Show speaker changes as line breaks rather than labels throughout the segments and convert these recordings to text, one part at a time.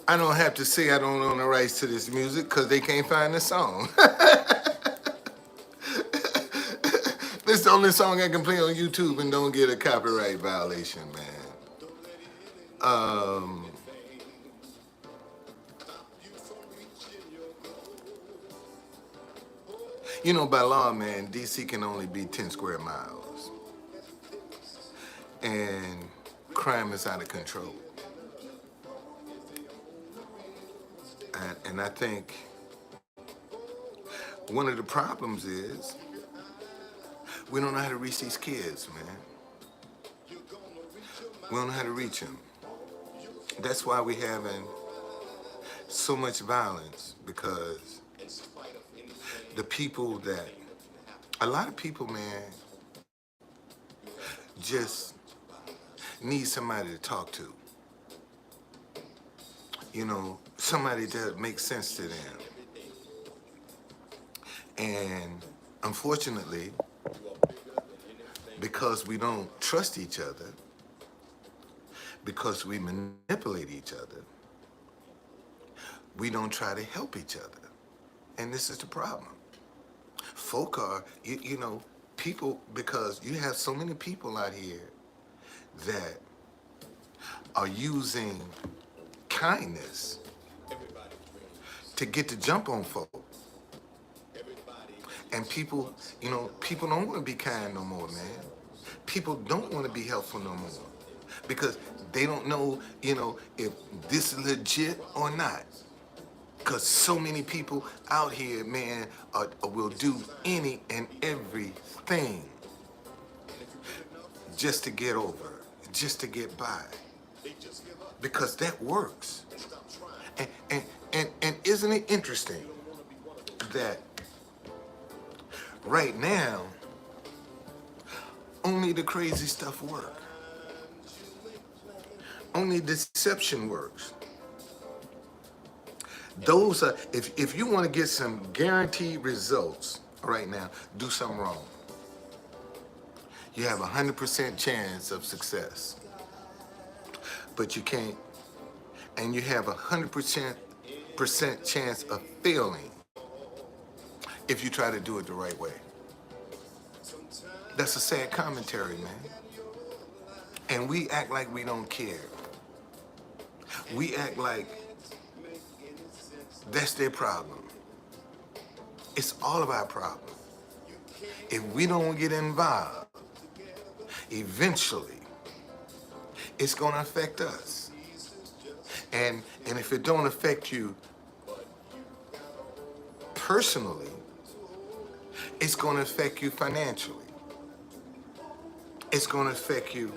I don't have to say I don't own the rights to this music because they can't find the song. This is the only song I can play on YouTube and don't get a copyright violation, man. Um, you know, by law, man, DC can only be 10 square miles. And crime is out of control. And I think one of the problems is we don't know how to reach these kids, man. We don't know how to reach them. That's why we having so much violence, because the people that, a lot of people, man, just need somebody to talk to. You know, somebody that makes sense to them. And unfortunately, because we don't trust each other, because we manipulate each other, we don't try to help each other. And this is the problem. Folk are, you know, people, because you have so many people out here that are using kindness to get the jump on folk. And people, you know, people don't want to be kind no more, man. People don't want to be helpful no more because they don't know, you know, if this is legit or not. Because so many people out here, man, will do any and everything just to get over, just to get by. Because that works. And isn't it interesting that right now, only the crazy stuff works. Only deception works. Those are, if you want to get some guaranteed results right now, do something wrong. You have 100% chance of success. But you can't, and you have 100% chance of failing if you try to do it the right way. That's a sad commentary, man. And we act like we don't care. We act like that's their problem. It's all of our problem. If we don't get involved, eventually, it's gonna affect us. And if it don't affect you personally, it's gonna affect you financially. It's gonna affect you,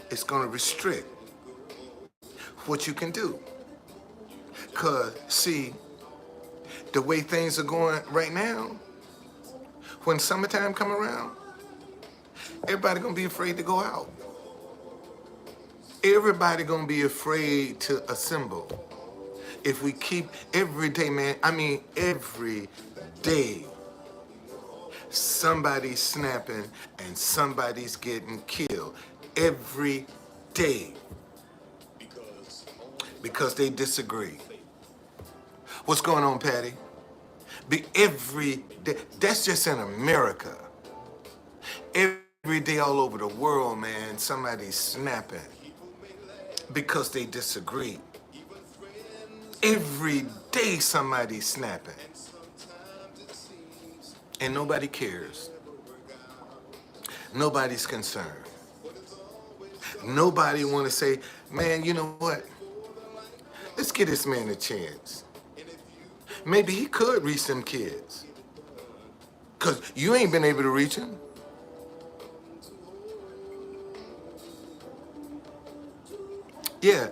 it's gonna restrict what you can do. Cause see, the way things are going right now, when summertime come around, everybody gonna be afraid to go out. Everybody gonna be afraid to assemble. If we keep every day, man, I mean every day, somebody's snapping and somebody's getting killed. Every day. Because they disagree. What's going on, Patty? Every day, that's just in America. Every day all over the world, man, somebody's snapping because they disagree. Every day somebody's snapping. And nobody cares. Nobody's concerned. Nobody want to say, man, you know what? Let's give this man a chance. Maybe he could reach them kids. Because you ain't been able to reach them. Yeah,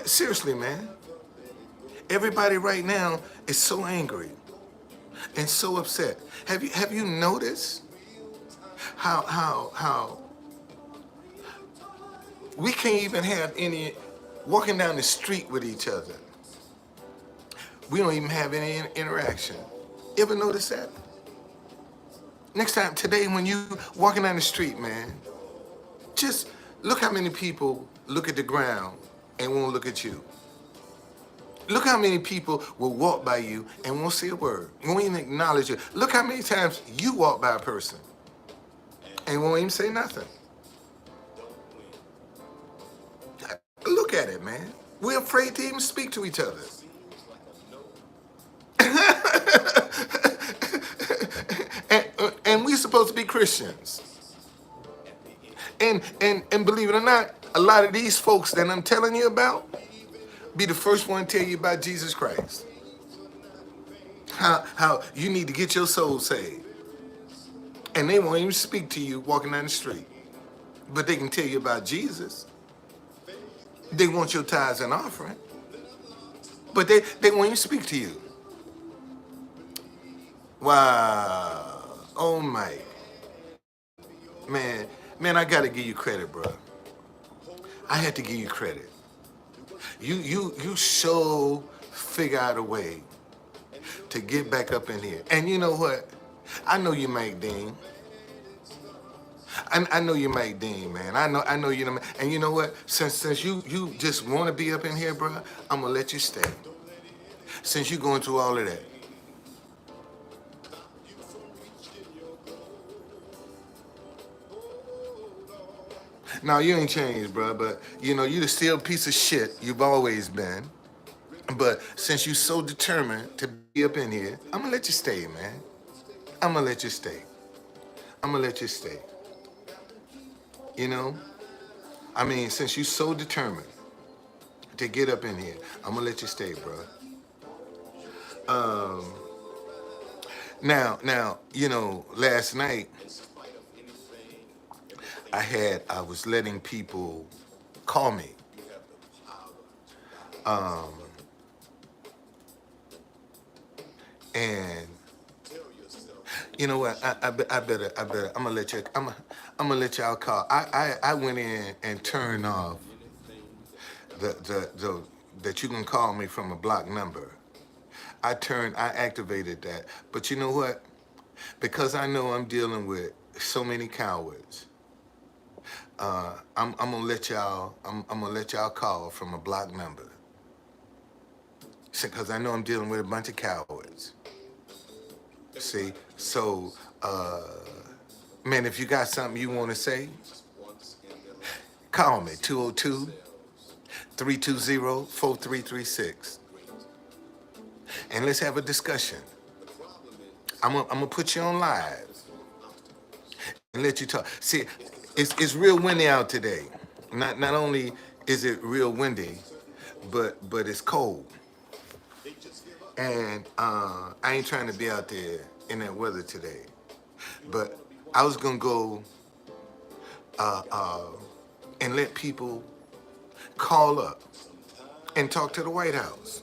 seriously, man. Everybody right now is so angry and so upset. Have you noticed how we can't even have any walking down the street with each other? We don't even have any interaction. You ever notice that? Next time, today, when you walking down the street, man, just look how many people look at the ground and won't look at you. Look how many people will walk by you and won't say a word, won't even acknowledge you. Look how many times you walk by a person and won't even say nothing. Look at it, man. We're afraid to even speak to each other. And we're supposed to be Christians. And believe it or not, a lot of these folks that I'm telling you about be the first one to tell you about Jesus Christ. How you need to get your soul saved. And they won't even speak to you walking down the street. But they can tell you about Jesus. They want your tithes and offering. But they won't even speak to you. Wow. Oh my. Man, I gotta give you credit, bro. I had to give you credit. You sure figure out a way to get back up in here. And you know what? I know you Mike Dean. I know you Mike Dean, man. I know you know. And you know what? Since you just want to be up in here, bro, I'm gonna let you stay. Since you going through all of that. Now you ain't changed, bro. But you know you the still piece of shit you've always been. But since you so determined to be up in here, I'm gonna let you stay, man. I'm gonna let you stay. I'm gonna let you stay. You know? I mean, since you so determined to get up in here, I'm gonna let you stay, bro. Now, you know, last night I was letting people call me. And you know what? I better. I'm gonna let you. I'm gonna let y'all call. I went in and turned off the that you can call me from a block number. I activated that. But you know what? Because I know I'm dealing with so many cowards. I'm gonna let y'all. I'm gonna let y'all call from a block number. Because I know I'm dealing with a bunch of cowards. See, so, man, if you got something you want to say, call me, 202-320-4336. And let's have a discussion. I'm gonna put you on live and let you talk. See, it's real windy out today. Not only is it real windy, but it's cold. And I ain't trying to be out there in that weather today. But I was gonna go and let people call up and talk to the White House.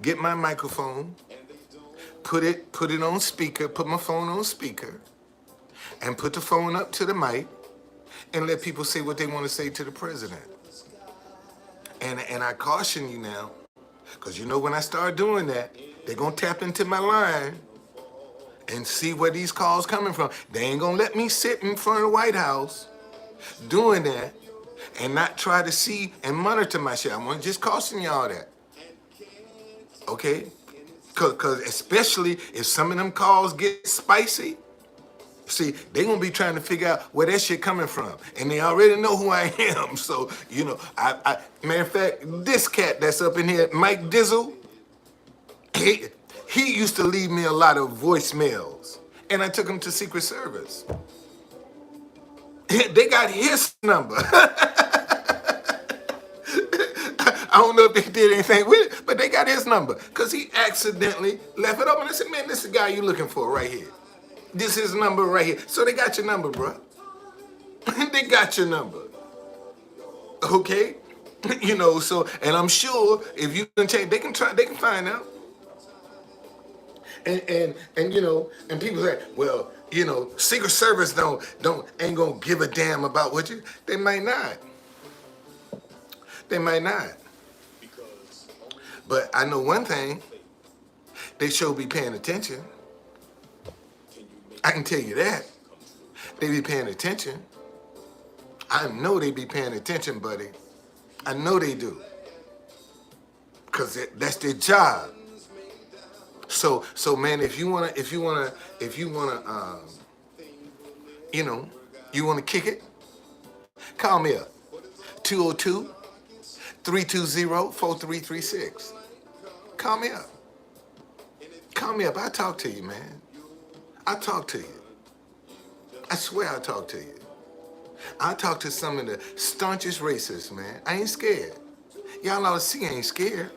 Get my microphone, put it on speaker, put my phone on speaker, and put the phone up to the mic, and let people say what they want to say to the president. And I caution you now, because you know when I start doing that, they're going to tap into my line and see where these calls coming from. They ain't going to let me sit in front of the White House doing that and not try to see and monitor my shit. I want to just caution y'all that. Okay? Because especially if some of them calls get spicy, see, they gonna be trying to figure out where that shit coming from. And they already know who I am. So, you know, matter of fact, this cat that's up in here, Mike Dizzle, he used to leave me a lot of voicemails. And I took him to Secret Service. They got his number. I don't know if they did anything with it, but they got his number. Because he accidentally left it open. I said, man, this is the guy you looking for right here. This is his number right here. So they got your number, bro. They got your number. Okay? You know, so, and I'm sure if you can change, they can find out. And you know, and people say, well, you know, Secret Service ain't gonna give a damn about what you, they might not. They might not. But I know one thing, they sure be paying attention. I can tell you that. They be paying attention. I know they be paying attention, buddy. I know they do. Because that's their job. So man, if you wanna, you know, you wanna kick it, call me up. 202-320-4336. Call me up. Call me up. I talk to you, man. I talk to you. I swear I talk to you. I talk to some of the staunchest racists, man. I ain't scared. Y'all ought to see I ain't scared.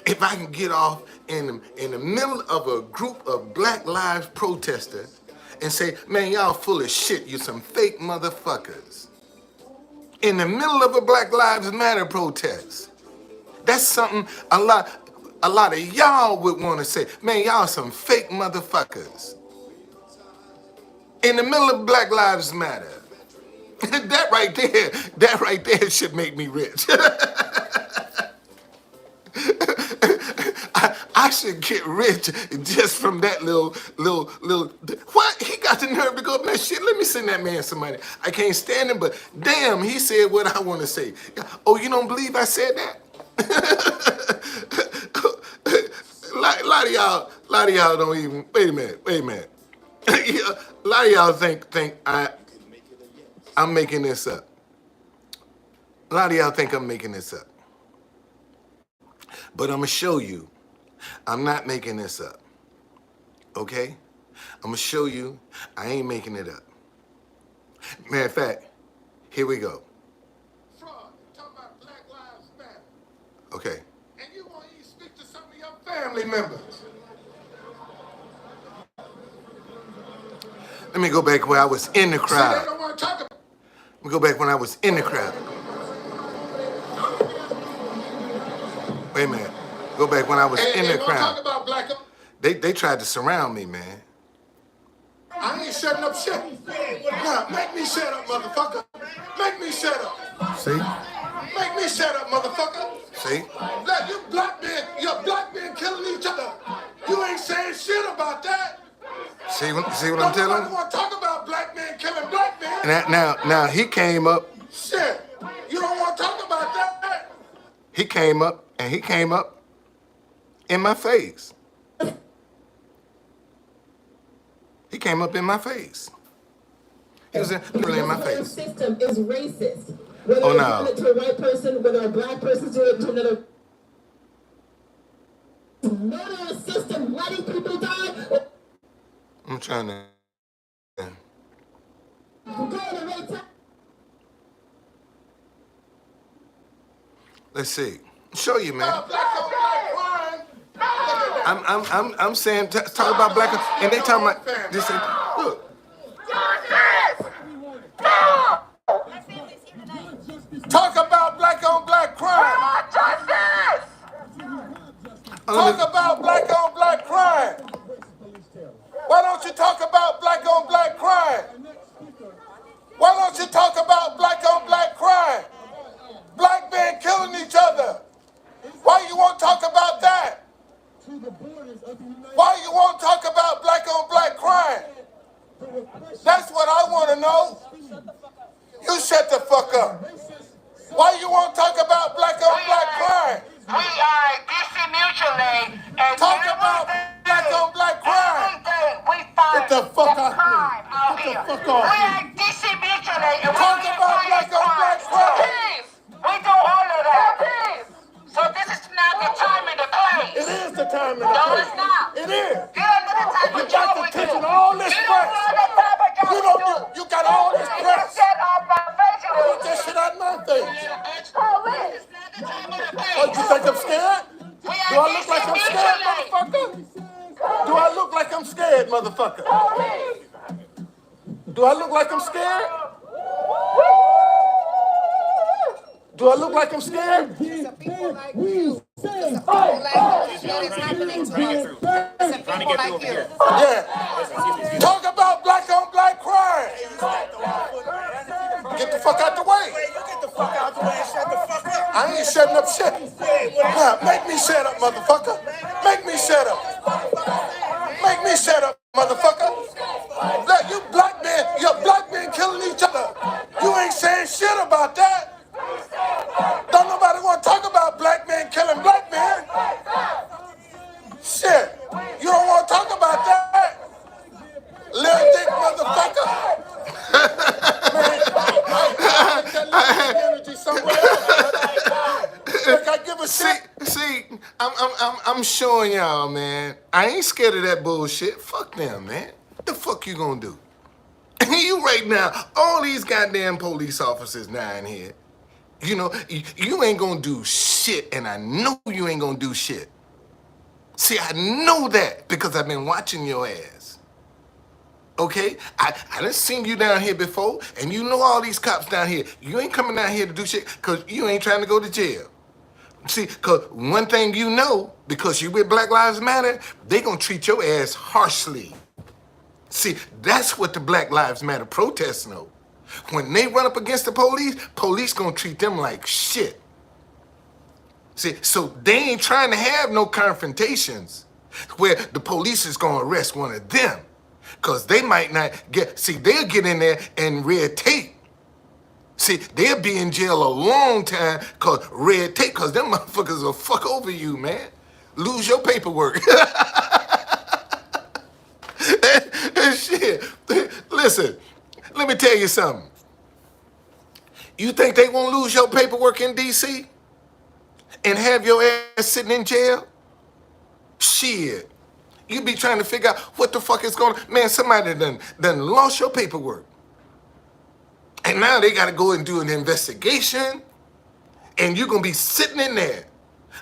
If I can get off in the middle of a group of Black Lives protesters and say, man, y'all full of shit, you some fake motherfuckers. In the middle of a Black Lives Matter protest. That's something a lot of y'all would want to say, man, y'all some fake motherfuckers. In the middle of Black Lives Matter. that right there should make me rich. I should get rich just from that little. What? He got the nerve to go up there. Shit, let me send that man some money. I can't stand him, but damn, he said what I want to say. Oh, you don't believe I said that? A lot of y'all don't even. Wait a minute. A lot of y'all think I'm making this up. A lot of y'all think I'm making this up. But I'm gonna show you I'm not making this up. Okay? I'm gonna show you I ain't making it up. Matter of fact, here we go. Fraud, talk about Black Lives Matter. Okay. And you won't even speak to some of your family members. Let me go back where I was in the crowd. See, they don't want to talk about. Let me go back when I was in the crowd. Wait a minute. Go back when I was in the crowd. Talk about black. They tried to surround me, man. I ain't shutting up shit. Nah, make me shut up, motherfucker. Make me shut up. See? Make me shut up, motherfucker. See? Let you black men killing each other. You ain't saying shit about that. See what I'm telling you? I want to talk about black men killing black men. Now he came up. Shit. You don't want to talk about that. He came up in my face. He came up in my face. He was literally in my face. The system is racist. Whether it's doing it to a white person, whether a black person doing it to another. Murderous system, letting people die. I'm trying to. Let's see. Show you, man. I'm saying talk about black and they talking about this. Look. Talk about black on black crime. Talk about black on black crime. Why don't you talk about black on black crime? Why don't you talk about black on black crime? Black men killing each other. Why you won't talk about that? Why you won't talk about black on black crime? That's what I want to know. You shut the fuck up. Why you won't talk about black on black crime? We are mutually and talk about black on black crime. Get the fuck out here. Get the fuck off. We are mutually and talk about black on black crime. We do all of that. So this is not the time and the place. It is the time and the place. No, it's not. It is. You got the attention all this press. You got all this press. Put that shit out my face. Oh, you think I'm scared? Do I look like I'm scared, motherfucker? Do I look like I'm scared, motherfucker? Do I look like I'm scared? Do I look like I'm scared? Some people like you. Some people like you. It's happening to us. Some people like you. Yeah. Talk about black on black crime. Get the fuck out the way. Get the fuck out the way and shut the fuck up. I ain't shutting up shit. Nah, make me shut up, motherfucker. Make me shut up. Make me shut up, motherfucker. Look, you black men killing each other. You ain't saying shit about that.
energy somewhere else, brother. Like I give a shit.
See, I'm showing y'all, man. I ain't scared of that bullshit. Fuck them, man. What the fuck you gonna do? You right now, all these goddamn police officers down here, you know, you ain't gonna do shit, and I know you ain't gonna do shit. See, I know that because I've been watching your ass. Okay? I done seen you down here before, and you know all these cops down here. You ain't coming down here to do shit because you ain't trying to go to jail. See, because one thing you know, because you with Black Lives Matter, they gonna treat your ass harshly. See, that's what the Black Lives Matter protests know. When they run up against the police gonna treat them like shit. See, so they ain't trying to have no confrontations where the police is gonna arrest one of them. Because they might not get, see, they'll get in there and red tape. See, they'll be in jail a long time because red tape, because them motherfuckers will fuck over you, man. Lose your paperwork. Shit. Listen, let me tell you something. You think they won't lose your paperwork in D.C. and have your ass sitting in jail? Shit. You be trying to figure out what the fuck is going on. Man, somebody done lost your paperwork. And now they got to go and do an investigation. And you're going to be sitting in there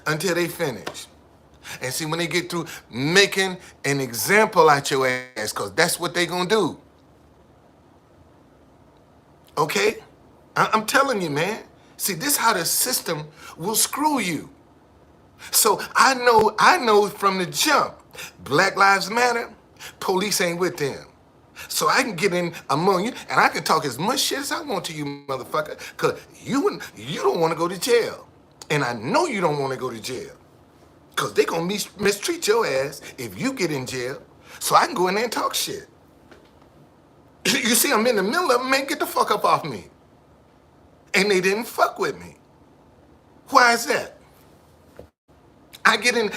until they finish. And see, when they get through making an example out your ass, because that's what they going to do. Okay? I'm telling you, man. See, this is how the system will screw you. So I know from the jump, Black Lives Matter, police ain't with them. So I can get in among you, and I can talk as much shit as I want to you, motherfucker, because you don't want to go to jail. And I know you don't want to go to jail. Because they going to mistreat your ass if you get in jail. So I can go in there and talk shit. You see, I'm in the middle of them, man, get the fuck up off me. And they didn't fuck with me. Why is that? I get in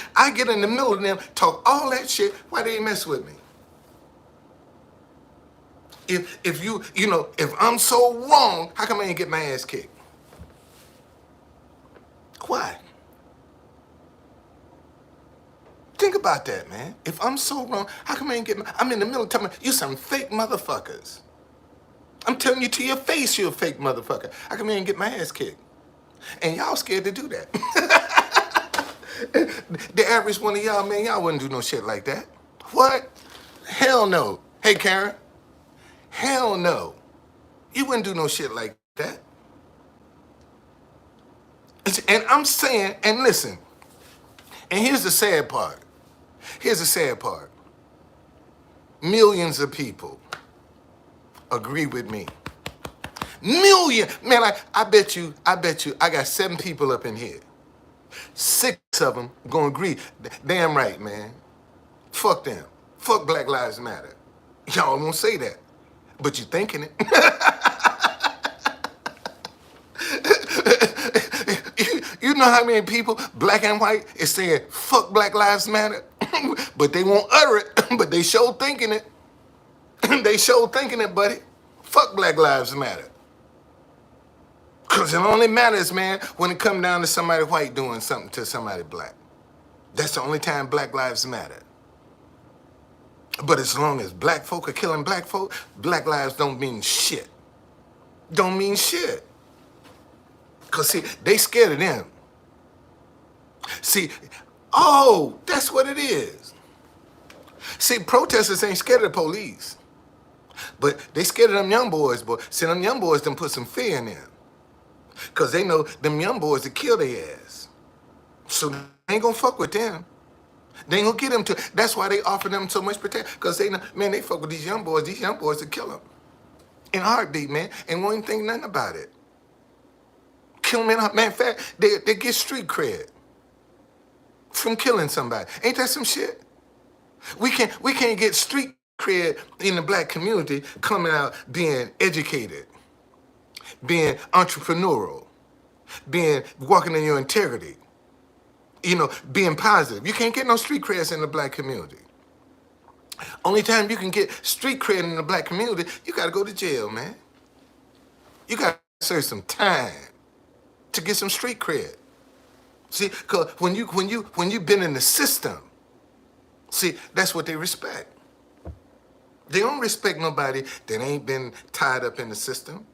the middle of them, talk all that shit, why they ain't mess with me? If if I'm so wrong, how come I ain't get my ass kicked? Why? Think about that, man. If I'm so wrong, how come I ain't get I'm in the middle of telling you some fake motherfuckers. I'm telling you to your face you're a fake motherfucker. How come I ain't get my ass kicked? And y'all scared to do that. The average one of y'all, man, y'all wouldn't do no shit like that. What? Hell no. Hey, Karen. Hell no. You wouldn't do no shit like that. And I'm saying, and listen, and here's the sad part. Here's the sad part. Millions of people agree with me. Million. Man, I bet you, I got 7 people up in here. 6 of them gonna agree. Damn right, man. Fuck them. Fuck Black Lives Matter. Y'all won't say that, but you thinking it. You know how many people, black and white, is saying, fuck Black Lives Matter? But they won't utter it, but they sure thinking it. They sure thinking it, buddy. Fuck Black Lives Matter. Because it only matters, man, when it come down to somebody white doing something to somebody black. That's the only time Black Lives Matter. But as long as black folk are killing black folk, Black lives don't mean shit. Don't mean shit. Because, see, they scared of them. See, oh, that's what it is. See, protesters ain't scared of the police. But they scared of them young boys, boy. See, them young boys done put some fear in them. Because they know them young boys to kill their ass. So they ain't gonna fuck with them. They ain't gonna get them to, that's why they offer them so much protection. Because they know, man, they fuck with these young boys to kill them. In a heartbeat, man, and won't even think nothing about it. Kill them in a, man, in fact, they get street cred from killing somebody. Ain't that some shit? We can't get street cred in the black community coming out being educated, being entrepreneurial, being walking in your integrity, being positive. You can't get no street creds in the black community. Only time you can get street cred in the black community, you gotta go to jail, man. You got serve some time to get some street cred. See, cause when you've been in the system, see, that's what they respect. They don't respect nobody that ain't been tied up in the system,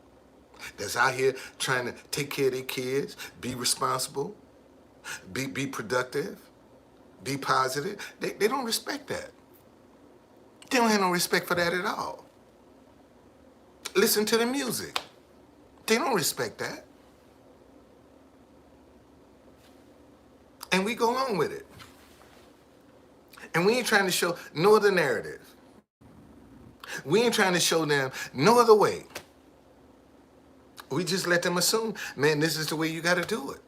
that's out here trying to take care of their kids, be responsible, be productive, be positive. They don't respect that. They don't have no respect for that at all. Listen to the music. They don't respect that. And we go along with it. And we ain't trying to show no other narrative. We ain't trying to show them no other way. We just let them assume, man, this is the way you got to do it.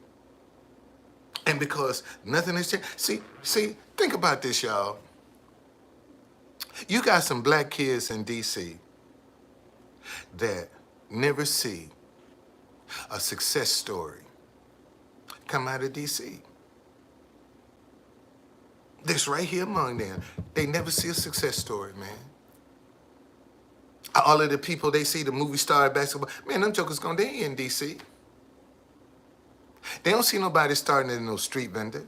And because nothing has changed. See, think about this, y'all. You got some black kids in D.C. that never see a success story come out of D.C. This right here among them, they never see a success story, man. All of the people they see, the movie star, basketball, man, them jokers gonna be in D.C. They don't see nobody starting in no street vendor,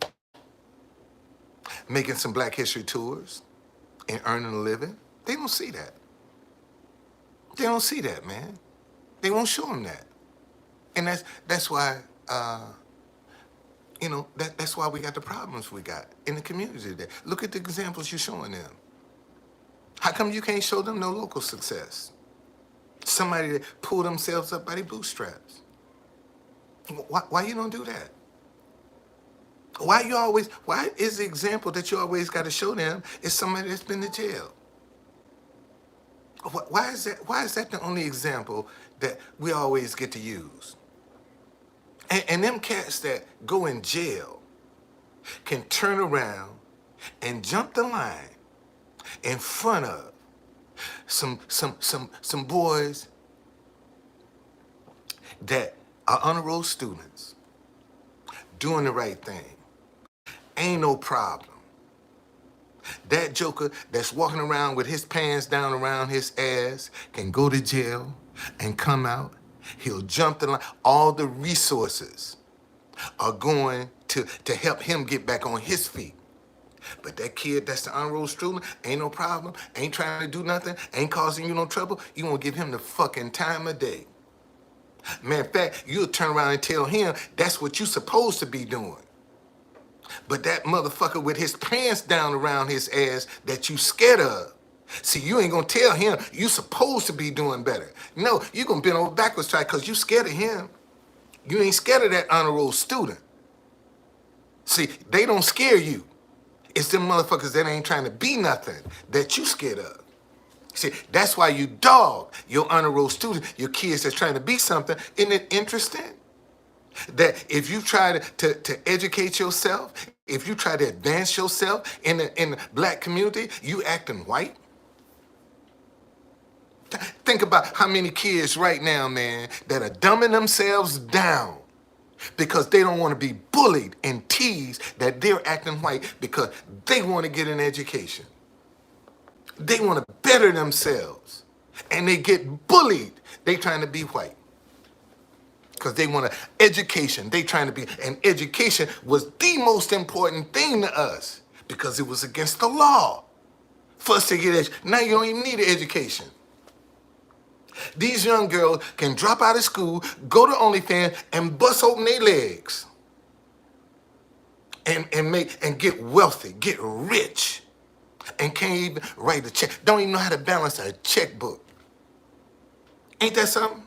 making some Black History tours and earning a living. They don't see that. They don't see that, man. They won't show them that. And that's why, that's why we got the problems we got in the community today. Look at the examples you're showing them. How come you can't show them no local success? Somebody that pulled themselves up by their bootstraps. Why you don't do that? Why is the example that you always got to show them is somebody that's been to jail? Why is that the only example that we always get to use? And them cats that go in jail can turn around and jump the line in front of some boys that are honor roll students doing the right thing. Ain't no problem. That joker that's walking around with his pants down around his ass can go to jail and come out. He'll jump the line. All the resources are going to help him get back on his feet. But that kid that's the honor roll student, ain't no problem, ain't trying to do nothing, ain't causing you no trouble, you won't give him the fucking time of day. Man, in fact, you'll turn around and tell him that's what you supposed to be doing. But that motherfucker with his pants down around his ass that you scared of, see, you ain't gonna tell him you supposed to be doing better. No, you gonna bend over backwards try because you scared of him. You ain't scared of that honor roll student. See, they don't scare you. It's them motherfuckers that ain't trying to be nothing that you scared of. See, that's why you dog your honor roll student, your kids that's trying to be something. Isn't it interesting that if you try to educate yourself, if you try to advance yourself in the black community, you acting white? Think about how many kids right now, man, that are dumbing themselves down because they don't want to be bullied and teased that they're acting white because they want to get an education. They want to better themselves. And they get bullied. They trying to be white. Because they want an education. They trying to be, and education was the most important thing to us because it was against the law for us to get education. Now you don't even need an education. These young girls can drop out of school, go to OnlyFans, and bust open their legs. And get wealthy, get rich. And can't even write a check. Don't even know how to balance a checkbook. Ain't that something?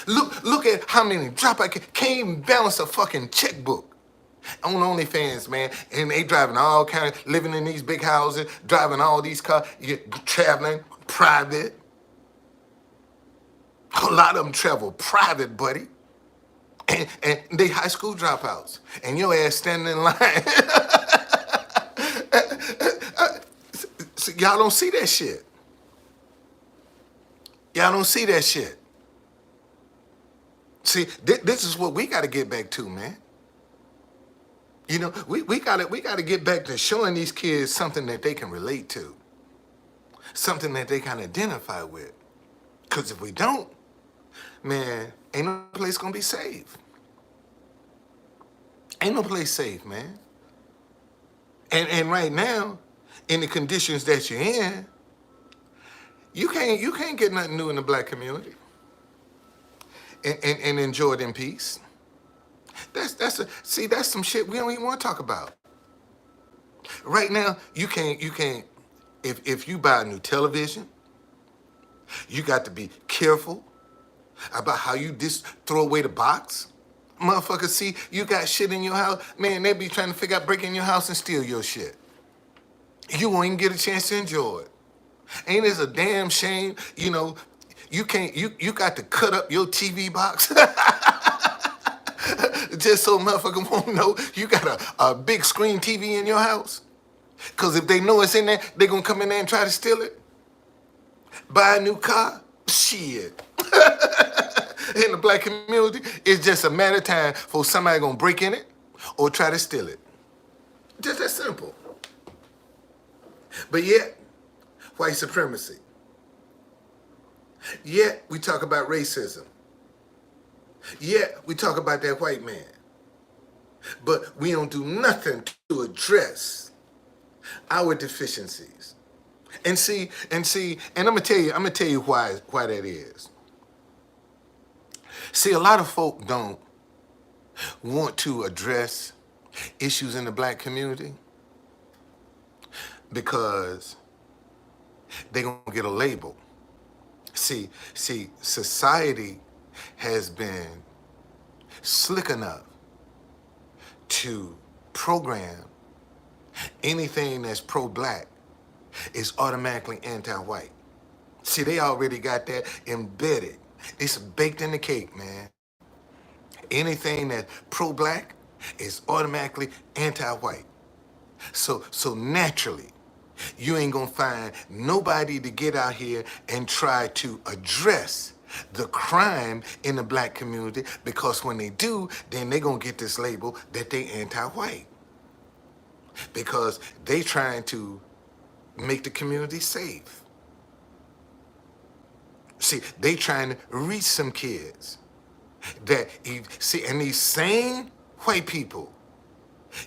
Look at how many dropouts can't even balance a fucking checkbook on OnlyFans, man. And they driving all kind of, living in these big houses, driving all these cars, traveling private. A lot of them travel private, buddy. And they high school dropouts. And your ass standing in line. Y'all don't see that shit. Y'all don't see that shit. See, this is what we got to get back to, man. You know, we got to get back to showing these kids something that they can relate to, something that they can identify with. Because if we don't, man, ain't no place gonna be safe. Ain't no place safe, man. And right now, in the conditions that you're in, you can't get nothing new in the black community and enjoy it in peace. That's some shit we don't even want to talk about. Right now, you can't if you buy a new television, you got to be careful about how you just throw away the box. Motherfuckers see you got shit in your house, man, they be trying to figure out breaking your house and steal your shit. You won't even get a chance to enjoy it. Ain't this a damn shame? You can't you got to cut up your TV box just so motherfucker won't know you got a big screen TV in your house. Cause if they know it's in there, they gonna come in there and try to steal it. Buy a new car? Shit. In the black community, it's just a matter of time for somebody gonna break in it or try to steal it. Just that simple. But yet, white supremacy. Yet, we talk about racism. Yet, we talk about that white man. But we don't do nothing to address our deficiencies. And I'm gonna tell you why that is. See, a lot of folk don't want to address issues in the black community because they're gonna get a label. See, society has been slick enough to program anything that's pro-black is automatically anti-white. See, they already got that embedded. It's baked in the cake, man. Anything that's pro-black is automatically anti-white. So naturally, you ain't gonna find nobody to get out here and try to address the crime in the black community, because when they do, then they gonna get this label that they anti-white. Because they trying to make the community safe. See, they trying to reach some kids and these same white people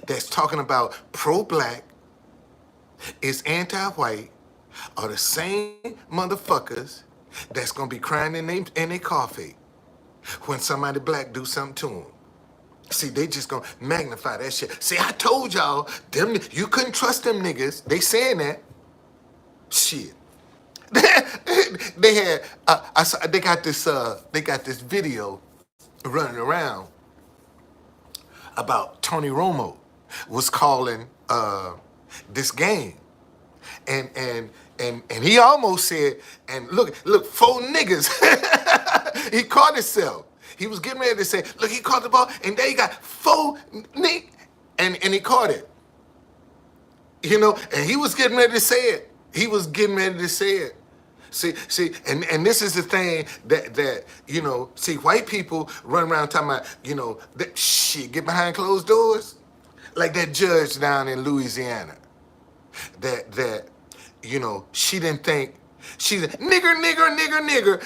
that's talking about pro-black is anti-white are the same motherfuckers that's gonna be crying in their coffee when somebody black do something to them. See, they just gonna magnify that shit. See, I told y'all, you couldn't trust them niggas. They saying that. Shit. They got this video running around about Tony Romo was calling this game. And he almost said, and look, 4 niggas. He caught himself. He was getting ready to say, look, he caught the ball, and there he got 4 niggas, and he caught it. And he was getting ready to say it. See, and this is the thing that see, white people run around talking about, that shit, get behind closed doors. Like that judge down in Louisiana. That she didn't think, she said, nigger,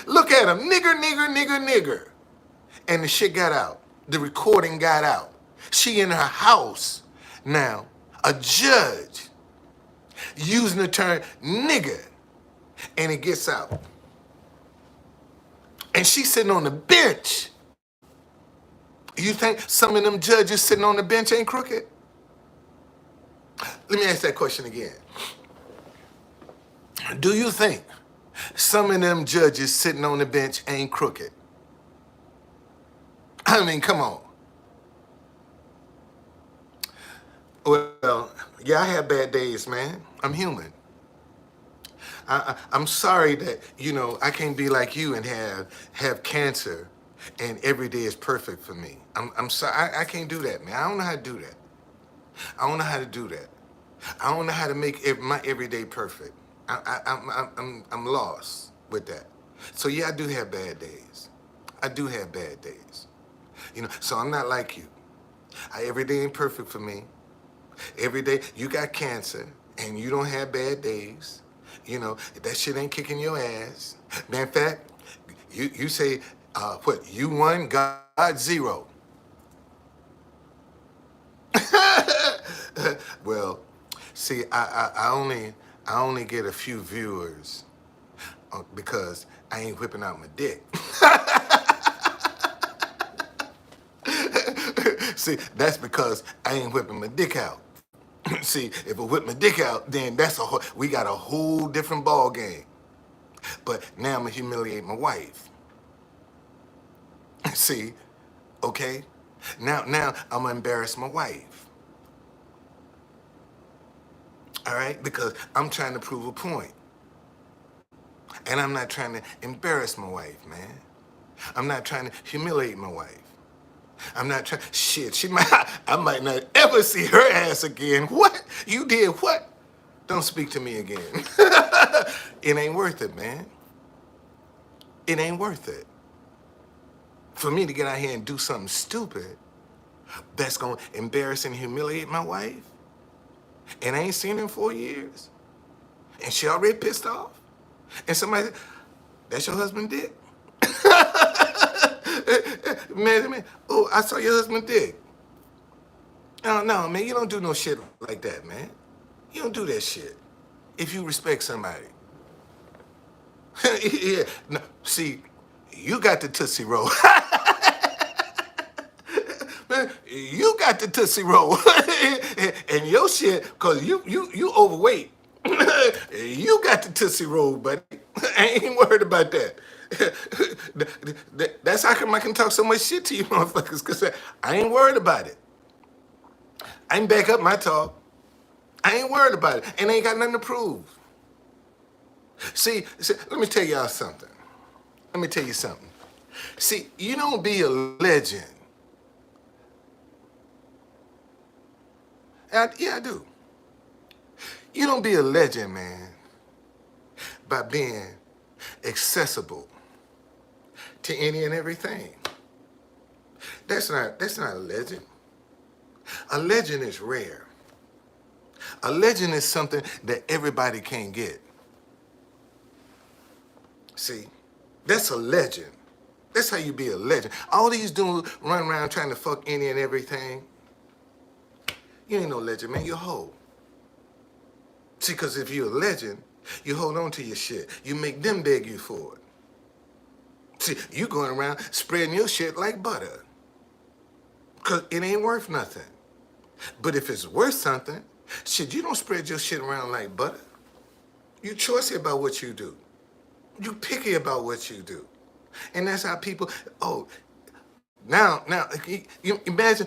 look at him, nigger. And the shit got out. The recording got out. She in her house now, a judge using the term nigger, and it gets out. And she's sitting on the bench. You think some of them judges sitting on the bench ain't crooked? Let me ask that question again. Do you think some of them judges sitting on the bench ain't crooked? I mean, come on. Well, yeah, I have bad days, man. I'm human. I'm sorry that, I can't be like you and have cancer and every day is perfect for me. I'm sorry, I can't do that, man. I don't know how to do that. I don't know how to do that. I don't know how to make my everyday perfect. I'm lost with that. So yeah, I do have bad days. So I'm not like you. Every day ain't perfect for me. Every day you got cancer and you don't have bad days. That shit ain't kicking your ass. Man, in fact, you say What, you won, God zero. Well, see, I only get a few viewers because I ain't whipping out my dick. See, that's because I ain't whipping my dick out. See, if I whip my dick out, then we got a whole different ball game. But now I'm gonna humiliate my wife. See, okay? Now I'm gonna embarrass my wife. All right? Because I'm trying to prove a point. And I'm not trying to embarrass my wife, man. I'm not trying to humiliate my wife. I'm not trying. Shit, I might not ever see her ass again. What? You did what? Don't speak to me again. It ain't worth it, man. It ain't worth it. For me to get out here and do something stupid that's gonna embarrass and humiliate my wife, and I ain't seen her in 4 years, and she already pissed off, and somebody, that's your husband dick? Man, oh, I saw your husband dick. No, no, man, you don't do no shit like that, man. You don't do that shit if you respect somebody. Yeah, no, see, you got the Tootsie Roll. Man, you got the Tootsie Roll. And your shit, because you overweight. You got the Tootsie Roll, buddy. I ain't worried about that. That's how come I can talk so much shit to you motherfuckers, because I ain't worried about it. I ain't back up my talk. I ain't worried about it. And I ain't got nothing to prove. See, let me tell y'all something. Let me tell you something. See, you don't be a legend. Yeah, I do. You don't be a legend, man, by being accessible to any and everything. That's not a legend. A legend is rare. A legend is something that everybody can't get. See, that's a legend. That's how you be a legend. All these dudes run around trying to fuck any and everything. You ain't no legend, man. You're a hoe. See, because if you're a legend, you hold on to your shit. You make them beg you for it. See, you going around spreading your shit like butter. Because it ain't worth nothing. But if it's worth something, shit, you don't spread your shit around like butter. You choosy about what you do. You picky about what you do. And that's how people, now, you imagine,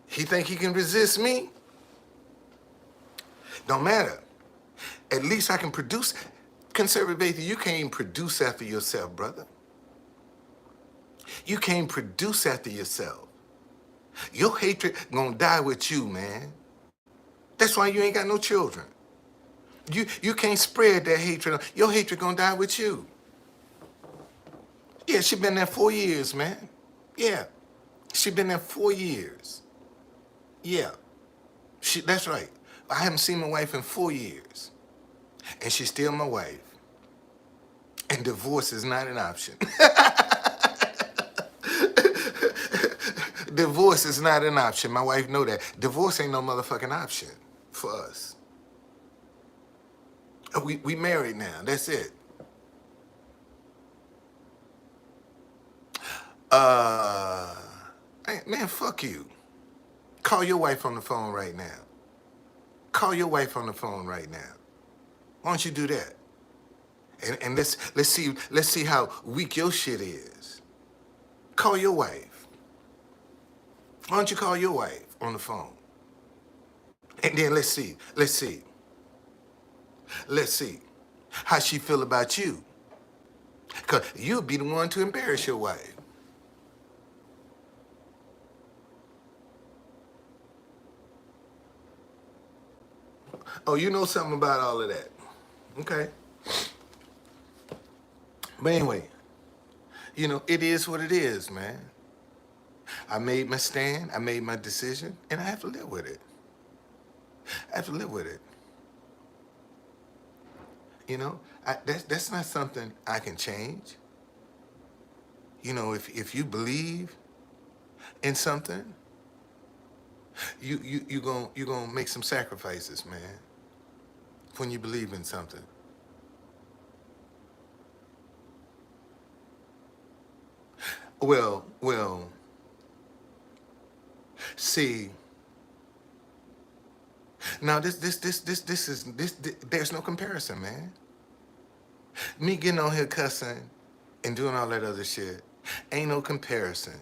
he think he can resist me? Don't matter. At least I can produce. Conservative, you can't even produce after yourself, brother. You can't produce after yourself. Your hatred gonna die with you, man. That's why you ain't got no children. You can't spread that hatred. Your hatred gonna die with you. Yeah, she been there 4 years, man. Yeah, she been there 4 years. Yeah, that's right. I haven't seen my wife in 4 years, and she's still my wife. And divorce is not an option. Divorce is not an option. My wife know that. Divorce ain't no motherfucking option for us. We married now. That's it. Man, fuck you. Call your wife on the phone right now. Call your wife on the phone right now. Why don't you do that? And let's see how weak your shit is. Call your wife. Why don't you call your wife on the phone? And then let's see how she feel about you. Because you'll be the one to embarrass your wife. Oh, you know something about all of that. Okay. But anyway, it is what it is, man. I made my stand, I made my decision, and I have to live with it. I have to live with it. That's not something I can change. You know, if you believe in something, you gonna make some sacrifices, man. When you believe in something. Well, see, now this there's no comparison, man. Me getting on here cussing and doing all that other shit ain't no comparison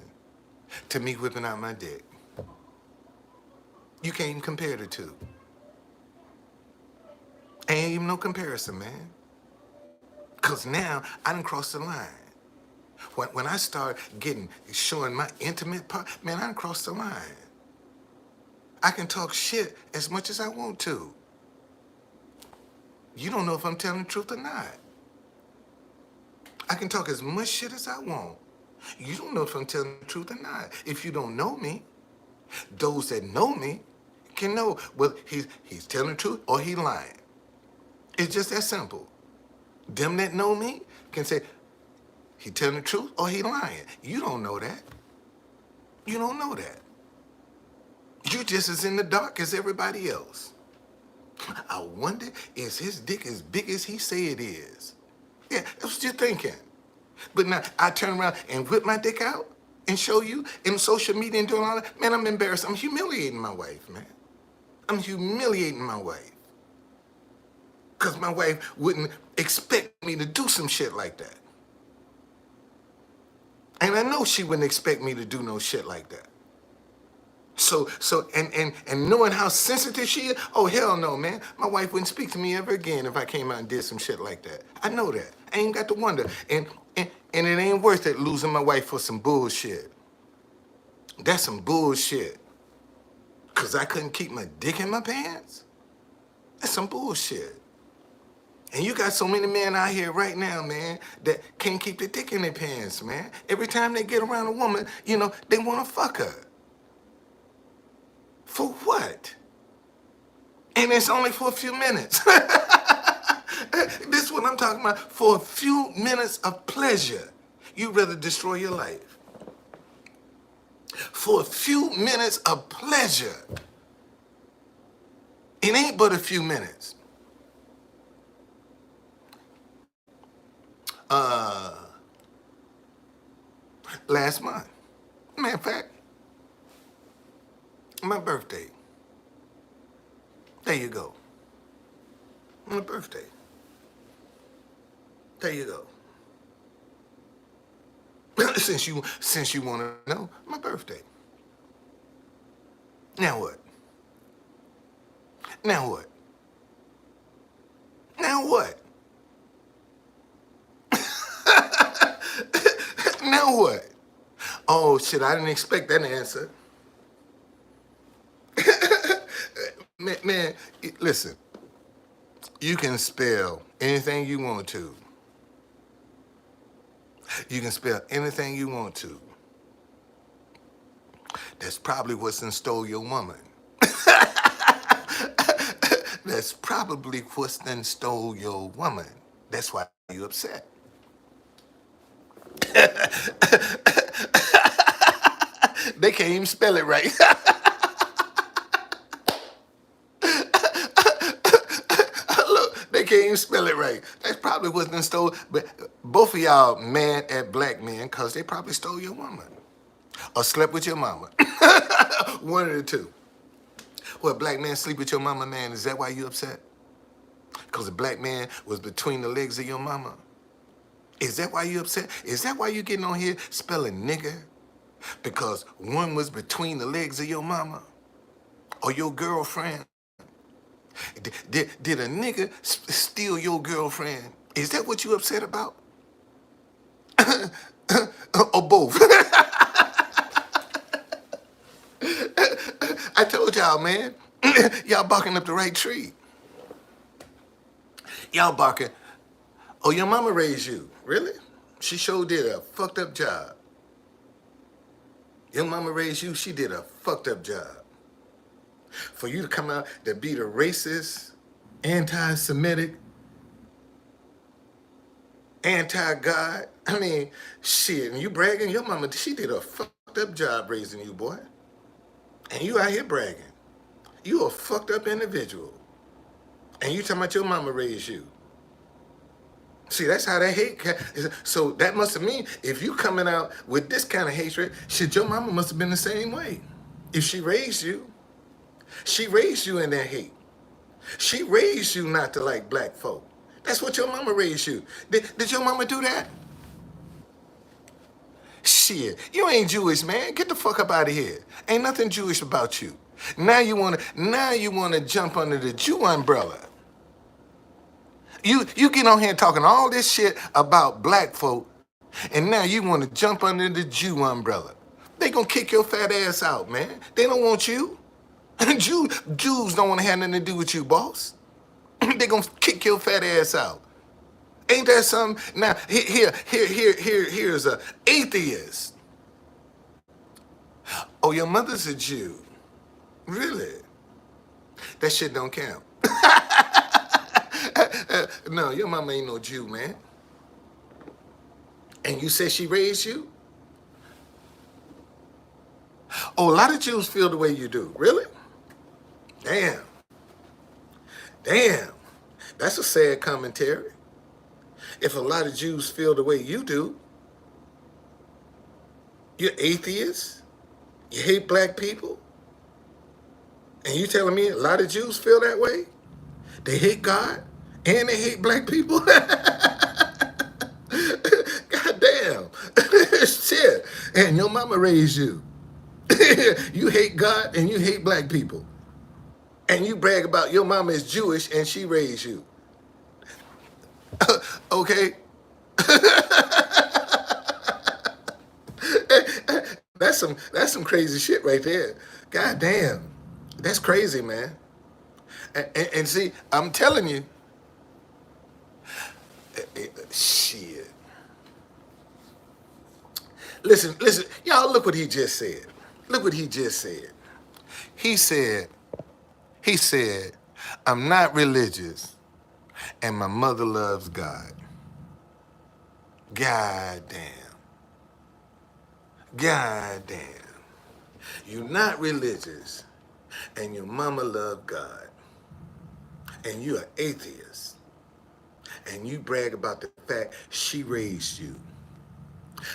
to me whipping out my dick. You can't even compare the two. Ain't even no comparison, man. Cause now I done crossed the line. When I start showing my intimate part, man, I done crossed the line. I can talk shit as much as I want to. You don't know if I'm telling the truth or not. I can talk as much shit as I want. You don't know if I'm telling the truth or not. If you don't know me, those that know me can know whether he's telling the truth or he lying. It's just that simple. Them that know me can say he telling the truth or he lying. You don't know that. You don't know that. You just as in the dark as everybody else. I wonder, is his dick as big as he say it is? Yeah, that's what you're thinking. But now I turn around and whip my dick out and show you in social media and doing all that. Man, I'm embarrassed. I'm humiliating my wife, man. I'm humiliating my wife. Because my wife wouldn't expect me to do some shit like that. And I know she wouldn't expect me to do no shit like that. So and knowing how sensitive she is, oh hell no, man. My wife wouldn't speak to me ever again if I came out and did some shit like that. I know that. I ain't got to wonder. And it ain't worth it losing my wife for some bullshit. That's some bullshit. Cause I couldn't keep my dick in my pants? That's some bullshit. And you got so many men out here right now, man, that can't keep their dick in their pants, man. Every time they get around a woman, you know, they wanna fuck her. For what? And it's only for a few minutes. This is what I'm talking about. For a few minutes of pleasure, you'd rather destroy your life. For a few minutes of pleasure. It ain't but a few minutes. Last month. Matter of fact, my birthday. There you go. My birthday. There you go. since you want to know, my birthday. Now what? Now what? Now what? Now what? Oh shit, I didn't expect that answer. Man, listen. You can spell anything you want to. You can spell anything you want to. That's probably what's in stole your woman. That's probably what's then stole your woman. That's why you upset. They can't even spell it right. Look, they can't even spell it right. That's probably what's then stole. But both of y'all mad at black men because they probably stole your woman. Or slept with your mama. One of the two. Well, a black man sleep with your mama, man, is that why you upset? Because a black man was between the legs of your mama? Is that why you upset? Is that why you getting on here spelling nigga? Because one was between the legs of your mama? Or your girlfriend? Did a nigga steal your girlfriend? Is that what you upset about? Or both? I told y'all, man. Y'all barking up the right tree. Y'all barking. Oh, your mama raised you. Really? She sure did a fucked up job. Your mama raised you, she did a fucked up job. For you to come out to be the racist, anti-Semitic, anti-God, I mean, shit, and you bragging, your mama, she did a fucked up job raising you, boy. And you out here bragging. You a fucked up individual. And you talking about your mama raised you. See, that's how that hate. So that must have mean if you coming out with this kind of hatred, shit, your mama must have been the same way. If she raised you in that hate. She raised you not to like black folk. That's what your mama raised you. Did your mama do that? Shit, you ain't Jewish, man. Get the fuck up out of here. Ain't nothing Jewish about you. Now you wanna jump under the Jew umbrella. You get on here talking all this shit about black folk, and now you want to jump under the Jew umbrella. They gonna kick your fat ass out, man. They don't want you. Jews don't want to have nothing to do with you, boss. They gonna kick your fat ass out. Ain't that something? Now here's a atheist. Oh, your mother's a Jew. Really? That shit don't count. No, your mama ain't no Jew, man. And you say she raised you? Oh, a lot of Jews feel the way you do. Really? Damn. Damn. That's a sad commentary. If a lot of Jews feel the way you do, you're atheist, you hate black people, and you telling me a lot of Jews feel that way? They hate God and they hate black people? God damn. Shit. And your mama raised you. You hate God and you hate black people. And you brag about your mama is Jewish and she raised you. Okay? That's some crazy shit right there. God damn. That's crazy, man. And see, I'm telling you, shit. Listen, y'all, look what he just said. Look what he just said. He said, I'm not religious and my mother loves God. God damn. God damn. You're not religious and your mama love God. And you're an atheist. And you brag about the fact she raised you.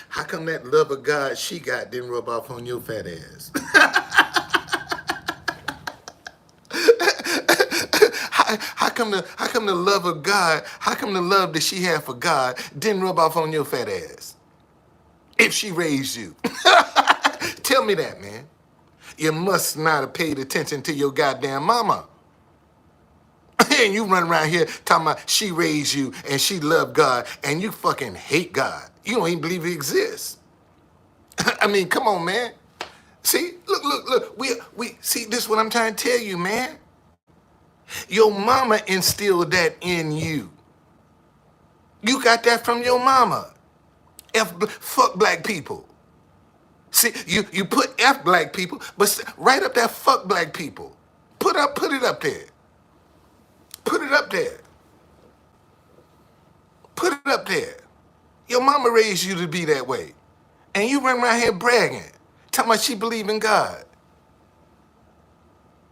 How come that love of God she got didn't rub off on your fat ass? How come the love of God, how come the love that she had for God didn't rub off on your fat ass? If she raised you. Tell me that, man. You must not have paid attention to your goddamn mama. And you run around here talking about she raised you and she loved God and you fucking hate God. You don't even believe he exists. I mean, come on, man. See, look. We see, this is what I'm trying to tell you, man. Your mama instilled that in you. You got that from your mama. Fuck black people. See, you put F black people, but right up there, fuck black people. Put it up there. Put it up there. Put it up there. Your mama raised you to be that way. And you run around here bragging, talking about she believe in God.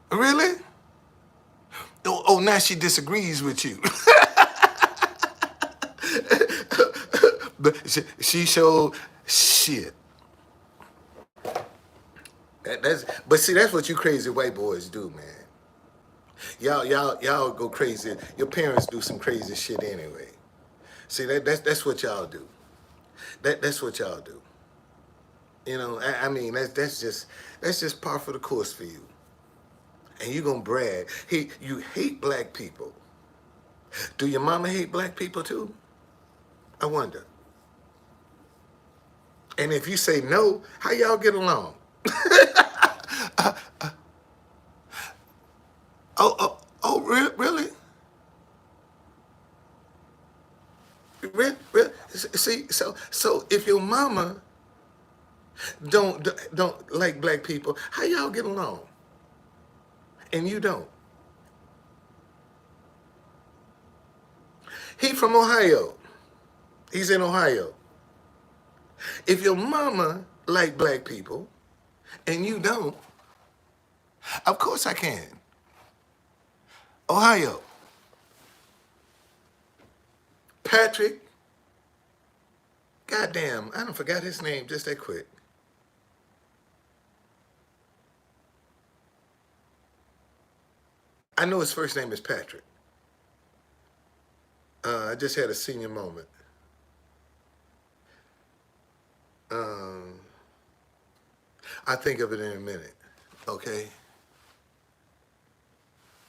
Really? Oh, now she disagrees with you. But she showed shit. But see, that's what you crazy white boys do, man. Y'all go crazy. Your parents do some crazy shit anyway. See, that's what y'all do. That's what y'all do. You know, I mean, that's just par for the course for you. And you gonna brag. You hate black people. Do your mama hate black people too? I wonder. And if you say no, how y'all get along? Really? Really? See, so if your mama don't like black people, how y'all get along? And you don't. He from Ohio. He's in Ohio. If your mama like black people and you don't, of course I can. Ohio, Patrick, goddamn, I don't forgot his name just that quick. I know his first name is Patrick. I just had a senior moment. Um, I think of it in a minute, okay?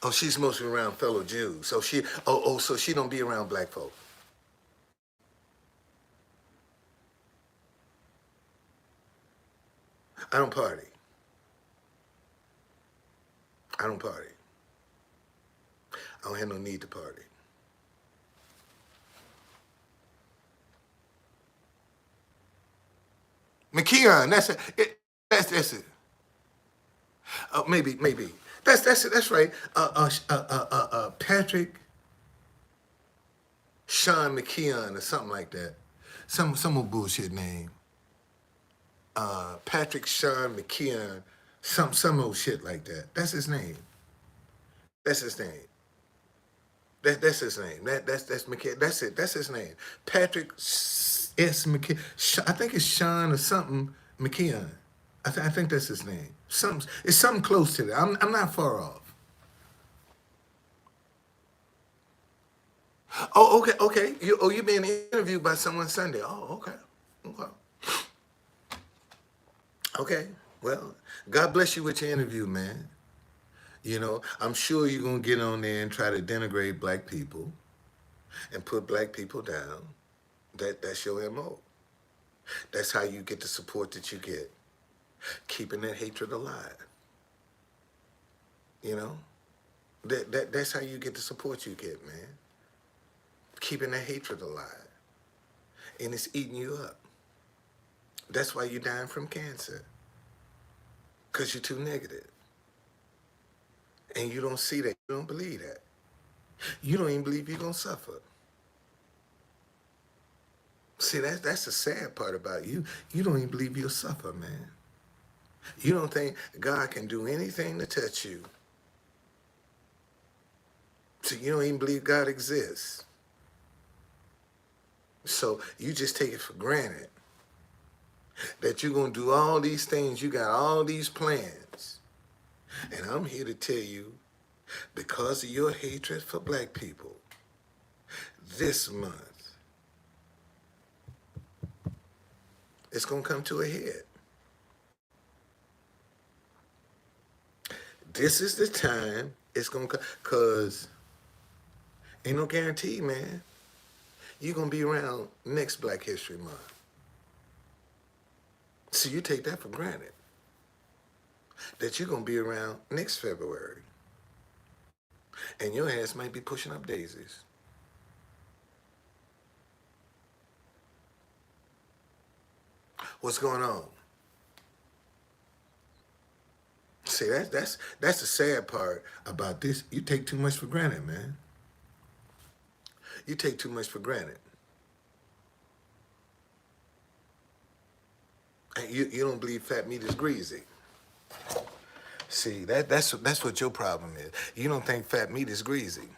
Oh, she's mostly around fellow Jews. So she don't be around black folk. I don't party. I don't party. I don't have no need to party. McKeon, that's it. That's it. Maybe. That's it. That's right. Patrick Sean McKeon or something like that. Some old bullshit name. Patrick Sean McKeon, some old shit like that. That's his name. That's his name. That's his name. That's McKeon. That's it. That's his name. Patrick S. McKeon. I think it's Sean or something McKeon. I think that's his name. It's something close to that. I'm not far off. Oh, okay. You're being interviewed by someone Sunday. Oh, okay. Okay. Well, God bless you with your interview, man. You know, I'm sure you're gonna get on there and try to denigrate black people and put black people down. That's your MO. That's how you get the support that you get. Keeping that hatred alive. You know? That's how you get the support you get, man. Keeping that hatred alive. And it's eating you up. That's why you're dying from cancer. Because you're too negative. And you don't see that. You don't believe that. You don't even believe you're going to suffer. See, that's the sad part about you. You don't even believe you'll suffer, man. You don't think God can do anything to touch you. So you don't even believe God exists. So you just take it for granted that you're going to do all these things. You got all these plans. And I'm here to tell you, because of your hatred for black people, this month, it's going to come to a head. This is the time it's going to come, because ain't no guarantee, man. You're going to be around next Black History Month. So you take that for granted, that you're going to be around next February. And your ass might be pushing up daisies. What's going on? See, that's the sad part about this. You take too much for granted, man. You take too much for granted. And you don't believe fat meat is greasy. See, that's what your problem is. You don't think fat meat is greasy.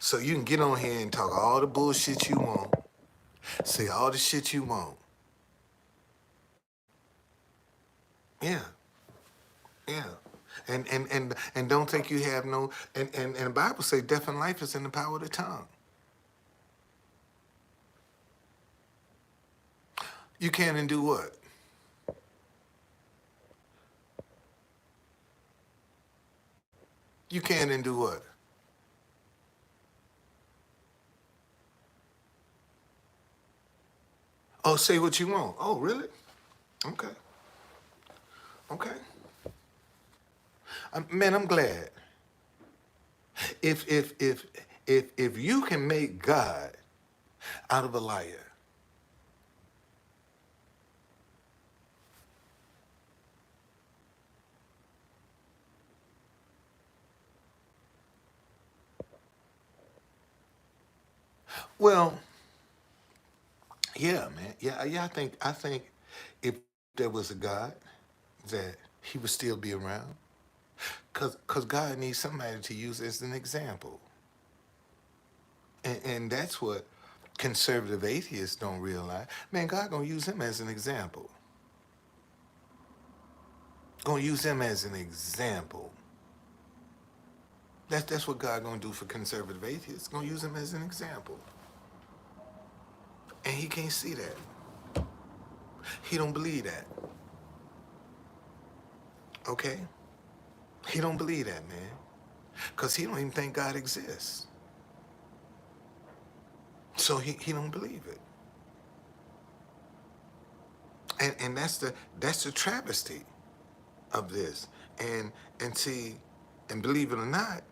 So you can get on here and talk all the bullshit you want, say all the shit you want. Yeah. And don't think you have no and the Bible say death and life is in the power of the tongue. You can and do what? You can and do what? Oh, say what you want. Oh, really? Okay. Okay. Man, I'm glad. If you can make God out of a liar, well, Yeah, man. Yeah. I think if there was a God, that he would still be around. Cause God needs somebody to use as an example. And that's what conservative atheists don't realize. Man, God gonna use him as an example. Gonna use him as an example. That's what God gonna do for conservative atheists. Gonna use him as an example. And he can't see that. He don't believe that. Okay? He don't believe that, man. Because he don't even think God exists. So he don't believe it. And that's the travesty of this. And see, and believe it or not,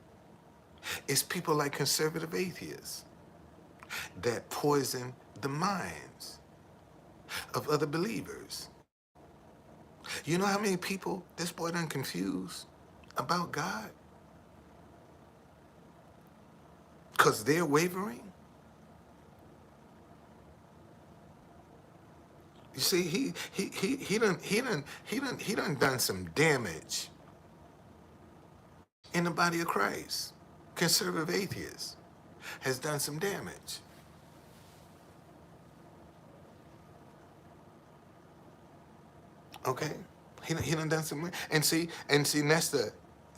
it's people like conservative atheists that poison the minds of other believers. You know how many people this boy done confused about God? Because they're wavering? You see, he done some damage in the body of Christ. Conservative atheists has done some damage. Okay? He done some, and that's the,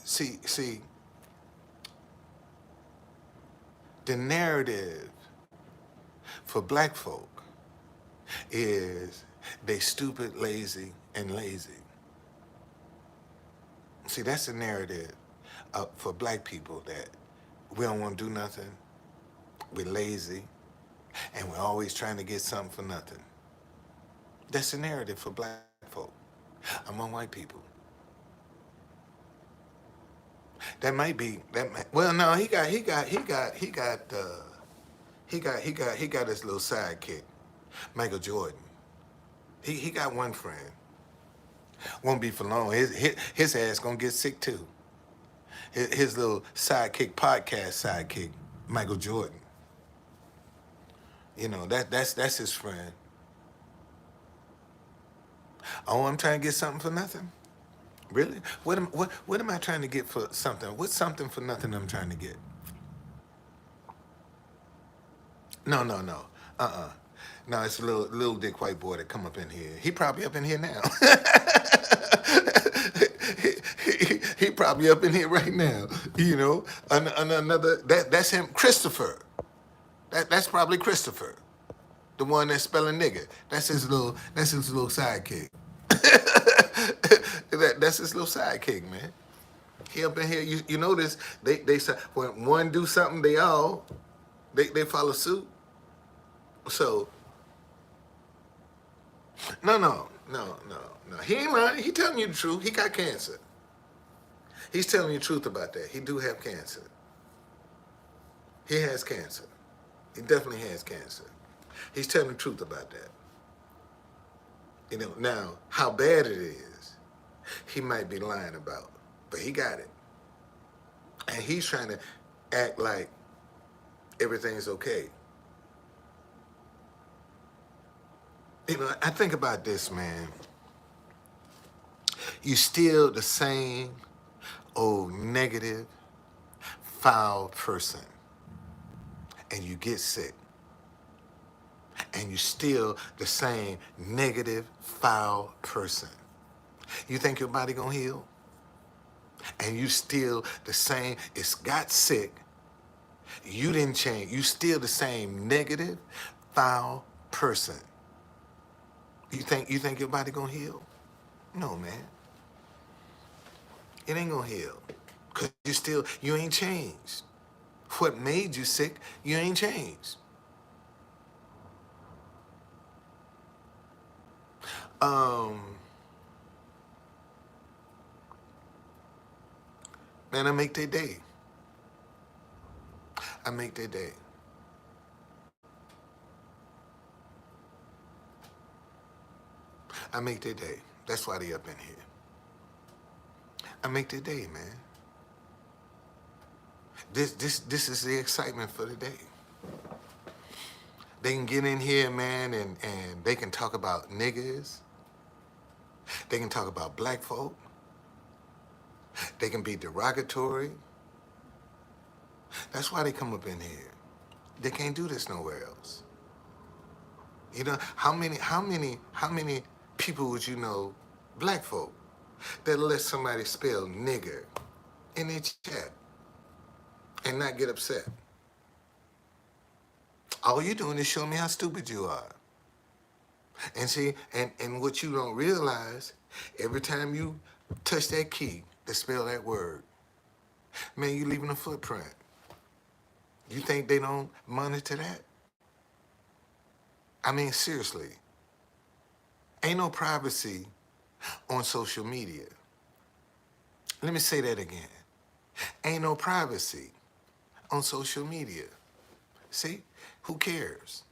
see, the narrative for black folk is they stupid, lazy, and lazy. See, that's the narrative for black people, that we don't want to do nothing, we're lazy, and we're always trying to get something for nothing. That's the narrative for black folk among white people. That might be that. Well, no, he got his little sidekick, Michael Jordan. He got one friend. Won't be for long. His ass gonna get sick too. His little sidekick, podcast sidekick, Michael Jordan. You know, that's his friend. Oh, I'm trying to get something for nothing? Really? What am I trying to get for something? What's something for nothing I'm trying to get? No. Uh-uh. No, it's a little dick white boy that come up in here. He probably up in here now. he probably up in here right now. You know, another that's him, Christopher. That's probably Christopher, the one that's spelling nigga. That's his little sidekick. That's his little sidekick, man. He up in here. You notice they say when one do something, they follow suit. So no. He ain't lying. He telling you the truth. He got cancer. He's telling you the truth about that. He do have cancer. He has cancer. He definitely has cancer. He's telling the truth about that. You know, now, how bad it is, he might be lying about. But he got it. And he's trying to act like everything's okay. You know, I think about this, man. You still the same old negative, foul person. And you get sick. And you still the same negative, foul person. You think your body gonna heal? And you still the same, it's got sick. You didn't change. You still the same negative, foul person. You think your body gonna heal? No, man. It ain't gonna heal. Cause you ain't changed. What made you sick, you ain't changed. Man, I make their day. I make their day. I make their day. That's why they up in here. I make their day, man. This is the excitement for the day. They can get in here, man, and they can talk about niggas. They can talk about black folk. They can be derogatory. That's why they come up in here. They can't do this nowhere else. You know, how many people would you know, black folk, that'll let somebody spell nigger in their chat and not get upset? All you're doing is showing me how stupid you are. And see, and what you don't realize, every time you touch that key to spell that word, man, you leaving a footprint. You think they don't monitor that? I mean, seriously. Ain't no privacy on social media. Let me say that again. Ain't no privacy on social media. See? Who cares?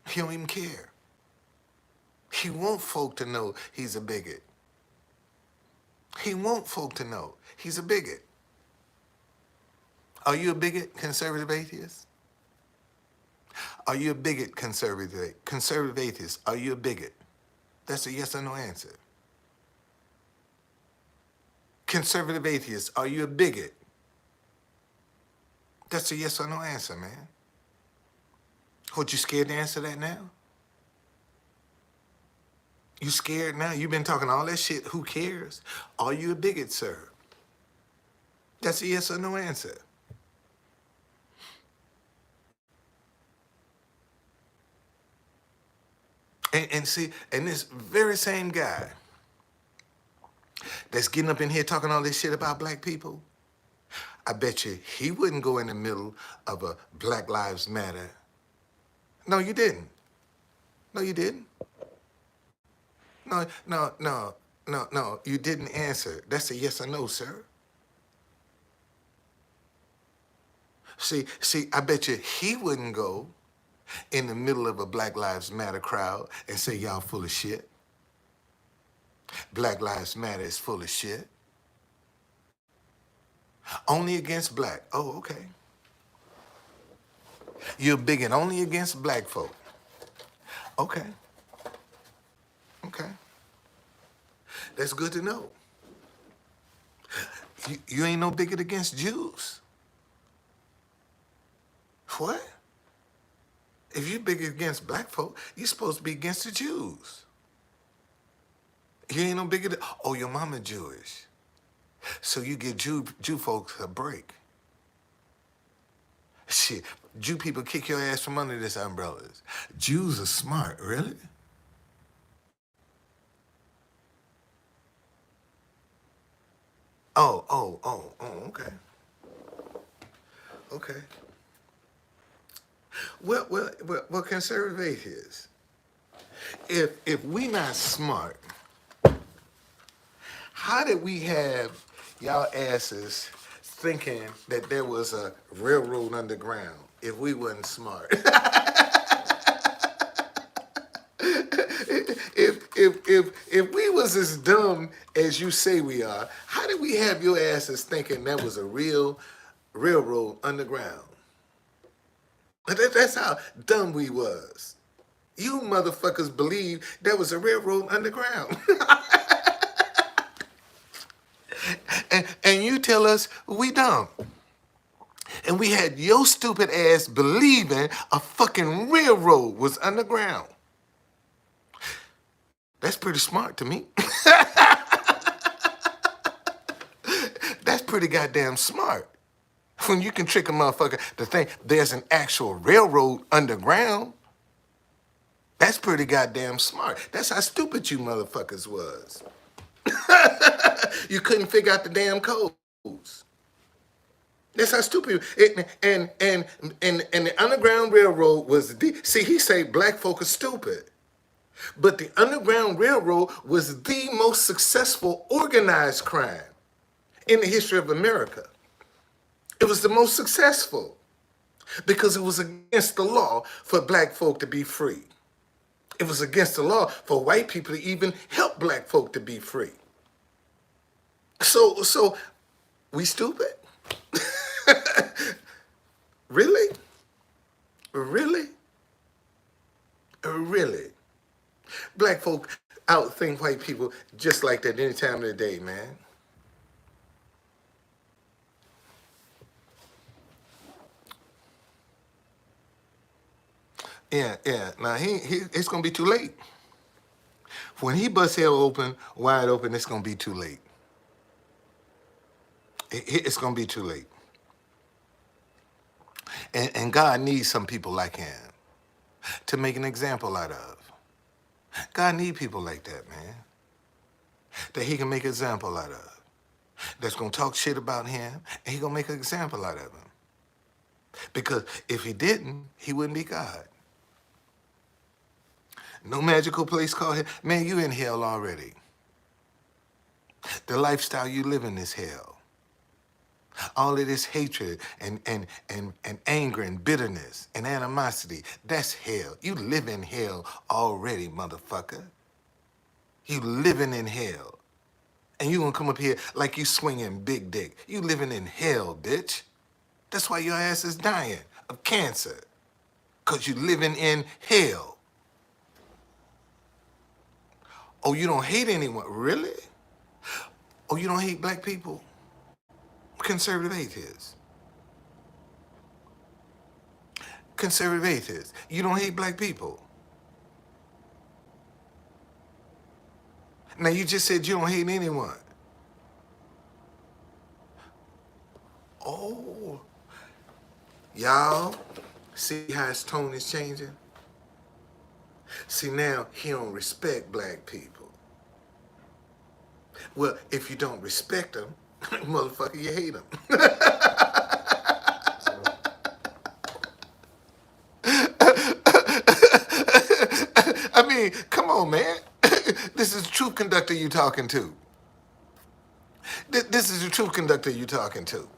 He don't even care. He want folk to know he's a bigot. He want folk to know he's a bigot. Are you a bigot, conservative atheist? Are you a bigot, conservative atheist? Are you a bigot? That's a yes or no answer. Conservative atheist, are you a bigot? That's a yes or no answer, man. What, you scared to answer that now? You scared now? You've been talking all that shit. Who cares? Are you a bigot, sir? That's a yes or no answer. And see, and this very same guy that's getting up in here talking all this shit about black people, I bet you he wouldn't go in the middle of a Black Lives Matter. No, you didn't. No, you didn't. No, you didn't answer. That's a yes or no, sir. See, I bet you he wouldn't go in the middle of a Black Lives Matter crowd and say, y'all full of shit. Black Lives Matter is full of shit. Only against black. Oh, okay. You're bigot only against black folk. Okay. Okay. That's good to know. You ain't no bigot against Jews. What? If you bigot against black folk, you're supposed to be against the Jews. You ain't no bigot. Oh, your mama Jewish. So you give Jew folks a break. Shit, Jew people kick your ass from under this umbrellas. Jews are smart, really? Oh, okay. Okay. Well, conservative atheists, if we not smart, how did we have y'all asses thinking that there was a railroad underground if we wasn't smart? if we was as dumb as you say we are, how did we have your asses thinking that was a real railroad underground? That's how dumb we was. You motherfuckers believe there was a railroad underground. and you tell us we dumb. And we had your stupid ass believing a fucking railroad was underground. That's pretty smart to me. That's pretty goddamn smart. When you can trick a motherfucker to think there's an actual railroad underground, that's pretty goddamn smart. That's how stupid you motherfuckers was. You couldn't figure out the damn codes. That's how stupid. And the Underground Railroad was see, he say black folk are stupid. But the Underground Railroad was the most successful organized crime in the history of America. It was the most successful because it was against the law for black folk to be free. It was against the law for white people to even help black folk to be free. So we stupid? Really? Really? Really? Black folk outthink white people just like that any time of the day, man. Yeah, yeah. Now it's gonna be too late. When he busts hell open, wide open, it's gonna be too late. It's gonna be too late. And God needs some people like him to make an example out of. God need people like that, man. That he can make an example out of. That's gonna talk shit about him, and he gonna make an example out of him. Because if he didn't, he wouldn't be God. No magical place called hell. Man, you in hell already. The lifestyle you live in is hell. All of this hatred and anger and bitterness and animosity, that's hell. You live in hell already, motherfucker. You living in hell. And you gonna come up here like you swinging big dick. You living in hell, bitch. That's why your ass is dying of cancer. Because you living in hell. Oh, you don't hate anyone? Really? Oh, you don't hate black people? Conservative atheists. Conservative atheists. You don't hate black people? Now, you just said you don't hate anyone. Oh, y'all, see how his tone is changing? See, now he don't respect black people. Well, if you don't respect them, motherfucker, you hate them. I mean, come on, man. This is the truth conductor you talking to. This is the truth conductor you talking to.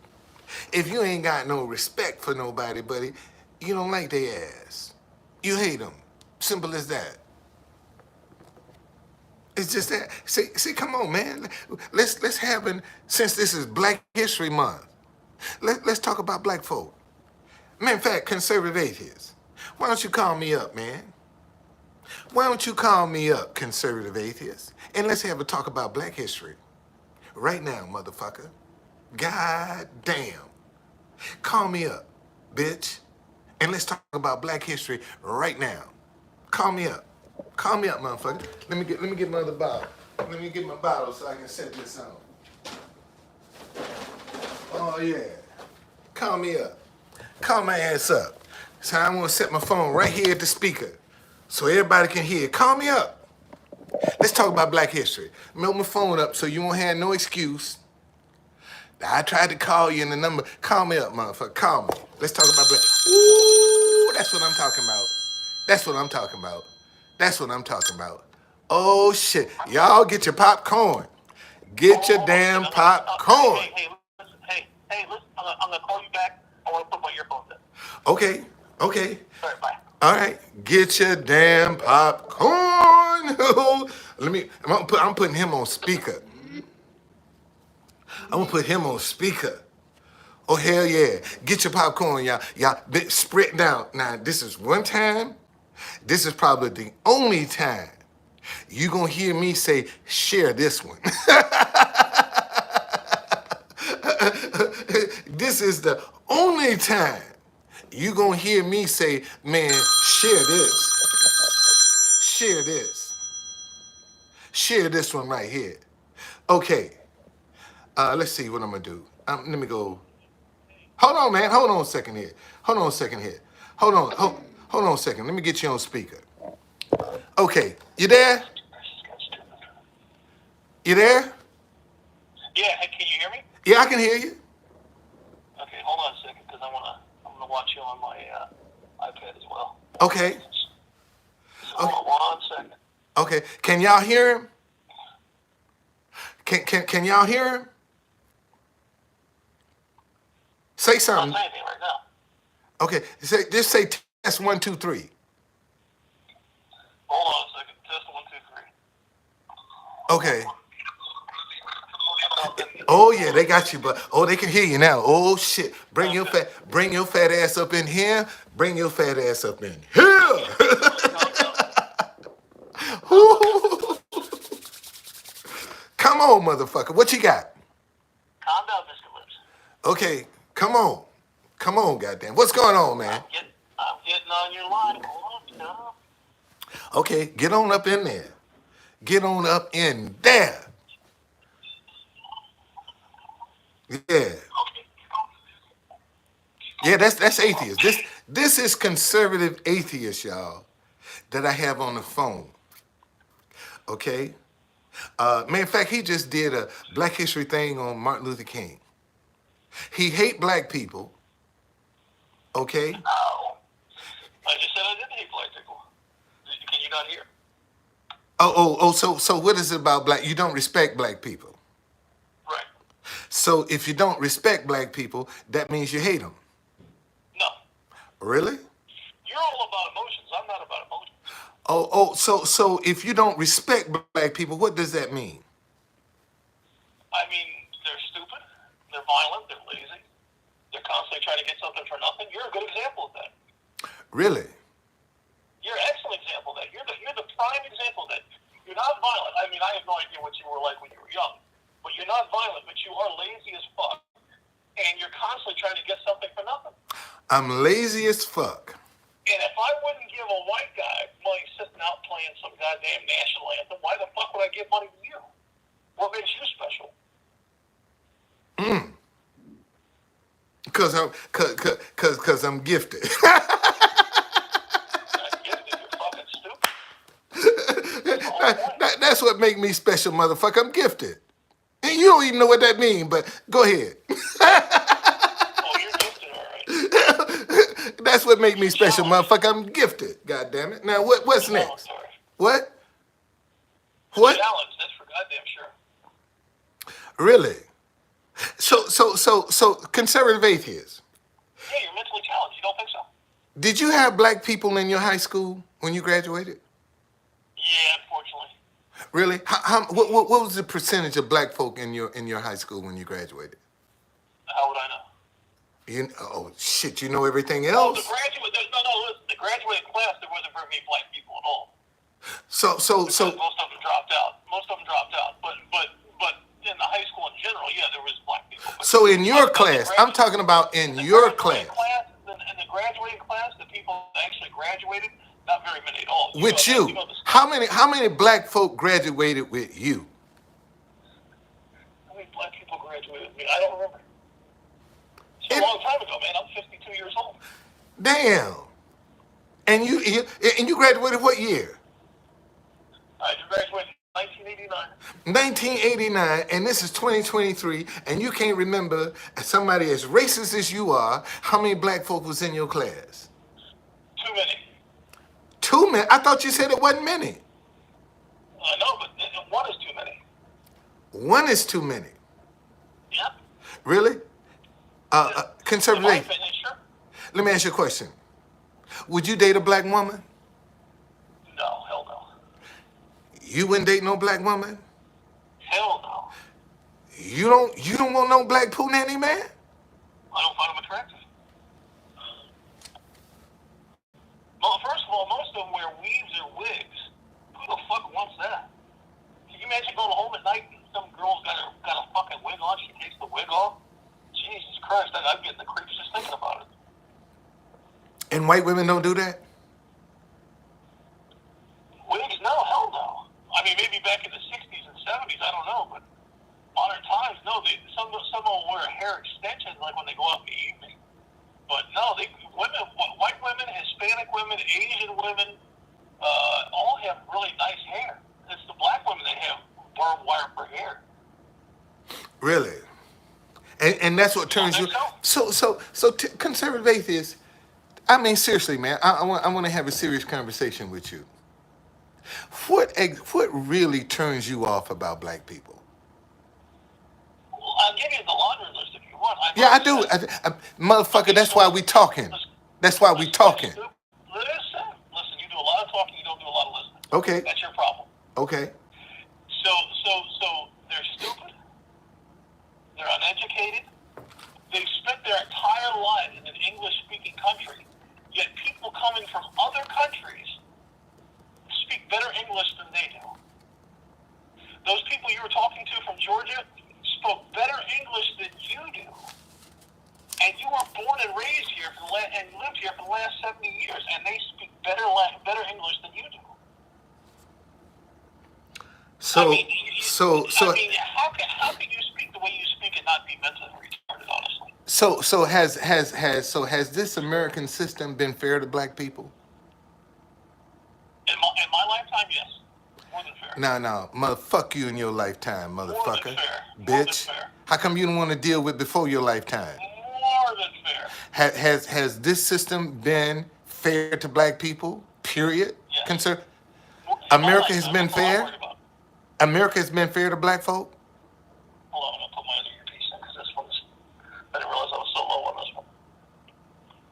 If you ain't got no respect for nobody, buddy, you don't like their ass. You hate them. Simple as that. It's just that. See, come on, man. Let's have an, since this is Black History Month, let's talk about black folk. Man, in fact, conservative atheists. Why don't you call me up, man? Why don't you call me up, conservative atheists, and let's have a talk about black history. Right now, motherfucker. God damn. Call me up, bitch, and let's talk about black history right now. Call me up. Call me up, motherfucker. Let me get my other bottle. Let me get my bottle so I can set this on. Oh yeah. Call me up. Call my ass up. So I'm gonna set my phone right here at the speaker so everybody can hear. Call me up. Let's talk about black history. Melt my phone up so you won't have no excuse. I tried to call you in the number. Call me up, motherfucker. Call me. Let's talk about black. Ooh, that's what I'm talking about. That's what I'm talking about. That's what I'm talking about. Oh shit. Y'all get your popcorn. Get your damn popcorn.
Listen, I'm gonna call you back. I want to put my earphones in.
Okay, okay.
All right, bye.
All right, get your damn popcorn. I'm putting him on speaker. I'm gonna put him on speaker. Oh, hell yeah. Get your popcorn, y'all. Y'all, spread down. Now, this is one time. This is probably the only time you gonna hear me say, share this one. This is the only time you gonna hear me say, man, share this. Share this. Share this one right here. Okay. Let's see what I'm gonna do. Let me go. Hold on, man. Hold on a second here. Hold on a second here. Hold on a second. Let me get you on speaker. Okay. You there? You there?
Yeah, hey, can you hear me?
Yeah, I can hear you.
Okay, hold on a second, because I'm gonna watch you on my iPad as well.
Okay.
So hold on a second.
Okay. Can y'all hear him? Can y'all hear him? Say
I'm
something.
not saying anything right now.
Okay. Just say test 1, 2, 3.
Hold on a second. Test 1, 2, 3.
Okay. Oh yeah, they got you, but oh, they can hear you now. Oh shit. Bring your fat ass up in here. Bring your fat ass up in here.
Calm down.
Woo. Come on, motherfucker. What you got?
Calm down, Mr. Lips.
Okay, come on. Come on, goddamn. What's going on, man?
I'm getting on your line. Hold on.
Okay, get on up in there. Get on up in there. Yeah. Yeah, that's atheist. This is conservative atheist, y'all, that I have on the phone. Okay? Man, in fact, he just did a Black History thing on Martin Luther King. He hate black people. Okay?
Ow. I just said I didn't hate black people. Can you not hear?
So what is it about black? You don't respect black people.
Right.
So if you don't respect black people, that means you hate them.
No.
Really?
You're all about emotions. I'm not about emotions.
So if you don't respect black people, what does that mean?
I mean, they're stupid. They're violent. They're lazy. They're constantly trying to get something for nothing. You're a good example of that.
Really?
You're an excellent example of that. You're the prime example of that. You're not violent. I mean, I have no idea what you were like when you were young, but you're not violent, but you are lazy as fuck, and you're constantly trying to get something for nothing.
I'm lazy as fuck.
And if I wouldn't give a white guy money sitting out playing some goddamn national anthem, why the fuck would I give money to you? What makes you special?
Cause I'm gifted.
Not gifted. You're fucking stupid. That's the whole point.
That's what make me special, motherfucker. I'm gifted. And you don't even know what that means, but go ahead.
Oh, you're gifted, all right.
That's what make me special, motherfucker. I'm gifted. God damn it. Now what's
No, I'm
next?
sorry.
What? What?
Challenge, that's for goddamn sure.
Really? So conservative atheists.
Yeah, you're mentally challenged. You don't think so?
Did you have black people in your high school when you graduated?
Yeah, unfortunately.
Really? What was the percentage of black folk in your high school when you graduated?
How would I know?
Oh shit! You know everything
Oh,
else.
listen, the graduating class, there wasn't very many black people at all.
So
Most of them dropped out. But in the high school in general, yeah, there was black people. But
so in your class, I'm talking about in your class.
In the graduating class, the people that actually graduated, not very many at all.
With you, how many black folk graduated with you?
How many black people graduated with me? I don't remember. It's a long time ago, man. I'm 52 years old.
Damn. And you graduated what year?
I graduated in 1989.
1989, and this is 2023, and you can't remember, somebody as racist as you are, how many black folk was in your class?
Too many.
2 many? I thought you said it wasn't many.
No, but one is too many.
1 is too many.
Yep.
Really?
In
Conservative.
my opinion, sure.
Let me ask you a question. Would you date a black woman?
No, hell no.
You wouldn't date no black woman?
Hell no.
You don't want no black punani man?
I don't find them attractive. Well, first of all, most of them wear weaves or wigs. Who the fuck wants that? Can you imagine going home at night and some girl's got a fucking wig on? She takes the wig off. Jesus Christ, I'm getting the creeps just thinking about it.
And white women don't do that?
Wigs? No, hell no. I mean, maybe back in the 60s and 70s, I don't know, but modern times, no. Some will wear hair extensions like when they go out in the evening. But no, white women, Hispanic women, Asian women, all have really nice hair. It's the black women that have barbed wire for hair.
Really? And that's what turns you. So conservative atheists. I mean, seriously, man. I want to have a serious conversation with you. What really turns you off about black people?
Well, I'll give you the laundry list if you want.
Yeah, I do. Motherfucker, that's why we talking. That's why we talking.
Listen, you do a lot of talking, you don't do a lot of listening.
Okay.
That's your problem.
Okay.
So they're stupid. educated. They've spent their entire lives in an English-speaking country, yet people coming from other countries speak better English than they do. Those people you were talking to from Georgia spoke better English than you do. And you were born and raised here and lived here for the last 70 years, and they speak better English than you do.
So,
I mean, how can you speak the way you speak and not be mentally retarded? Honestly.
has this American system been fair to black people?
In my lifetime, yes, more than fair.
No, motherfuck you in your lifetime,
More than
motherfucker,
fair. More than
bitch.
fair.
How come you don't want to deal with before your lifetime?
More than fair.
Has this system been fair to black people? Period.
Yes.
Concern.
In my
America has
lifetime,
been
that's all I'm
fair.
worried about.
America has been fair to black folk.
Hold on, I'm gonna put my other earpiece in because this one's. I didn't realize I was so low on this one.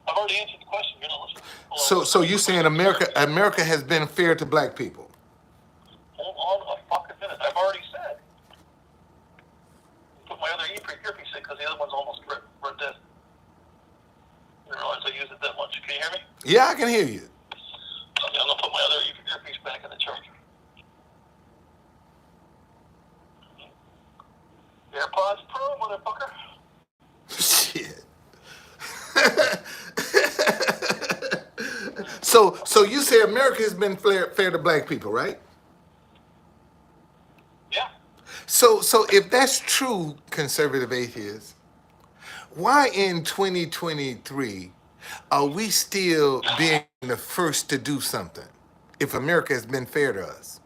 I've already answered the question. You're not listening. Hold on.
So you saying America has been fair to black people?
Hold on a fucking minute. I've already said. Put my other earpiece in because the other one's almost dead. I didn't realize I used it that much. Can you hear me?
Yeah, I can hear you.
Okay, I'm gonna put my other earpiece back in the charger. AirPods Pro, motherfucker.
Shit. So you say America has been fair to black people, right?
Yeah.
So if that's true, conservative atheists, why in 2023 are we still being the first to do something? If America has been fair to us,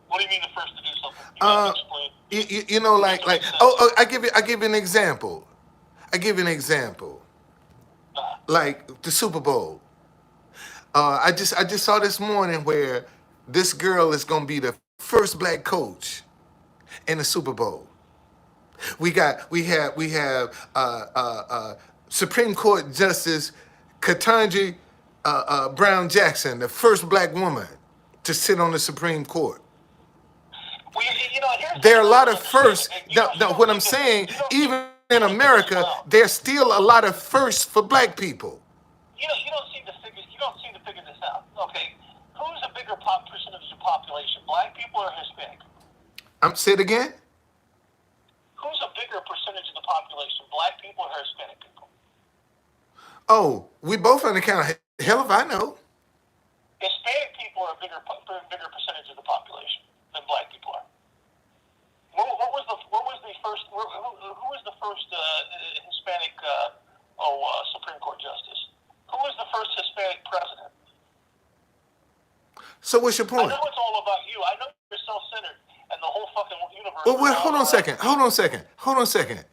What do you mean the first to do something? You have to explain.
you know, like I give you an example. Like the Super Bowl. I just saw this morning where this girl is gonna be the first black coach in the Super Bowl. We have Supreme Court Justice Ketanji Brown Jackson, the first black woman to sit on the Supreme Court.
Well, here's
There are a lot of
the thing.
firsts.
And
Now, what I'm saying, even in America, there's still a lot of firsts for black people.
You don't seem to figure this out. Okay, who's a bigger percentage of the population, black people or Hispanic?
Say it again.
Who's a bigger percentage of the population, black people or Hispanic people?
Oh, we both on the count. Hell if I know.
Hispanic people are a bigger percentage of the population than black people are. Who was the first Hispanic Supreme Court justice? Who was the first Hispanic president?
So what's your
I
point?
know it's all about you. I know you're self-centered and the whole fucking universe.
Well, hold on a second.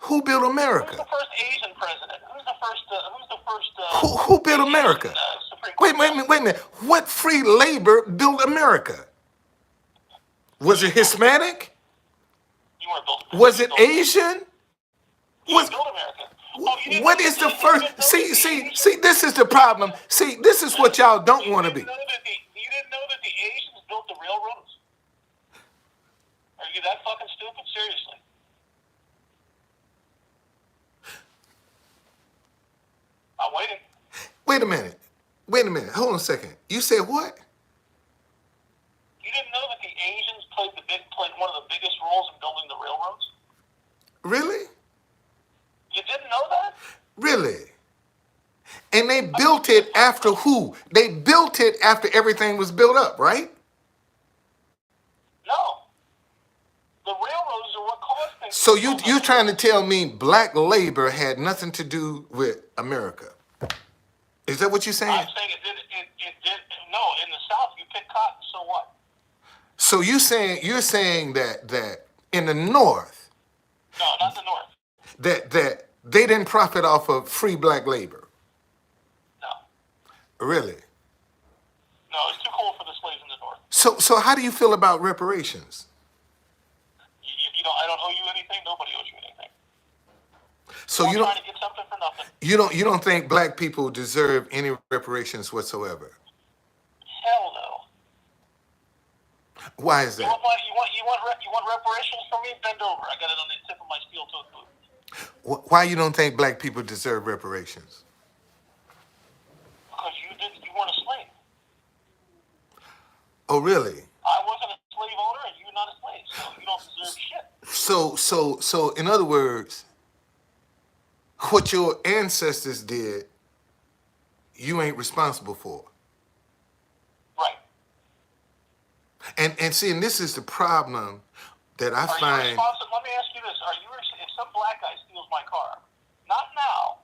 Who built
Who's
America?
the first Asian president? Who's the first?
Who built America?
Supreme Court
Wait a minute. What free labor built America? Was it Hispanic?
You weren't built.
Was it Asian?
You built America.
What is the first? See, this is the problem. See, this is what y'all don't want to be.
You didn't know that the Asians built the railroads? Are you that fucking stupid? Seriously. I'm waiting.
Wait a minute. Hold on a second. You said what?
You didn't know that the Asians played one of the biggest roles in building the railroads?
Really?
You didn't know that?
Really? And they built it after who? They built it after everything was built up, right?
No. The railroads are what caused things.
So you trying to tell me black labor had nothing to do with America? Is that what you're saying?
I'm saying it did. No, in the South you pick cotton. So what?
So you're saying that in the North,
No, not the North.
that they didn't profit off of free black labor.
No.
Really?
No, it's too cold for the slaves in the North.
So how do you feel about reparations?
I don't owe you anything. Nobody owes you anything.
So
I'm
you don't
trying to get something for nothing.
you don't think black people deserve any reparations whatsoever?
Hell no.
Why is that?
You want reparations from me? Bend over. I got it on the tip of my steel-toed boot.
Why you don't think black people deserve reparations?
Because you weren't a slave.
Oh, really?
I wasn't a slave owner, and you're not a slave, so you don't deserve shit.
So, in other words, what your ancestors did, you ain't responsible for.
Right.
And see, and this is the problem that I
Are you
find.
responsible? Let me ask you this: if some black guy steals my car, not now,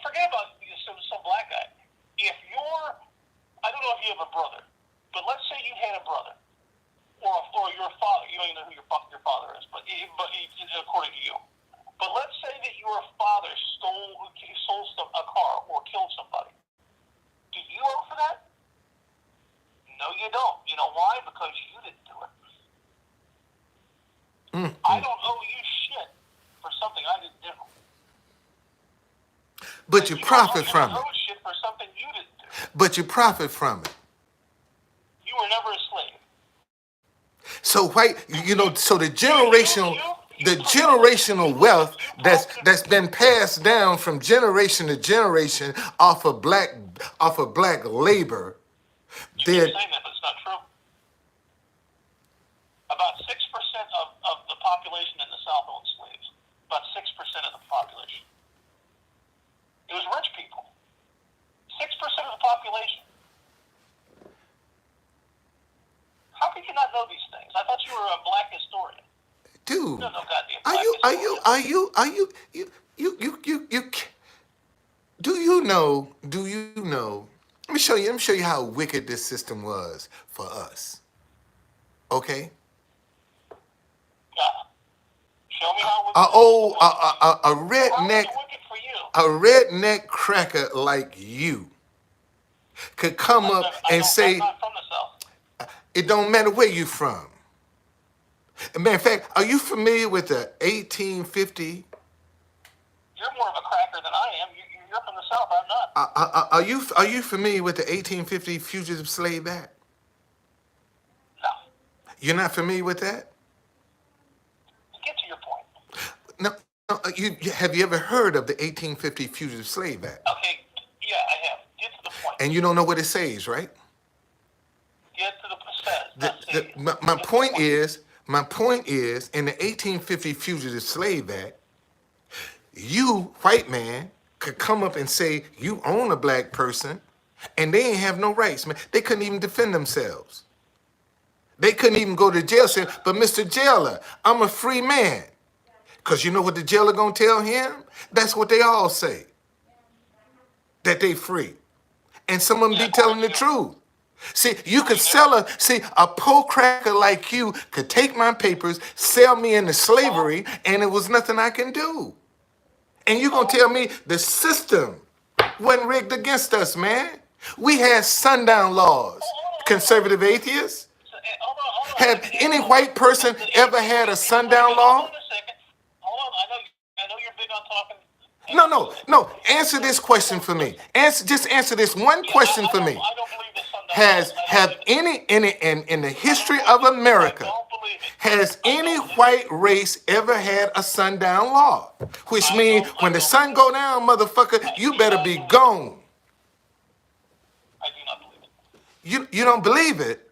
forget about some black guy. I don't know if you have a brother, but let's say you had a brother, or your father. You don't even know who your father is, but according to you. But let's say that your father stole a car or killed somebody. Do you owe for that? No, you don't. You know why? Because you didn't do it. I don't owe you shit for something I didn't do.
But you profit from
You
it.
owe shit for something you didn't do.
But you profit from it.
You were never a slave.
So so the generational wealth that's been passed down from generation to generation off of black labor.
You're
Then
saying that, but it's not true. About 6% of the population in the South owned slaves. About 6% of the population. It was rich people. 6% of the population. How could you not know these things? I thought you were a black historian.
dude,
No, goddamn
are
black
you
historian.
do you know? Let me show you how wicked this system was for us. Okay?
Show me how
A old
How was
redneck
it wicked for you?
a redneck cracker like you could come up and say,
I'm not from the South.
it don't matter where you from. Matter of fact, are you familiar with the 1850?
You're more of a cracker than I am. You're from the South. I'm not.
Are you familiar with the 1850 Fugitive Slave Act?
No.
You're not familiar with that?
Get to your point.
No. Have you ever heard of the 1850 Fugitive Slave Act?
Okay. Yeah, I have. Get to the point.
And you don't know what it says, right?
Get to the percent.
My point is, in the 1850 Fugitive Slave Act, you, white man, could come up and say you own a black person, and they ain't have no rights, man. They couldn't even defend themselves. They couldn't even go to jail. Say, but Mr. Jailer, I'm a free man. Because you know what the jailer gonna tell him? That's what they all say. That they free. And some of them be telling the truth. See, you could sell a poor cracker like you could take my papers, sell me into slavery, and it was nothing I can do. And you gonna tell me the system wasn't rigged against us, man? We had sundown laws, conservative atheists. Have any white person ever had a sundown law?
Hold on a second. Hold on. I know you're big on talking.
No. Answer this question for me. Just answer this one question for me.
I don't believe the sundown.
Have any in the history of America,
I don't believe it.
has any white race ever had a sundown law? Which means when the sun go down, motherfucker, you better be gone.
I do not believe it.
You don't believe it?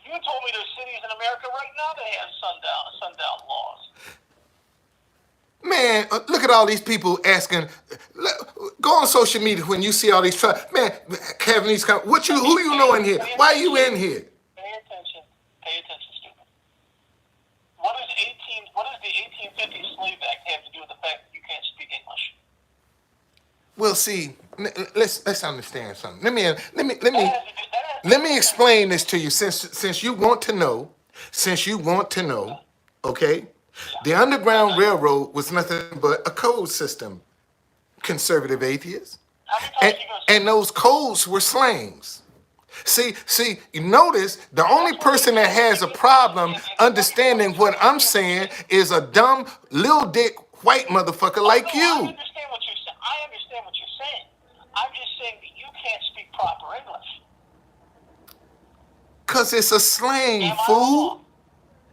You told me there's cities in America right now that have sundown laws.
Man, look at all these people asking. Go on social media when you see all these man having these. Who you know in here? Why are you in here?
Pay attention, stupid. What does the 1850 Slave Act have to do with the fact that you can't speak English?
Well, see, let's understand something. Let me explain this to you since you want to know. Okay? The Underground Railroad was nothing but a code system, conservative atheists.
How many times are you going to say
And those codes were slangs. See, you notice the only person that has a problem understanding what I'm saying is a dumb, little dick white motherfucker like
I
you.
understand what you're saying. I'm just saying that you can't speak proper English.
Because it's a slang,
Am I
fool.
wrong?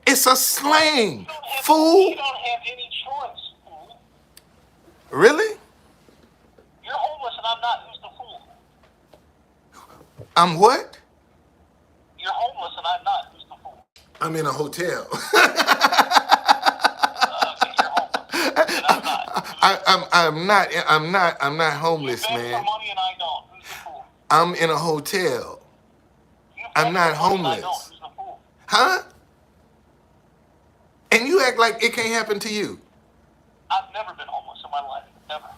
It's a slang,
You
fool.
don't have any
Really?
You're homeless and I'm not. Who's the fool?
I'm what?
You're homeless and I'm not. Who's the fool?
I'm in a hotel.
Okay, you're homeless and I'm not. Who's the fool?
I'm not
You
homeless,
beg for
man.
money and I don't. Who's the fool?
I'm in a hotel.
You
I'm
beg for
not
money and I don't.
homeless.
Who's the fool?
Huh? And you act like it can't happen to you.
I've never been homeless in my life. Never.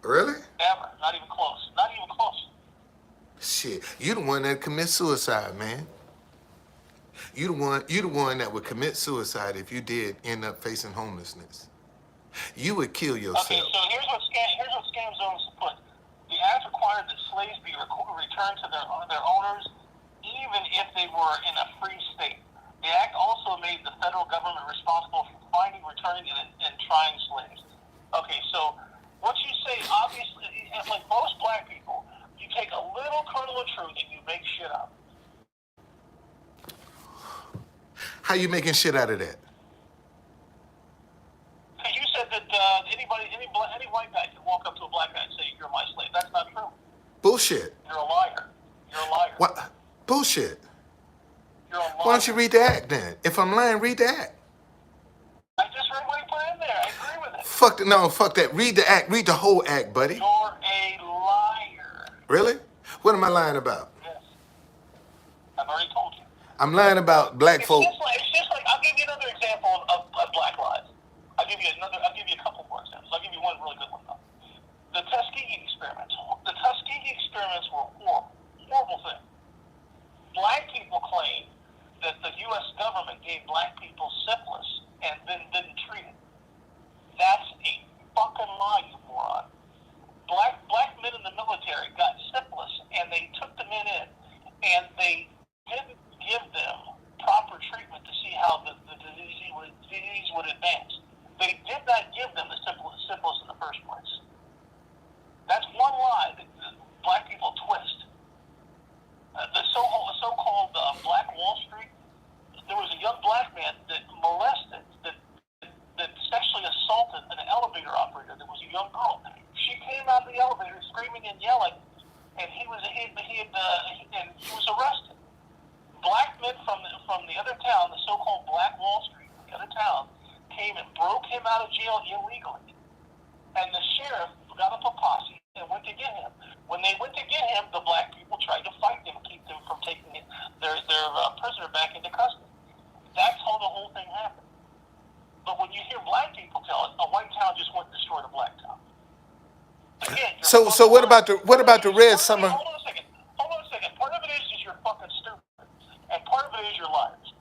Really?
Never. Not even close. Not even close.
Shit. You the one that commits suicide, man. You the one that would commit suicide if you did end up facing homelessness. You would kill
Okay,
yourself.
so here's what Scam Zones put. The act required that slaves be returned to their owners, even if they were in a free state. The act also made the federal government responsible for finding, returning, and trying slaves. Okay, so what you say, obviously, like most black people, you take a little kernel of truth and you make shit up.
How you making shit out of that?
Because you said that any white guy can walk up to a black guy and say, "You're my slave." That's not true.
Bullshit.
You're a liar. You're a liar.
What? Bullshit.
You're a liar.
Why don't you read the act then? If I'm lying, read the act.
I just read what he put in there. I agree with it.
Fuck that. Read the act. Read the whole act, buddy.
You're a liar.
Really? What am I lying about?
Yes. I've already told you.
I'm lying about black folk.
It's just like I'll give you another example of black lives. I'll give you a couple more examples. I'll give you one really good one though. The Tuskegee experiments. The Tuskegee experiments were horrible. Horrible thing. Black people claim that the US government gave black people syphilis and then didn't treat it. That's a fucking lie, you moron. Black men in the military got syphilis and they took the men in and they didn't give them proper treatment to see how the disease would advance. They did not give them the syphilis in the first place. That's one lie that black people twist. The so-called Black Wall Street, there was a young black man that molested, that sexually assaulted an elevator operator that was a young girl. She came out of the elevator screaming and yelling, and he was arrested. Black men from the other town, the so-called Black Wall Street, the other town, came and broke him out of jail illegally. And the sheriff got up a posse and went to get him. When they went to get him, the black people tried to fight them, keep them from taking their prisoner back into custody. That's how the whole thing happened. But when you hear black people tell it, a white town just went and destroyed a black town. Again,
So what about the Red Summer?
Hold on a second. Part of it is you're fucking stupid, and part of it is you're liars.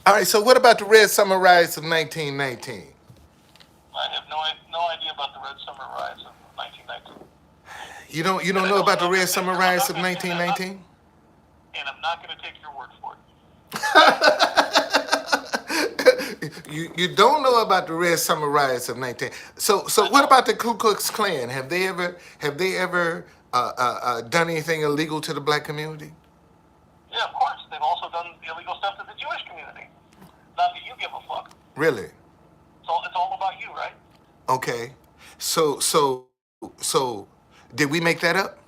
All right. So what about the Red Summer riots of 1919?
I have no idea about the Red Summer riots of 1919.
You don't know about the Red Summer riots of 1919?
And I'm not going to take your word for it.
You don't know about the Red Summer riots of 19. So what about the Ku Klux Klan? Have they ever done anything illegal to the black community?
Yeah, of course. They've also done illegal stuff to the Jewish community. Not that you give a fuck.
Really?
It's all about you, right?
Okay. So did we make that up?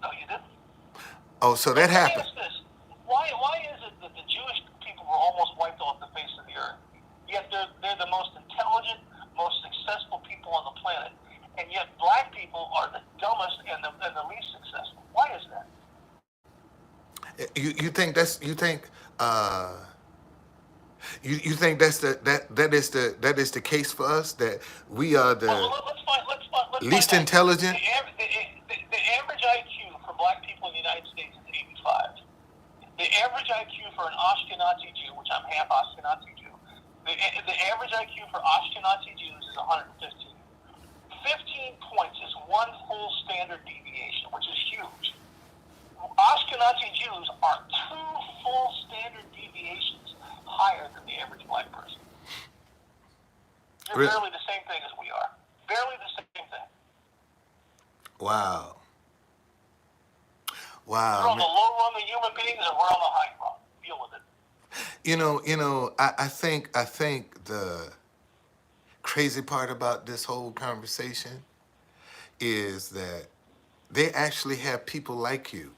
No, you didn't.
Oh, so that happened.
Ask this. Why is it that the Jewish people were almost wiped off the face of the earth? Yet they're the most intelligent, most successful people on the planet. And yet black people are the dumbest and the least successful. Why is that?
You think that's the case for us, that we are the
Let's
least
find out.
intelligent?
The average IQ for black people in the United States is 85. The average IQ for an Ashkenazi Jew, which I'm half Ashkenazi Jew, the average IQ for Ashkenazi Jews is 115. 15 points is one full standard deviation, which is huge. Ashkenazi Jews are 2 full standard deviations higher than the average black person. You're
Really?
barely the same thing as we are. Barely the same thing.
Wow.
You're on the low rung of human beings and we're on the high rung. Deal with it.
I think the crazy part about this whole conversation is that they actually have people like you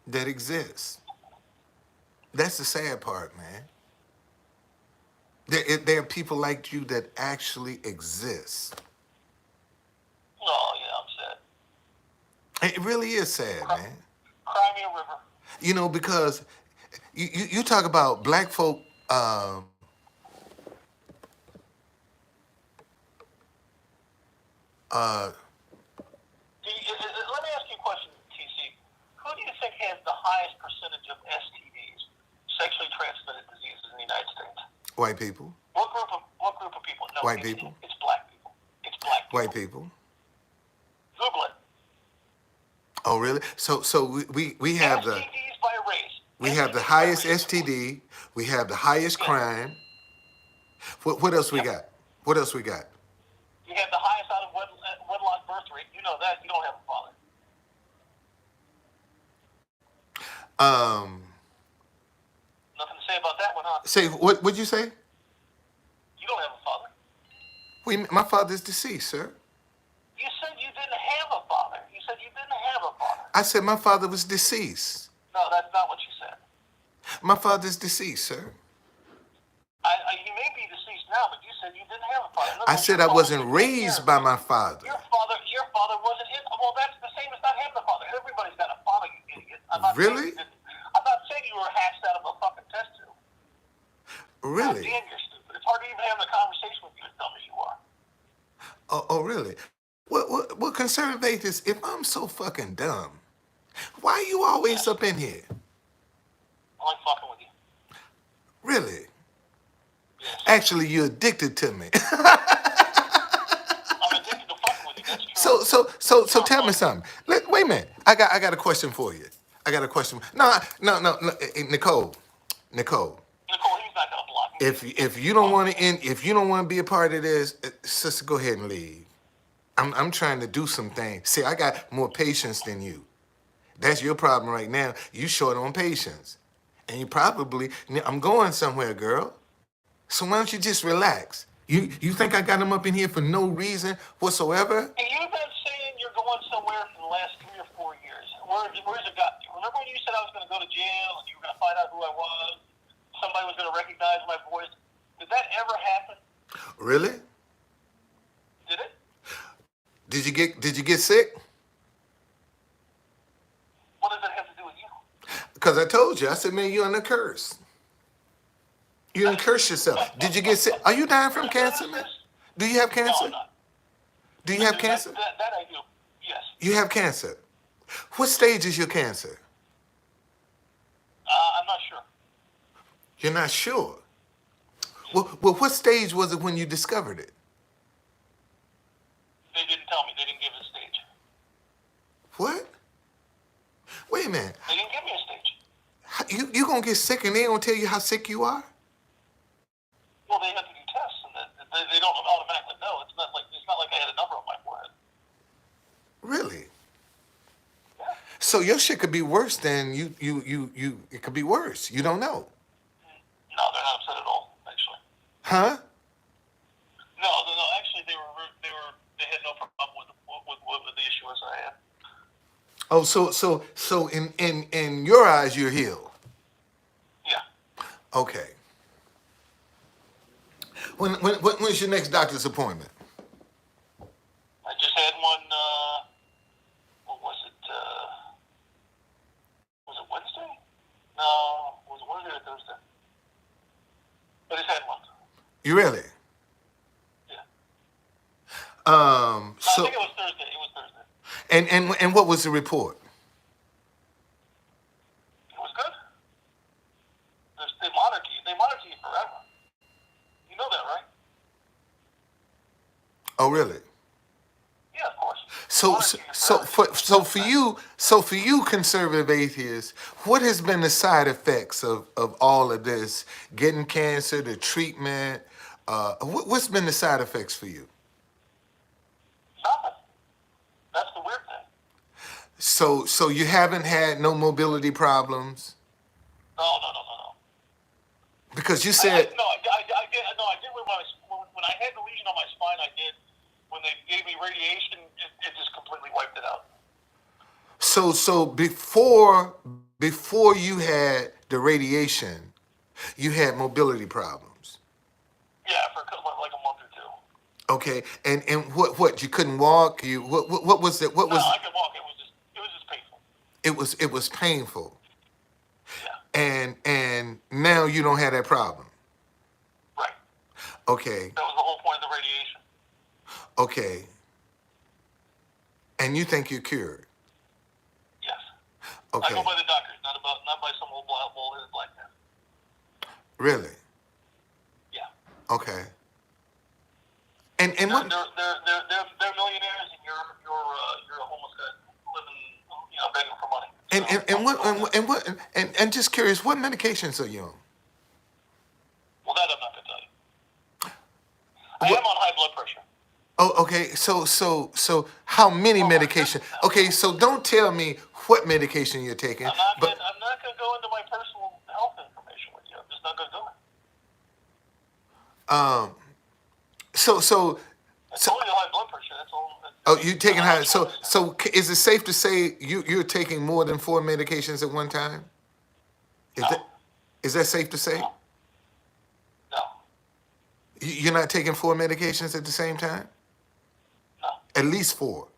that exist. That's the sad part, man. There are people like you that actually exist.
Oh, yeah, I'm sad.
It really is sad,
Cry,
man.
cry me a river.
Because you talk about black folk. Uh,
Let me ask you a question, TC. Who do you think has the highest percentage of STDs, sexually transmitted diseases in the United States?
White people.
What group of people? No,
White people.
It's black people. It's black people.
White people.
Google it.
Oh, really? So we have the
STDs by race.
we have the
STDs by
highest
race.
STD. We have the highest
Yeah.
crime. What else we
Yeah.
got? What else we got?
You have the highest out of wedlock birth rate. You know that. You don't have a father. Nothing to say about that one, huh?
Say what? What'd you say?
You don't have a father.
My father's deceased, sir.
You said you didn't have a father. You said you didn't have a father.
I said my father was deceased.
No, that's not what you said.
My father's deceased, sir.
He may be deceased now, but you said you didn't have a father. In other
I
words,
said
your
I
father
wasn't
took care of
raised
you.
by my father.
Your father wasn't in. Well, that's the same as not having a father. Everybody's got a father, you idiot. I'm not
Really?
I'm not saying you were hatched out of a fucking test tube.
Really?
God damn, you're stupid. It's hard to even have a conversation with you as dumb as you are.
Oh, really? Well, conservative atheists, if I'm so fucking dumb, why are you always up in here?
I like fucking with you.
Really?
Yes.
Actually, you're addicted to me.
I'm addicted to fucking with you. That's true.
So tell me something. Wait a minute. I got a question for you. I got a question. No, Nicole.
Nicole, he's not gonna block me.
If you don't want to if you don't want to be a part of this, sister, go ahead and leave. I'm trying to do some things. See, I got more patience than you. That's your problem right now. You short on patience, and you probably I'm going somewhere, girl. So why don't you just relax? You think I got him up in here for no reason whatsoever?
Hey, you've been saying you're going somewhere for the last 3 or 4 years. Where's it got you? Remember when you said I was going to go to jail and you were going to find out who I was? Somebody was going to recognize my voice. Did that ever happen?
Really?
Did it?
Did you get sick?
What does that have to do with you?
Because I told you. I said, man, you're under curse. You didn't curse yourself. Did you get sick? Are you dying from cancer, man? Do you have
No,
cancer?
I'm not.
Do you have cancer?
That I do. Yes.
You have cancer. What stage is your cancer?
I'm not sure.
You're not sure. Well, what stage was it when you discovered it?
They didn't tell me. They didn't give me a stage.
What? Wait a minute.
They didn't give me a stage.
You gonna get sick and they don't tell you how sick you are?
Well, they have to do tests, and they don't automatically know. It's not like I had a number on my forehead.
Really?
Yeah.
So your shit could be worse than you. It could be worse. You don't know,
No, they're not upset at all. Actually.
huh?
No. Actually, they had no problem with the issue as I had.
Oh, so in your eyes, you're healed.
Yeah.
Okay. When's your next doctor's appointment?
I just had one. What was it? Was it Wednesday? No, was it Wednesday or Thursday? I just had one.
You really?
Yeah.
So
I think it was Thursday. It was Thursday.
and what was the report?
It was good. They monitor you. They monitor you forever. You know that, right?
Oh, really?
Yeah, of course.
So
Monitor you forever.
for you conservative atheists, what has been the side effects of all of this? Getting cancer, the treatment. What's been the side effects for you?
Nothing. That's the weird thing.
So you haven't had no mobility problems.
No.
Because you
I
said,
no, I did. No, I did when I had the lesion on my spine. I did. When they gave me radiation, it just completely wiped it out.
so before you had the radiation, you had mobility problems.
Yeah, for like a month or two.
Okay, and what you couldn't walk? You what was it? What
No,
was
I could walk. It was just painful.
it was painful,
Yeah.
and now you don't have that problem.
Right.
Okay,
That was the whole point of the radiation.
okay, and you think you're cured?
Yes. I
Okay,
go by the doctors, not by some old bald-headed black man.
really?
Yeah.
Okay, and
They're,
what?
they're millionaires, and you're a homeless guy living, begging for money.
And just curious, what medications are you on?
Well, that I'm not gonna tell you. I am on high blood pressure.
Oh, okay. So how many medication? Okay, so don't tell me what medication you're taking,
I'm not
but
gonna go into my personal health information with you. I'm just not gonna do it.
so
I told you high blood pressure. That's all.
oh, you taking high? Is it safe to say you're taking more than 4 medications at one time? Is
No.
that is that safe to say?
No. No.
You're not taking 4 medications at the same time?
No.
At least 4.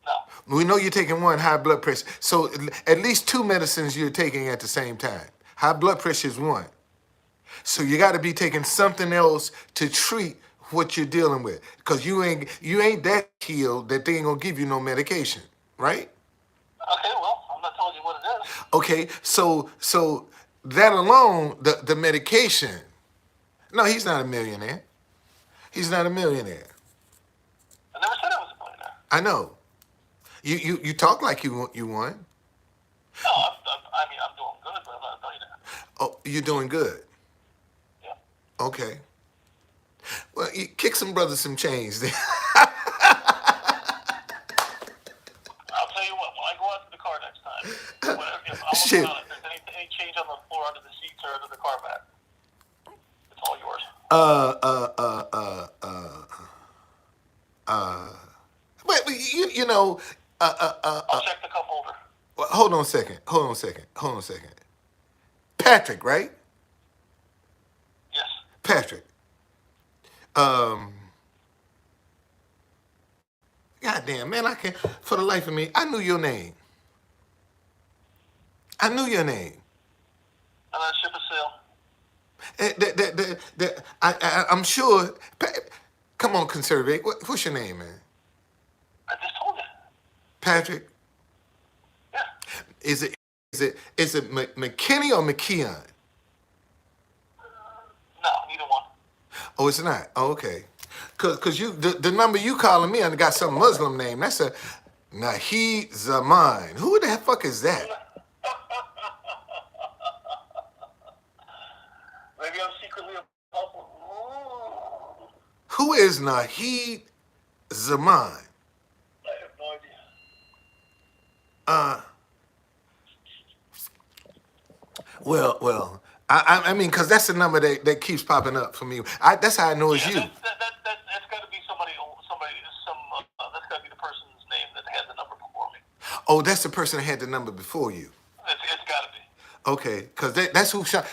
No.
We know you're taking one, high blood pressure. So at least 2 medicines you're taking at the same time. High blood pressure is one. So you got to be taking something else to treat what you're dealing with, because you ain't that healed that they ain't gonna give you no medication, right?
Okay. Well, I'm not telling you what it is.
Okay, so that alone, the medication. No, he's not a millionaire. He's not a millionaire.
I never said I was a millionaire.
I know. You talk like you won.
No, I mean, I'm doing good, but I'm not a millionaire.
Oh, you're doing good.
Yeah.
Okay. Well, you kick some brothers some change then.
I'll tell you what. When I go out to the car next time, if I'll
Shit.
look around, if there's any change on the floor under the seats or under the car mat, it's all yours.
But you know,
I'll check the cup holder.
well, hold on a second. Patrick, right?
Yes.
Patrick. Goddamn, man, I can't, for the life of me, I knew your name.
And that ship is sailed.
I'm sure. Come on, conservative. What's your name, man?
I just told you.
Patrick.
Yeah.
Is it McKinney or McKeon?
No, neither one.
Oh, it's not. Oh, okay. Cause you the number you calling me and got some Muslim name. That's a Nahi Zaman. Who the fuck is that?
Maybe I'm secretly a Muslim. Ooh.
Who is Nahi Zaman?
I have no idea.
Well. I mean, cause that's the number that keeps popping up for me. That's how I know it's you.
That's got to be somebody. That's got to be the person's name that had the number before me.
Oh, that's the person that had the number before you.
It's got to be.
Okay, cause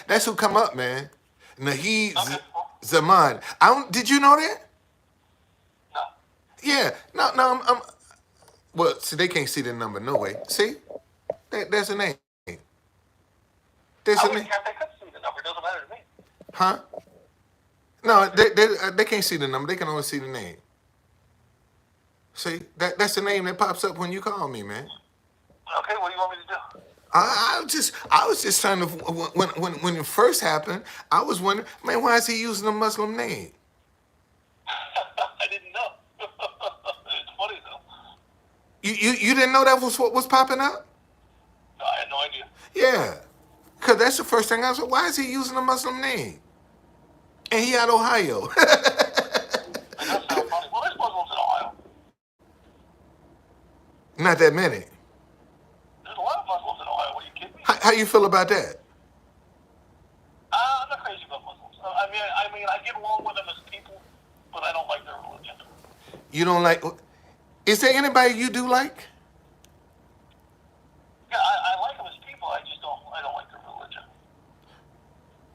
that's who come up, man. Nahi
Okay, well.
Zaman. Did you know that?
No.
Yeah. No. I'm. Well, see, they can't see the number. No way. See, there's a name. There's a name.
They could see the number. It doesn't matter to me.
Huh? No, they can't see the number. They can only see the name. See, that's the name that pops up when you call me, man.
Okay, what do you want me to do?
I was just trying to when it first happened, I was wondering, man, why is he using a Muslim name?
I didn't know. It's funny though.
You didn't know that was what was popping up?
No, I had no idea.
Yeah, cause that's the first thing I was. Why is he using a Muslim name? And he out of Ohio.
It does sound funny. Well, there's Muslims in Ohio.
Not that many.
There's a lot of Muslims in Ohio. What are you kidding me?
How you feel about that? You don't like. Is there anybody you do like?
Yeah, I like them as people. I don't like their religion.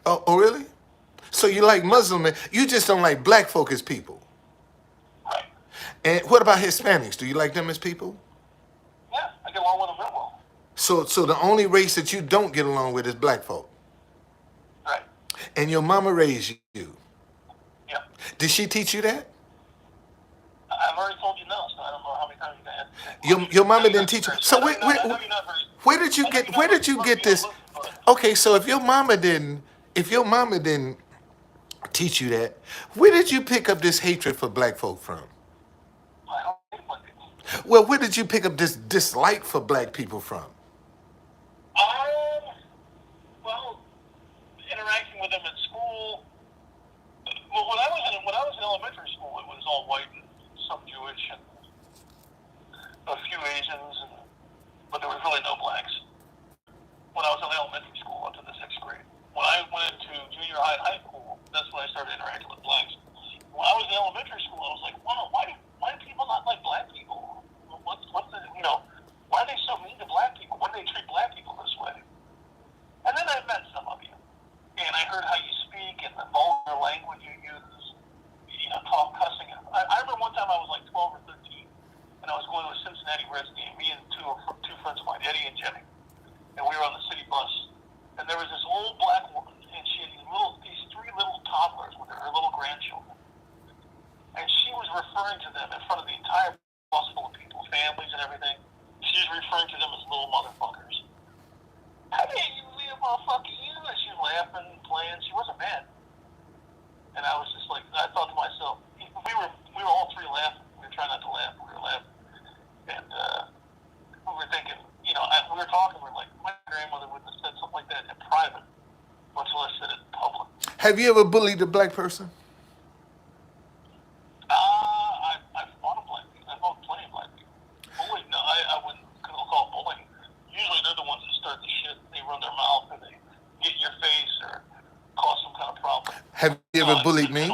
Oh, really? So you like Muslim men. You just don't like black folk as people.
Right.
And what about Hispanics? Do you like them as people?
Yeah, I get along with them real well.
So the only race that you don't get along with is black folk.
Right.
And your mama raised you.
Yeah.
Did she teach you that?
I've already told you no, so I don't know how many times you're gonna have to say.
Your mama didn't teach you. So where did you get this? Okay, so if your mama didn't teach you that, where did you pick up this hatred for black folk from?
I don't hate black people.
Well, where did you pick up this dislike for black people from?
Well, interacting with them at school. Well, when I was in elementary school, it was all white and some Jewish and a few Asians, but there was really no blacks. When I was in elementary school up to the 6th grade. When I went to junior high and high school, that's when I started interacting with blacks. When I was in elementary school, I was like, wow, why do people not like black people? What's the, why are they so mean to black people? Why do they treat black people this way? And then I met some of you, and I heard how you speak and the vulgar language you use, talk cussing. I remember one time I was like 12 or 13, and I was going to a Cincinnati Reds game, me and two friends of mine, Eddie and Jenny, and we were on the city bus, and there was this old black woman, and she had these three little toddlers with her little grandchildren, and she was referring to them in front of the entire bus full of people, families and everything. She was referring to them as little motherfuckers. How dare you little motherfucker, you? And she was laughing, playing. She wasn't mad. And I was just like, I thought to myself, we were all three laughing. We were trying not to laugh. We were laughing. And we were thinking, we were talking. We were like, my grandmother wouldn't have said something like that in private, much less said it in public.
Have you ever bullied a black person?
I fought a black people. I fought plenty of black people. Bullying, no, I wouldn't call it bullying. Usually they're the ones that start the shit. They run their mouth and they get in your face or cause some kind of problem.
Have you ever bullied me?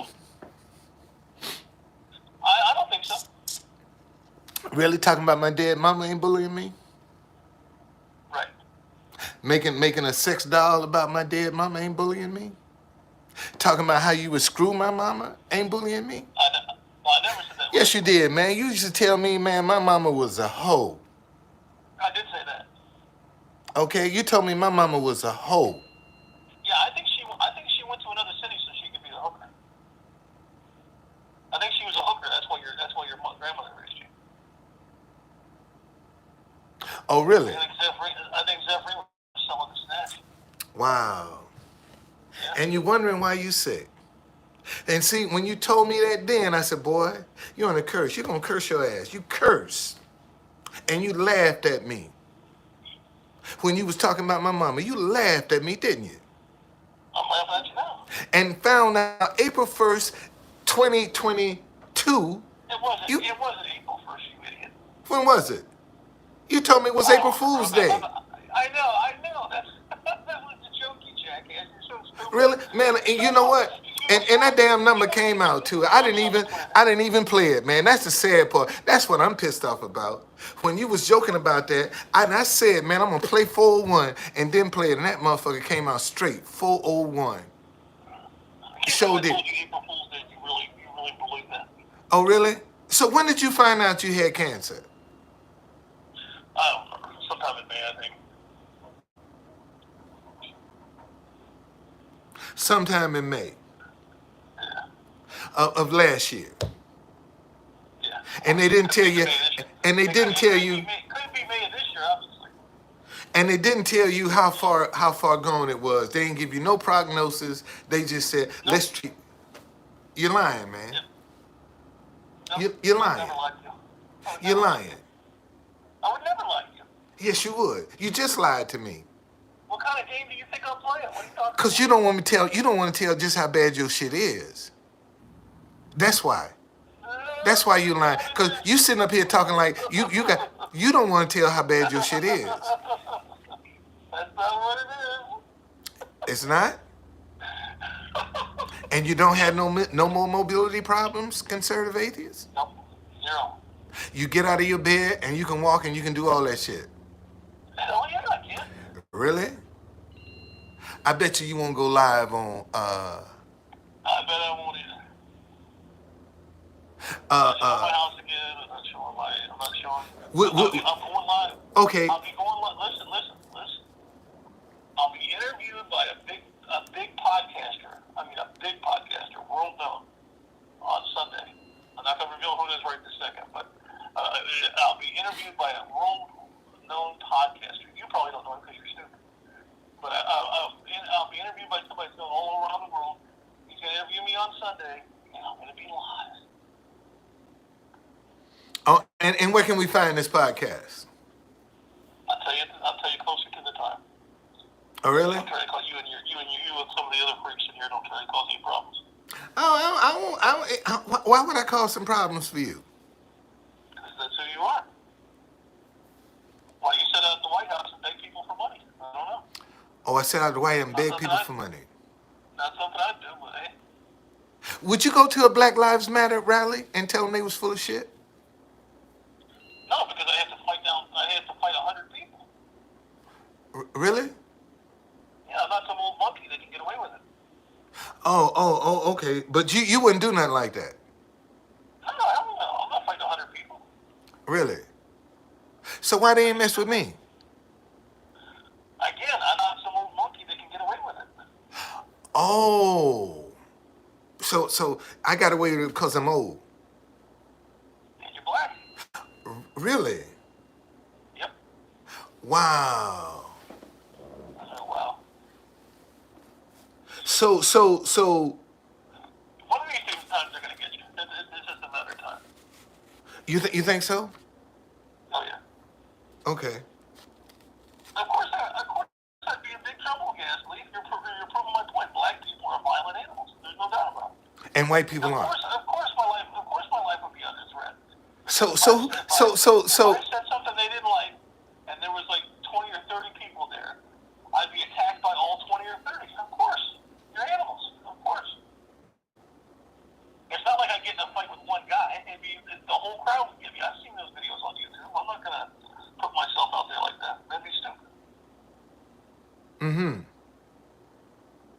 I don't think so.
Really? Talking about my dead mama ain't bullying me?
Right.
Making a sex doll about my dead mama ain't bullying me? Talking about how you would screw my mama ain't bullying me?
I never said that.
Yes, you did, man. You used to tell me, man, my mama was a hoe.
I did say that.
Okay, you told me my mama was a hoe.
Yeah, I think she went to another city so she could be a hooker. I think she was a hooker. That's why your grandmother raised you.
Oh, really?
I think Zephyr was selling the snatch.
Wow.
Yeah.
And you're wondering why you sick. And see, when you told me that then, I said, boy, you're on a curse. You're going to curse your ass. You cursed. And you laughed at me. When you was talking about my mama, you laughed at me, didn't you?
I'm laughing at you now.
And found out April 1st, 2022.
It wasn't April 1st, you idiot.
When was it? You told me it was April Fool's Day.
I know. That was a joke, you jackass. You're so stupid.
Really? Man, and you know what? And that damn number came out too. I didn't even play it, man. That's the sad part. That's what I'm pissed off about. When you was joking about that, I said, man, I'm gonna play 401 and then play it, and that motherfucker came out straight, 401. Showed it.
I told you April Fool's Day, you really believe that.
Oh, really? So when did you find out you had cancer?
I don't remember. Sometime in May, I think.
Sometime in May of last year.
Yeah.
And they didn't tell you, and they didn't tell you,
Couldn't be May of this year, obviously.
and they didn't tell you how far gone it was. They didn't give you no prognosis. They just said, let's treat. You're lying, man.
Yeah.
You're
I would
lying.
never lie to you.
You're lying.
I would never lie to you.
Yes, you would. You just lied to me.
What kind of game do you think I'm playing? What are you talking
Cause
about?
you don't want me to tell. You don't want to tell just how bad your shit is. That's why. That's why you lying. Cause you sitting up here talking like you don't want to tell how bad your shit is.
That's not what it is.
It's not. And you don't have no more mobility problems, conservative atheists.
Nope. Zero.
You get out of your bed and you can walk and you can do all that shit.
Hell yeah, I can.
Really? I bet you won't go live on
I bet I won't either. I'm not showing my house again. I'm not showing. I'm going live.
Okay.
I'll be going live. Listen. I'll be interviewed by a big podcaster. I mean, a big podcaster, world known, on Sunday. I'm not going to reveal who it is right this second, but I'll be interviewed by a world-known podcaster. You probably don't know him because you're stupid. But I'll be interviewed by somebody that's known all around the world. He's going to interview me on Sunday, and I'm going to be live.
Oh, and where can we find this podcast?
I'll tell you closer to the time.
Oh, really?
Don't try to call you and some of the other freaks in here. Don't try to cause any problems.
Oh, I won't. Why would I cause some problems for you?
Because that's who you are. Why you sit out at the White House and beg people for money? I don't know.
Oh, I said I'd wait and beg people for money.
Not something I'd do, but hey.
Would you go to a Black Lives Matter rally and tell them they was full of shit?
No, because I had to fight 100 people.
Really?
Yeah, I'm not some old monkey that can get away with it.
Oh, okay. But you wouldn't do nothing like that.
No, I'm not fighting 100 people.
Really? So why they ain't mess with me?
Again, I'm not some old monkey that can get away with it.
Oh. So I got away with it because I'm old.
And you're black.
Really?
Yep.
Wow.
Oh, wow.
So
One of these things times they're going to get you. It's just a matter of time.
you think so?
Oh, yeah.
Okay.
Of course I'd be in big trouble, Gasly. You're proving my point. Black people are violent animals. There's no doubt about it.
And white people aren't.
Of course my life would be under threat.
So
If I said something they didn't like, and there was like 20 or 30 people there, I'd be attacked by all 20 or 30. Of course. You're animals. Of course. It's not like I get in a fight with one guy. The whole crowd would get me. I've seen those videos on YouTube. I'm not going to put myself out there like that. That'd be stupid.
Mm-hmm.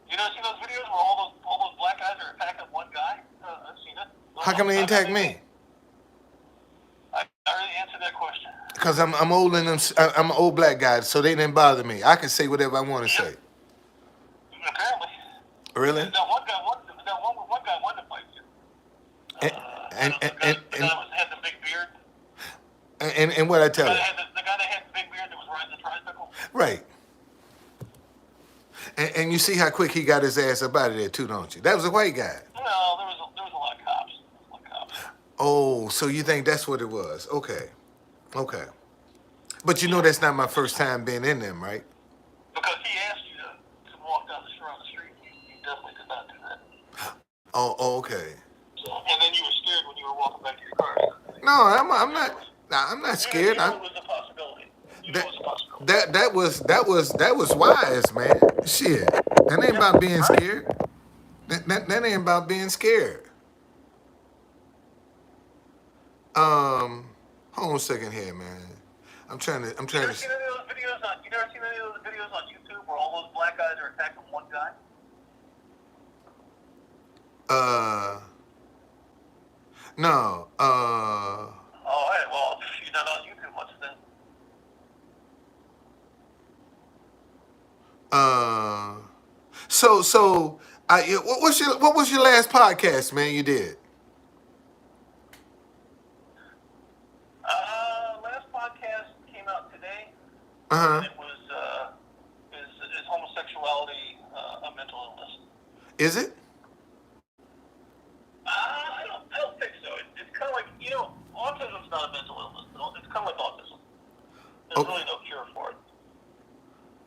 You never seen those videos where all those black guys are attacking one guy? I've seen it.
How come they attack me?
I already answered that question.
Because I'm old and I'm an old black guy, so they didn't bother me. I can say whatever I want to say.
Apparently.
Really?
That one guy wanted to fight you. The guy had the big beard.
And what I tell
The
you?
guy that had the big beard that was riding the tricycle.
Right. And you see how quick he got his ass up out of there too, don't you? That was a white guy.
No, there was a lot of cops.
Oh, so you think that's what it was? Okay. But you know that's not my first time being in them, right?
Because he asked you to walk down the street. You definitely did not do that.
Oh, okay.
And then you were scared when you were walking back to your car.
No, I'm not. Nah, I'm not scared.
You knew
I'm,
it was a possibility. You knew it was a possibility.
that was wise, man. Shit, that ain't about being scared. That ain't about being scared. Hold on a second here, man. I'm trying to.
You never seen any of those videos on YouTube where all those black guys are attacking one guy?
No.
Oh, hey, well, you're not on YouTube much then.
What was your last podcast, man? You did.
Last podcast came out today.
Uh-huh.
It was is homosexuality a mental illness?
Is it?
I don't think so. It's kind of like, autism's not a mental illness. It's kind of like autism. There's really no cure for it.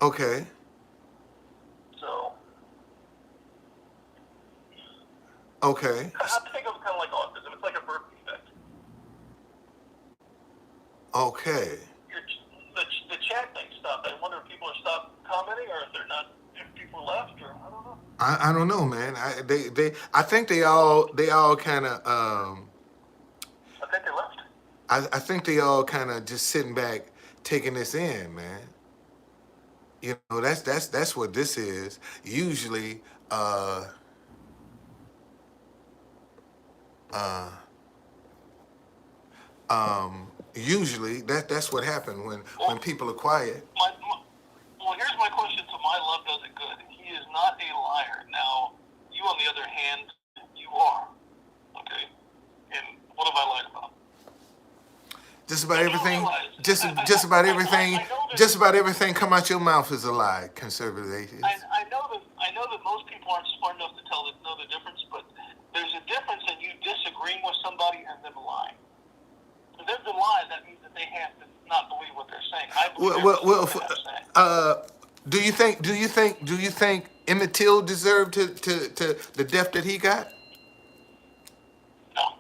Okay.
So.
Okay.
I think of it kind of like autism. It's like a birth defect.
Okay.
The chat thing stopped. I wonder if people are stopped commenting or if they're not. If people left, or I don't know.
I don't know, man. I think they all kind of
I think they left.
I think they all kind of just sitting back, taking this in, man. You know, that's what this is. Usually, usually that's what happened when
Well,
people are quiet.
well, here's my question to My Love Does It Good. He is not a liar. Now, you on the other hand, you are. Okay? And what have I lied about?
Just about
I don't
everything,
realize.
just about everything,
I know that.
just about everything come out your mouth is a lie, conservative atheists.
I know that most people aren't smart enough to know the difference, but there's a difference in you disagreeing with somebody and them lying. If they're the lie, that means that they have to not believe what they're saying. I believe
Well,
everything that they're saying.
do you think Emmett Till deserved to the death that he got?
No.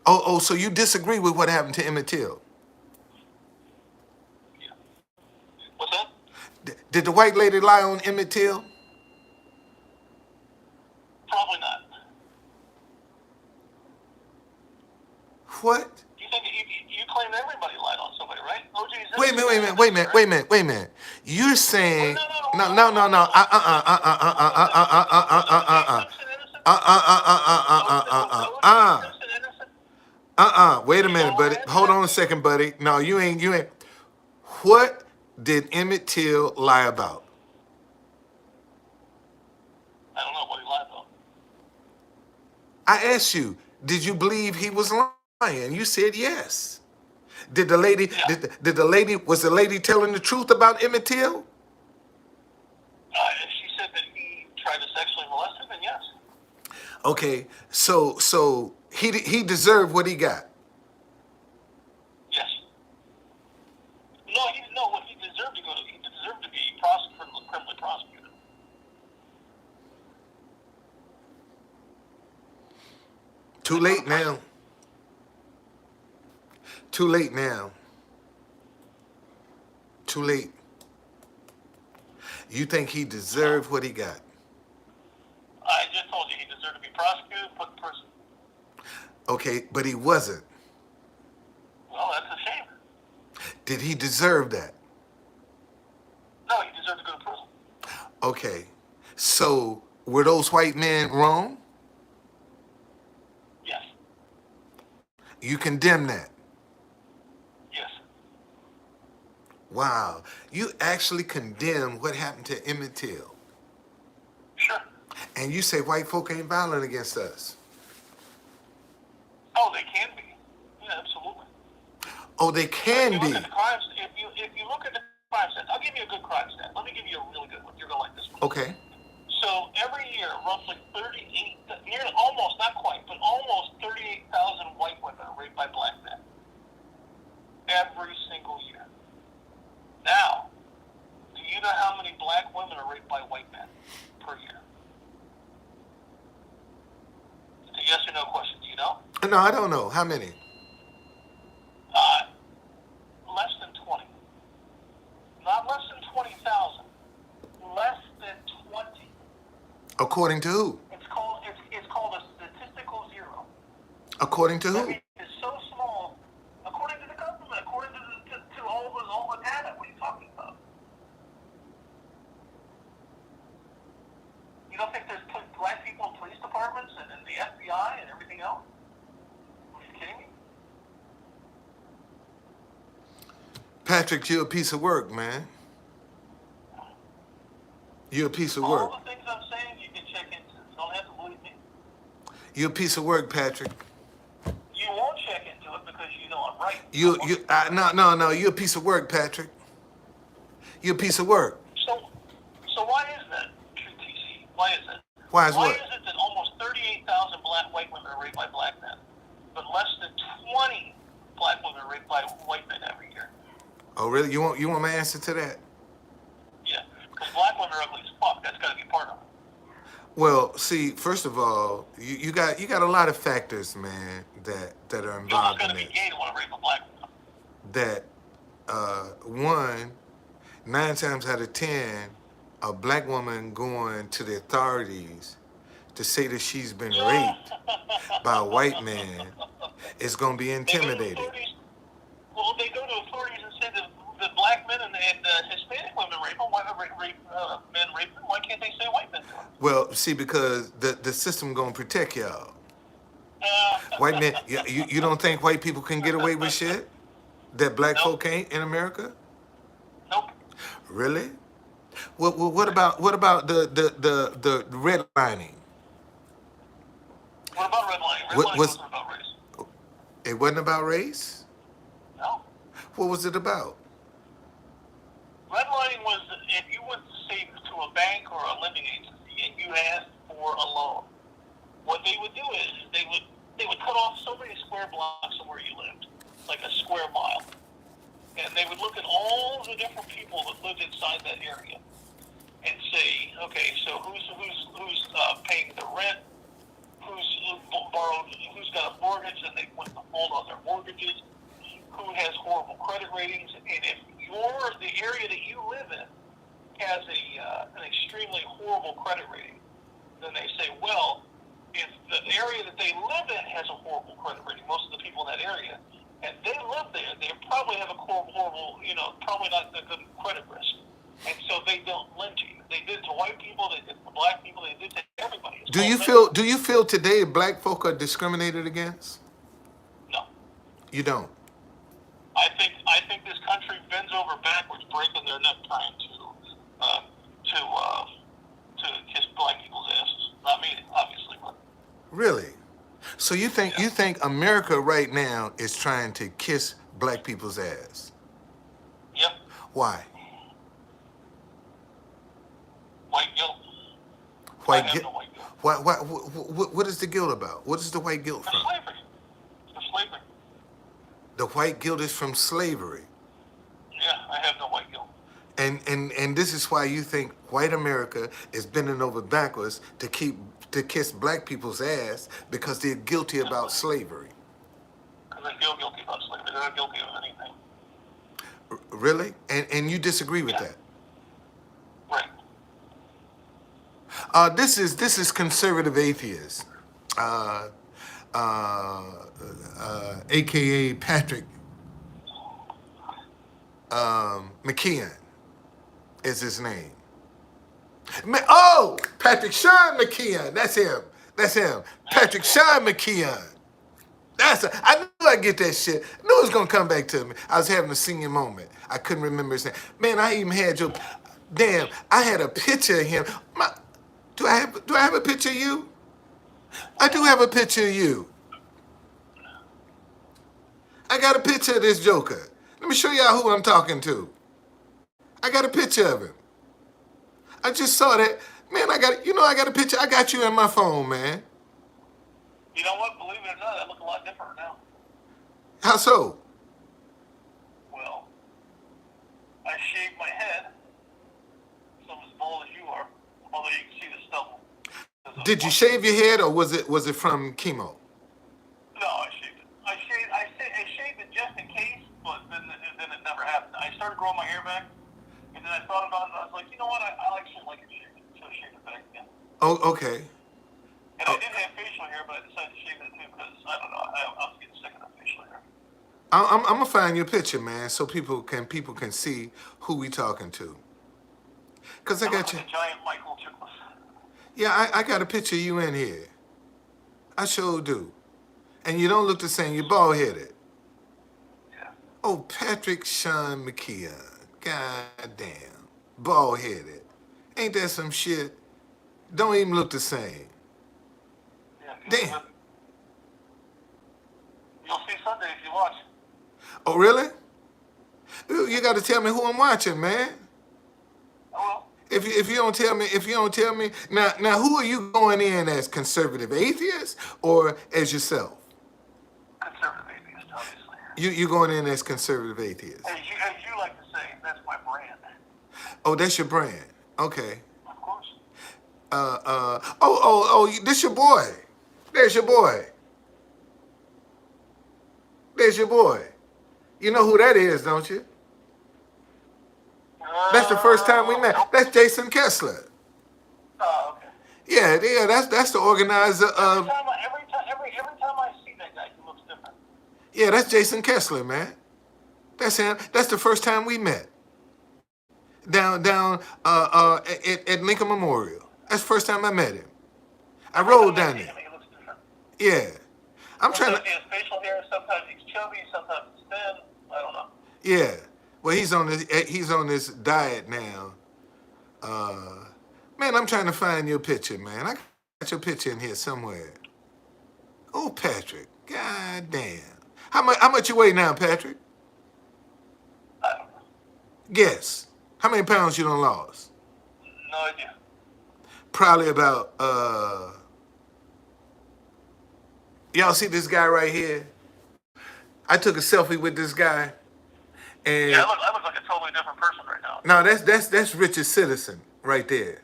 Oh, so you disagree with what happened to Emmett Till?
Yeah. What's that?
Did the white lady lie on Emmett Till?
Probably not.
What?
You think you claim everybody lied on somebody, right? O.J. Simpson.
Wait a minute, wait a minute. You're saying no. Wait a minute, buddy. Hold on a second, buddy. No, you ain't. What did Emmett Till lie about?
I don't know what he lied about.
I asked you, did you believe he was lying? You said yes. Did the lady?
Yeah.
Did the lady? Was the lady telling the truth about Emmett Till?
If she said that he tried to sexually molest him, then yes.
Okay, so he deserved what he got.
Yes. No. What he deserved to go to, he deserved to be criminally prosecuted.
Too late now. Too late now. Too late. You think he deserved what he got?
I just told you he deserved to be prosecuted, put in prison.
Okay, but he wasn't.
Well, that's a shame.
Did he deserve that?
No, he deserved to go to prison.
Okay, so were those white men wrong?
Yes.
You condemn that?
Yes.
Wow, you actually condemn what happened to Emmett Till.
Sure.
And you say white folk ain't violent against us.
Oh, they can be. Yeah, absolutely.
Oh, they can
If you
be.
look at the crimes, if you look at the crime stats, I'll give you a good crime stat. Let me give you a really good one. You're gonna like this one.
Okay.
So every year, roughly 38, near almost, not quite, but almost 38,000 white women are raped by black men. Every single year. Now, do you know how many black women are raped by white men per year? It's a yes or no question. Do you know?
No, I don't know. How many?
Less than 20. Not less than 20,000. Less than 20.
According to who?
It's called a statistical zero.
According to
That
who?
means it's so small, according to the government, according to all the data. What are you talking about? You don't think there's black people in police departments and in the FBI and everything else? Are you kidding me?
Patrick, you're a piece of work, man. You're a piece of work.
All the things I'm saying you can check into. You don't have to believe me.
You're a piece of work, Patrick.
You won't check into it because you know I'm right.
No. You're a piece of work, Patrick. You're a piece of work.
So why is that, TC? Why is that?
Why is
Why
what?
is it that almost 38,000 white women are raped by black men, but less than 20 black women are raped by white men every year?
Oh, really? You want my answer to that?
Yeah, because black women are ugly as fuck. That's got to be part of it.
Well, see, first of all, you got a lot of factors, man, that are
You almost
involved
got
in
to be
it.
gay to want to rape a black woman.
That one, 9 times out of 10, a black woman going to the authorities to say that she's been raped by a white man It's going to be
They go to
intimidated.
authorities. Well, they go to authorities and say that the black men and Hispanic women rape them. Why men rape them? Why can't they say white men do it?
Well, see, because the system going to protect y'all. White men, you don't think white people can get away with shit that black
Nope.
folk can't in America?
Nope.
Really? What about the redlining?
What about redlining?
What
Redlining
was
wasn't about race.
it? Wasn't about race.
No.
What was it about?
Redlining was if you went to say to a bank or a lending agency and you asked for a loan, what they would do is they would cut off so many square blocks of where you lived, like a square mile, and they would look at all the different people that lived inside that area and say, okay, so who's paying the rent, who's got a mortgage and they went to hold on their mortgages, who has horrible credit ratings, and if the area that you live in has an extremely horrible credit rating, then they say, well, if the area that they live in has a horrible credit rating, most of the people in that area, and they live there, they probably have a horrible, probably not a good credit risk. And so they don't lend to you. They did to white people, they did to black people, they did to everybody.
Do you feel today black folk are discriminated against?
No.
You don't.
I think this country bends over backwards, breaking their neck trying to kiss black people's asses. Not me, obviously, but
Really? So you think America right now is trying to kiss black people's ass?
yep,
Why?
white guilt. I
White
have
guilt.
no white guilt.
What is the guilt about? What is the white guilt
For
from?
slavery. For slavery.
The white guilt is from slavery.
Yeah, I have no white guilt.
And this is why you think white America is bending over backwards to kiss black people's ass because they're guilty about slavery.
Because they feel guilty about slavery. They're not guilty of anything.
Really? And you disagree with that?
Right.
This is conservative atheist, aka Patrick McKeon is his name. Patrick Sean McKeon. That's him. Patrick Sean McKeon. I knew I'd get that shit. I knew it was gonna come back to me. I was having a senior moment. I couldn't remember his name. Man, I even had I had a picture of him. Do I have a picture of you? I do have a picture of you. I got a picture of this joker. Let me show y'all who I'm talking to. I got a picture of him. I just saw that. Man, I got a picture. I got you on my phone, man.
You know what? Believe it or not, I look a lot different now.
How so?
Well, I shaved my head, so I'm as bald as you are, although you can see the stubble.
Did you shave your head, or was it from chemo?
No, I shaved it. I shaved it just in case, but then it never happened. I started growing my hair back, and then I thought about it, and I was like, you know what? I actually like it shaved, so I shaved it back again.
Oh, okay.
And I did have facial hair, but I decided to shave it too because, I don't know, I was getting sick of that facial hair.
I'm gonna find your picture, man, so people can see who we talking to. Cause I got you.
Like a giant Michael Chiklis.
Yeah, I got a picture of you in here. I sure do. And you don't look the same. You're bald headed.
Yeah.
Oh, Patrick Sean McKeon. God damn. Bald headed. Ain't that some shit? Don't even look the same.
Yeah.
Damn.
You'll see Sunday if you watch.
Oh, really? You got to tell me who I'm watching, man.
Oh, well.
If you don't tell me, now who are you going in as, conservative atheist or as yourself?
Conservative atheist, obviously.
You going in as conservative atheist?
As you like to say, that's my brand.
Oh, that's your brand. Okay.
Of course.
This your boy. There's your boy. There's your boy. You know who that is, don't you? That's the first time we met. That's Jason Kessler.
Oh, okay.
Yeah, that's the organizer of.
Every time I see that guy, he looks different.
Yeah, that's Jason Kessler, man. That's him. That's the first time we met. Down at Lincoln Memorial. That's the first time I met him. I
Every
rode
time I
down
see
there.
him, he looks different.
Yeah. I'm trying to.
Sometimes he has facial hair, sometimes he's chubby, sometimes he's thin. I don't know.
Yeah. Well, he's on this diet now. Uh, man, I'm trying to find your picture, man. I got your picture in here somewhere. Oh, Patrick. God damn. How much you weigh now, Patrick?
I don't know.
Guess. How many pounds you done lost?
No idea.
Probably about y'all see this guy right here? I took a selfie with this guy, and
Yeah, I look like a totally different person right now.
no, that's Richard Citizen right there.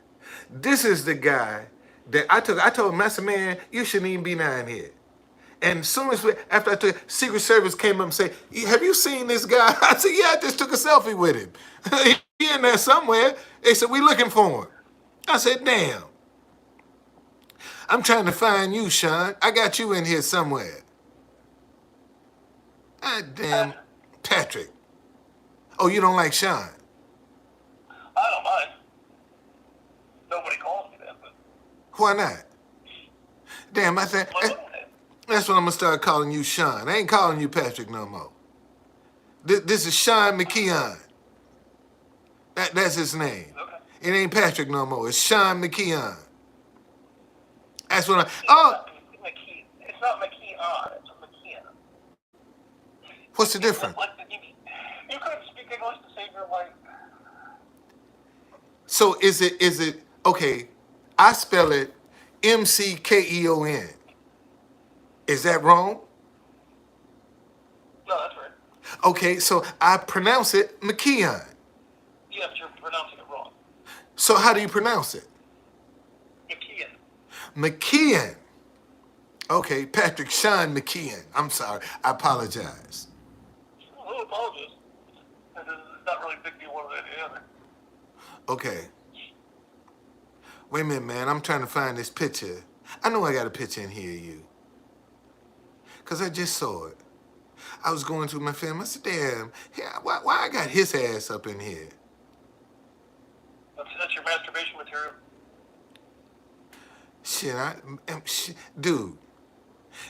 This is the guy that I took. I told him, I said, man, you shouldn't even be down here. And as soon as after I took, Secret Service came up and said, have you seen this guy? I said, yeah, I just took a selfie with him. He in there somewhere. They said, we looking for him. I said, damn. I'm trying to find you, Sean. I got you in here somewhere. Ah, damn. Patrick. Oh, you don't like Sean?
I don't mind. Nobody calls me that, but
Why not? Damn, I think
my middle name.
that's when I'm gonna start calling you Sean. I ain't calling you Patrick no more. This is Sean McKeon. That's his name.
Okay.
It ain't Patrick no more. It's Sean McKeon. That's what I.
It's
Oh,
not McKee. It's not McKeon. It's McKeon.
what's the difference?
Like, you couldn't speak English to save your life.
So is it okay? I spell it McKeon. Is that wrong?
No, that's right.
Okay, so I pronounce it McKeon.
Yeah, but you're pronouncing it wrong.
So how do you pronounce it?
McKeon.
McKeon. Okay, Patrick Sean McKeon. I'm sorry. I apologize.
No apologies. It's not really a big deal one way or the other.
Okay. Wait a minute, man. I'm trying to find this picture. I know I got a picture in here of you. Because I just saw it. I was going through my film. I said, damn, why I got his ass up in here?
That's your masturbation material.
Shit, dude.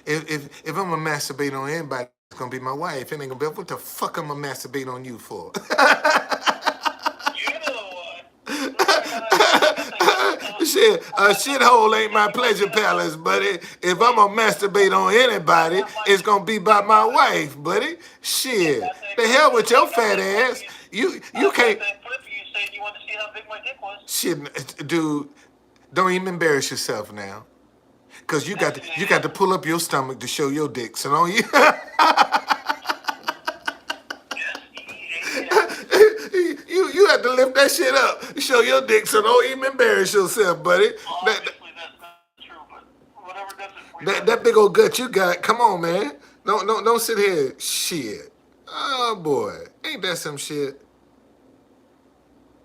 If I'm gonna masturbate on anybody, it's gonna be my wife. It ain't gonna be. What the fuck I'm gonna masturbate on you for?
You know what?
Shit, a shithole ain't my pleasure palace, buddy. If I'm gonna masturbate on anybody, it's gonna be by my wife, buddy. Shit, the hell with your fat ass. You can't.
That clip you said you wanted to see how big my dick was.
Shit, dude, don't even embarrass yourself now, cause you got to pull up your stomach to show your dick. So don't you? You have to lift that shit up, show your dick. So don't even embarrass yourself, buddy.
Obviously, that's not true, but whatever does it for you.
That big old gut you got. Come on, man. Don't sit here. Shit. Oh boy, ain't that some shit?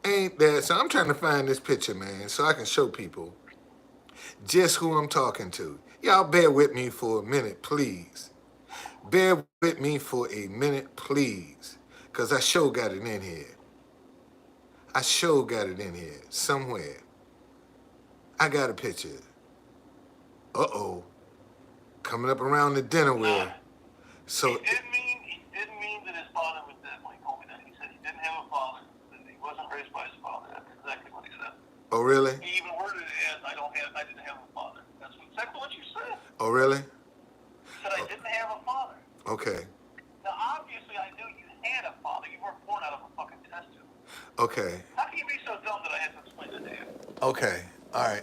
Ain't that? So I'm trying to find this picture, man, so I can show people just who I'm talking to. Y'all bear with me for a minute, please. Bear with me for a minute, please, cause I sure got it in here. I sure got it in here somewhere. I got a picture. Uh-oh. Coming up around the dinner wheel. So
He didn't mean that his father was dead when he told me that. He said he didn't have a father, that he wasn't raised by his father. That's exactly what he said.
oh really?
He even worded it as I didn't have a father. That's exactly what you said.
Oh really?
You said I didn't have a father.
Okay.
Now obviously I knew you had a father. You weren't born out of a fucking test tube.
Okay.
How can you be so dumb that I had to explain it to you?
Okay. All right.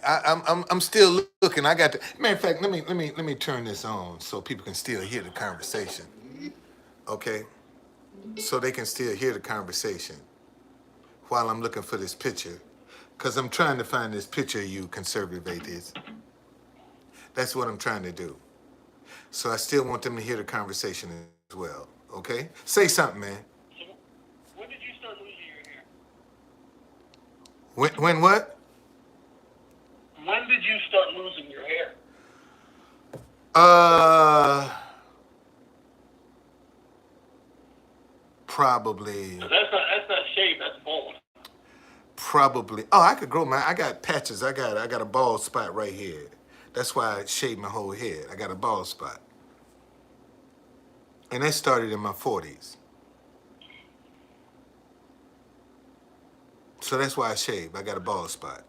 I'm still looking. I got to. Matter of fact, let me turn this on so people can still hear the conversation. Okay. So they can still hear the conversation while I'm looking for this picture, cause I'm trying to find this picture of you, conservative atheist. That's what I'm trying to do. So I still want them to hear the conversation as well. Okay. Say something, man.
So, when did you start losing your hair?
When what?
When did you start losing your hair?
probably.
But that's not shaved. That's bald.
Probably. Oh, I could grow my. I got patches. I got a bald spot right here. That's why I shaved my whole head. I got a bald spot, and that started in my 40s. So that's why I shaved. I got a bald spot.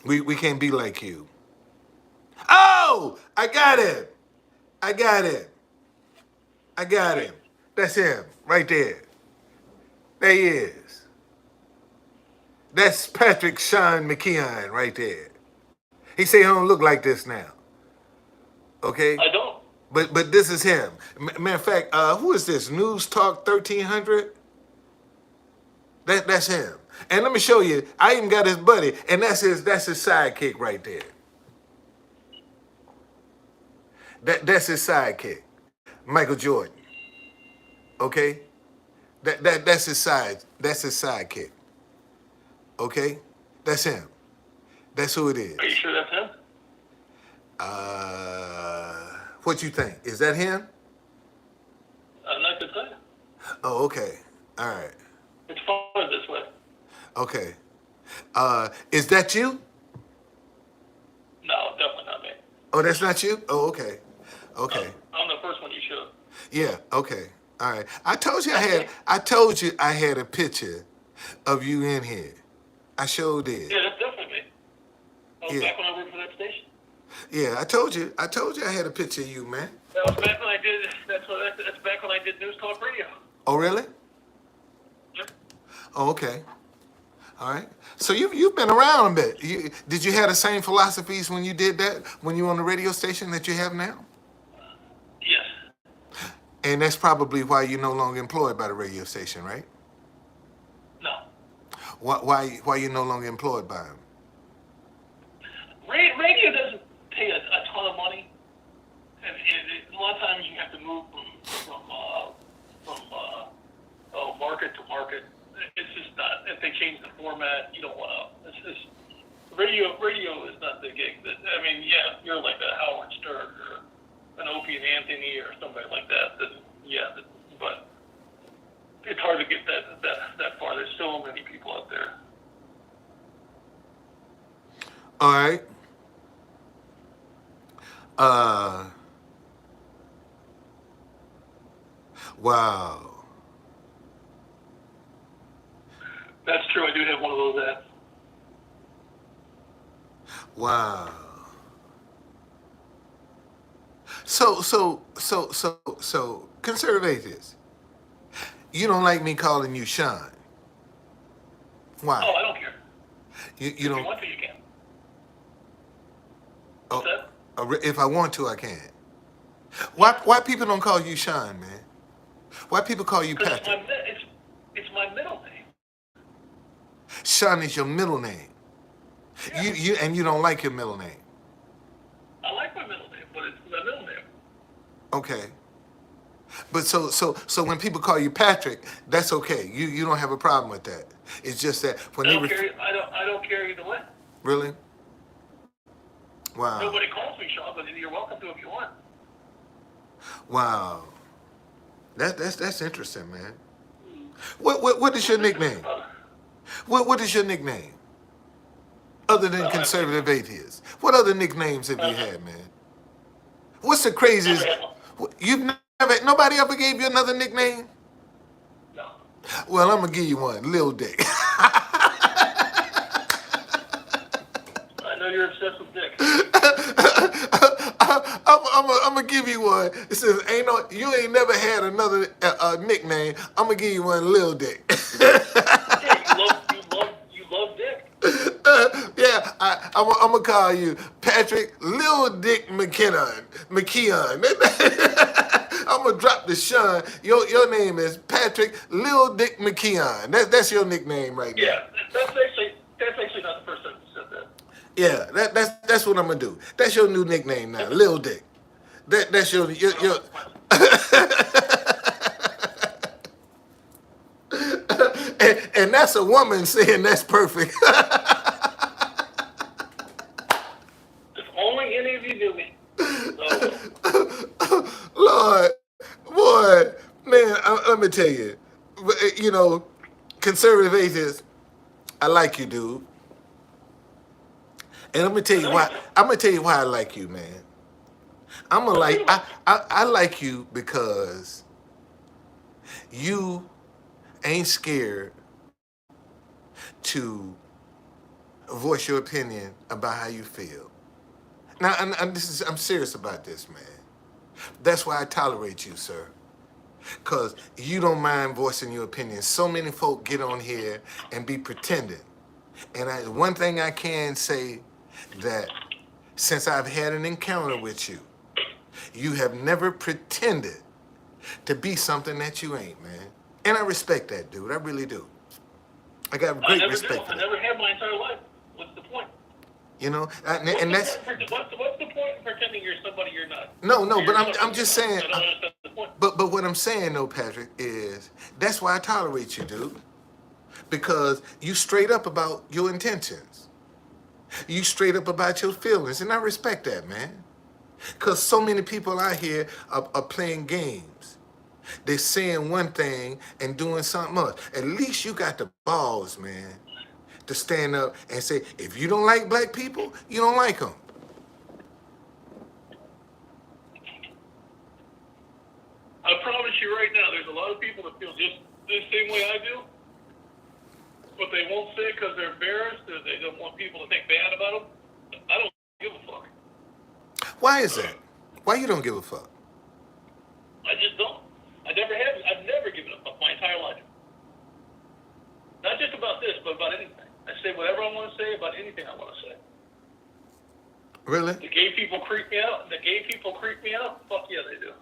We can't be like you. Oh, I got him. I got him. I got him. That's him right there. There he is. That's Patrick Sean McKeon right there. He say he don't look like this now. Okay?
I don't.
But this is him. Matter of fact, who is this? News Talk 1300? That's him. And let me show you. I even got his buddy, and that's his sidekick right there. That's his sidekick, Michael Jordan. Okay? That's his sidekick. Okay? That's him. That's who it is.
Are you sure that's him?
What you think? Is that him?
I'm not gonna tell you.
Oh, okay. All right.
It's fun this way.
Okay. Is that you?
No, definitely not me.
Oh, that's not you? Oh, okay. Okay.
I'm the first one you showed.
Yeah, okay. All right. I told you I had a picture of you in here. I sure did.
Yeah, that's definitely me. That was
Yeah.
back when I worked for that station.
Yeah, I told you I had a picture of you, man.
That was back when I did. That's back when I did News Talk Radio.
Oh, really?
Yep.
Oh, okay. All right. So you've been around a bit. Did you have the same philosophies when you did that, when you were on the radio station that you have now?
Yes.
And that's probably why you're no longer employed by the radio station, right?
No.
Why you're no longer employed by them?
Radio doesn't pay a ton of money, and a lot of times you have to move from market to market. It's just not. If they change the format, you don't want to. It's just radio. Radio is not the gig. I mean, yeah, you're like a Howard Stern or an Opie and Anthony or somebody like that. But it's hard to get that far. There's so many people out there.
All right. Wow.
That's true. I do have one of those apps.
Wow. So, consider this. You don't like me calling you Sean. Why?
Oh, I don't care.
You
If you
don't.
want to, you can.
Oh,
What's that?
if I want to, I can. Why people don't call you Sean, man? Why people call you
Because
Patrick?
it's my middle name.
Sean is your middle name.
Yeah.
You don't like your middle name.
I like my middle name, but it's my middle name.
Okay. But so when people call you Patrick, that's okay. You don't have a problem with that. It's just that when
I
they
don't care. I don't care either way.
really. Wow.
Nobody calls me Sean, but you're welcome to if you want.
Wow. That's interesting, man. What is your nickname? What is your nickname? Other than conservative atheist. What other nicknames have you had, man? What's the craziest? Nobody ever gave you another nickname?
No.
Well, I'm gonna give you one, Lil Dick.
I know you're obsessed with dick.
I'm gonna give you one. It says, you ain't never had another nickname. I'm gonna give you one, Lil Dick.
Yeah, you love dick.
Yeah, I'm gonna call you Patrick Lil Dick McKeon. I'm gonna drop the Sean. Your name is Patrick Lil Dick McKeon. That's your nickname right now.
Yeah, that's actually not the first time you said that.
Yeah, that's what I'm gonna do. That's your new nickname now, Lil Dick. That's your and that's a woman saying that's perfect.
If only any of you knew me.
let me tell you, you know, conservative atheists, I like you, dude. And I'm gonna tell
I
you
know you
why.
do.
I'm gonna tell you why I like you, man. I'm gonna
I know
like
you like me.
I like you because you ain't scared to voice your opinion about how you feel. Now, I'm serious about this, man. That's why I tolerate you, sir. Cause you don't mind voicing your opinion. So many folk get on here and be pretending. And one thing I can say that since I've had an encounter with you, you have never pretended to be something that you ain't, man. And I respect that, dude. I really do. I got
I
great
never do.
respect for
I
that.
never have my entire life. What's the point?
You know,
What's
and
the
that's
point? What's the point in pretending you're somebody you're not?
no,
Or
but
you're
I'm
something you're
just
not.
saying.
I don't understand the point.
But what I'm saying though, Patrick, is that's why I tolerate you, dude. Because you straight up about your intentions. You straight up about your feelings, and I respect that, man. Because so many people out here are playing games. They're saying one thing and doing something else. At least you got the balls, man, to stand up and say, if you don't like black people, you don't like them.
I promise you right now, there's a lot of people that feel just the same way I do, but they won't say it because they're embarrassed or they don't want people to think bad about them. I don't give a fuck.
Why is that? Why you don't give a fuck?
I just don't. I never have. I've never given a fuck my entire life. Not just about this, but about anything. I say whatever I want to say about anything I want to say.
Really?
The gay people creep me out. The gay people creep me out. Fuck yeah, they do.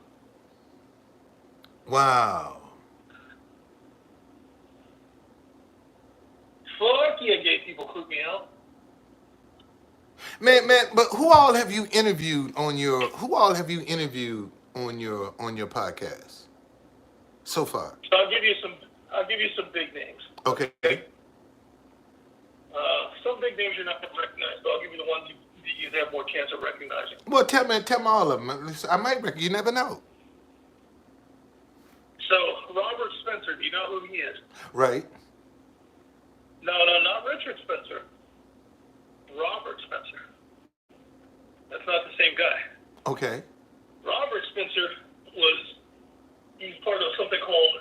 Wow.
Fuck yeah, gay people creep me out.
Man, but who all have you interviewed on your podcast so far?
So I'll give you some big names.
Okay.
Some big names you're not going to recognize, but I'll give you the ones you'd have more chance of recognizing.
Well, tell me all of them. I might you never know.
So Robert Spencer, do you know who he is?
Right.
No, not Richard Spencer. Robert Spencer. That's not the same guy.
Okay.
Robert Spencer he's part of something called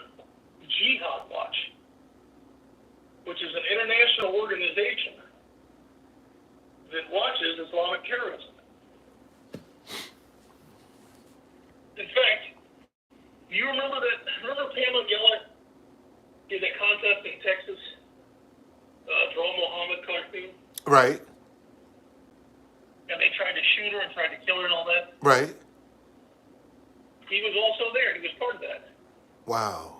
Jihad Watch, which is an international organization that watches Islamic terrorism. In fact, you remember Pamela Geller did that contest in Texas, Draw Muhammad cartoon?
Right.
And they tried to shoot her and tried to kill her and all that.
Right.
He was also there. He was part of that.
Wow.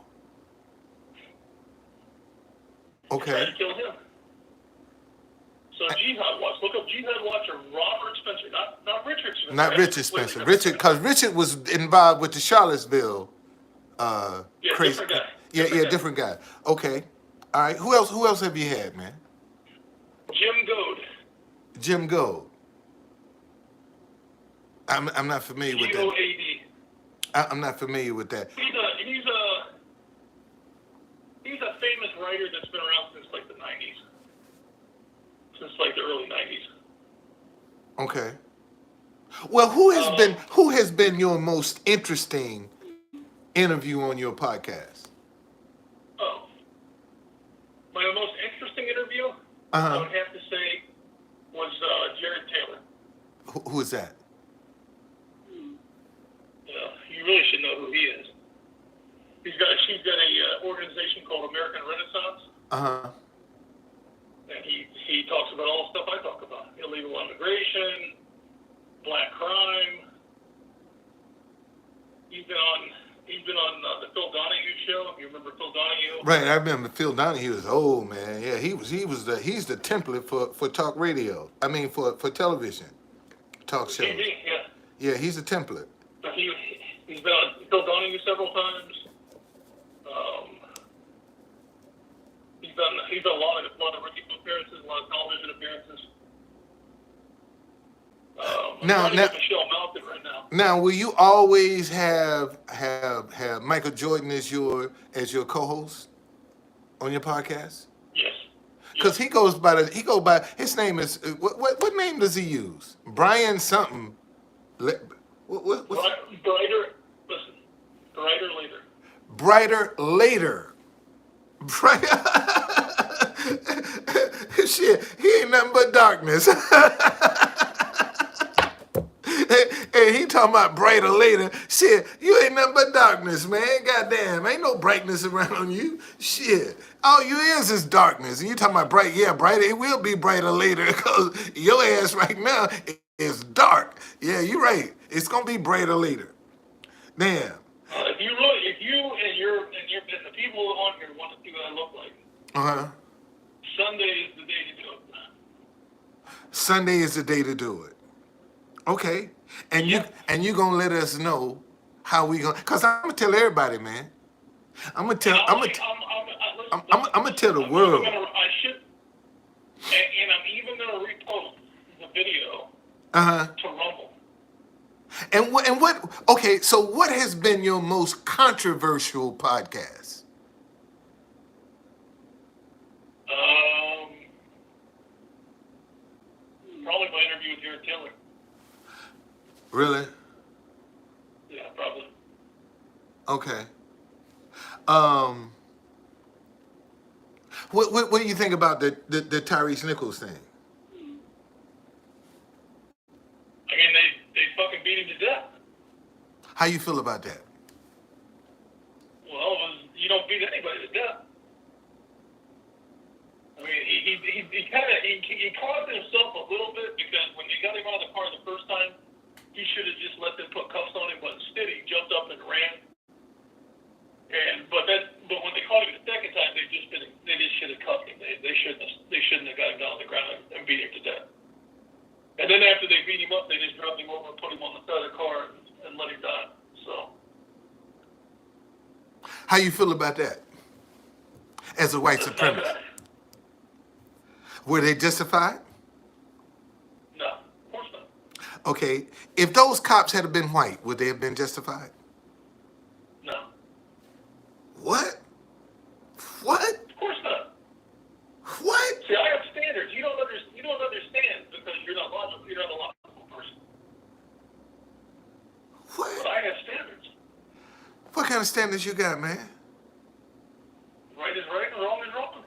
They
Okay.
tried to kill him. So Jihad Watch. Look up Jihad Watch or Robert Spencer, not Richard Spencer.
Not Richard Spencer. Because Richard was involved with the Charlottesville crazy.
Different guy.
Different guy. Okay. All right. Who else have you had, man?
Jim Goad.
Jim Goad. I'm not familiar with that.
Goad.
I'm not familiar with that.
He's a famous writer that's been around since like the 90s. Since like the early 90s.
Okay. Well, who has been your most interesting interview on your podcast?
Oh. My most interesting interview, I would have to say, was Jared Taylor.
Who is that?
You really should know who he is. She's got a organization called American Renaissance. And he talks about all the stuff I talk about: illegal immigration, black crime. He's been on the Phil Donahue show. You remember Phil Donahue?
Right, I remember Phil Donahue. He was old, man. Yeah, he's the template for talk radio. I mean for television talk shows.
TV, yeah.
Yeah, he's a template.
He's been on Phil Donahue several times. He's done a lot of radio appearances, a lot of television appearances. I'm
Now,
trying to
now,
get Michelle mounted right now.
now, will you always have Michael Jordan as your co-host on your podcast?
Yes. Yes.
Because he go by his name is what name does he use? Brian something. What's
Brighter. Listen. Brighter later.
brighter later? Bright. Shit, he ain't nothing but darkness. And he talking about brighter later. Shit, you ain't nothing but darkness, man. Goddamn, ain't no brightness around on you. Shit, all you is darkness. And you talking about bright, yeah, brighter. It will be brighter later because your ass right now is dark. Yeah, you're right. It's gonna be brighter later. Damn.
If you and the people on here want to see what I look like,
Uh huh.
Sunday is the day to do it.
Sunday is the day to do it. Okay. And you gonna let us know how we gonna? Cause I'm gonna tell everybody, man. I'm gonna tell the world.
I should, and I'm even gonna repost the video
Uh huh.
to Rumble.
And what? Okay, so what has been your most controversial podcast?
Probably my interview with Jared Taylor.
Really?
Yeah, probably.
Okay. What do you think about the Tyrese Nichols thing?
I mean, they fucking beat him to death.
How you feel about that?
Well, you don't beat anybody to death. I mean, he caused himself a little bit because when they got him out of the car the first time, he should have just let them put cuffs on him, but instead he jumped up and ran. But when they caught him the second time, they just should have cuffed him. They shouldn't have got him down on the ground and beat him to death. And then after they beat him up, they just dropped him over and put him on the side of the car and let him die. So.
How you feel about that? As a white supremacist, were they justified?
No, of course not.
Okay, if those cops had been white, would they have been justified?
No.
What? What?
Of course not.
What?
See, I have standards. You don't understand because you're not logical. You're not a logical person. But
What?
I have standards.
What kind of standards you got, man?
Right is right and wrong is wrong.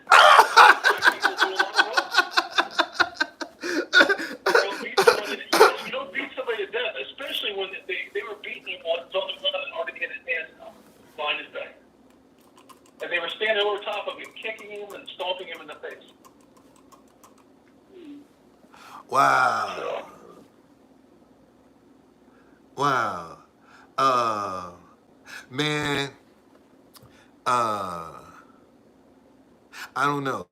You don't beat somebody to death, especially when they were beating him on the ground and already had his hands behind his back. And they were standing over top of him, kicking him and stomping him in the face.
Wow. Wow. Man, I don't know.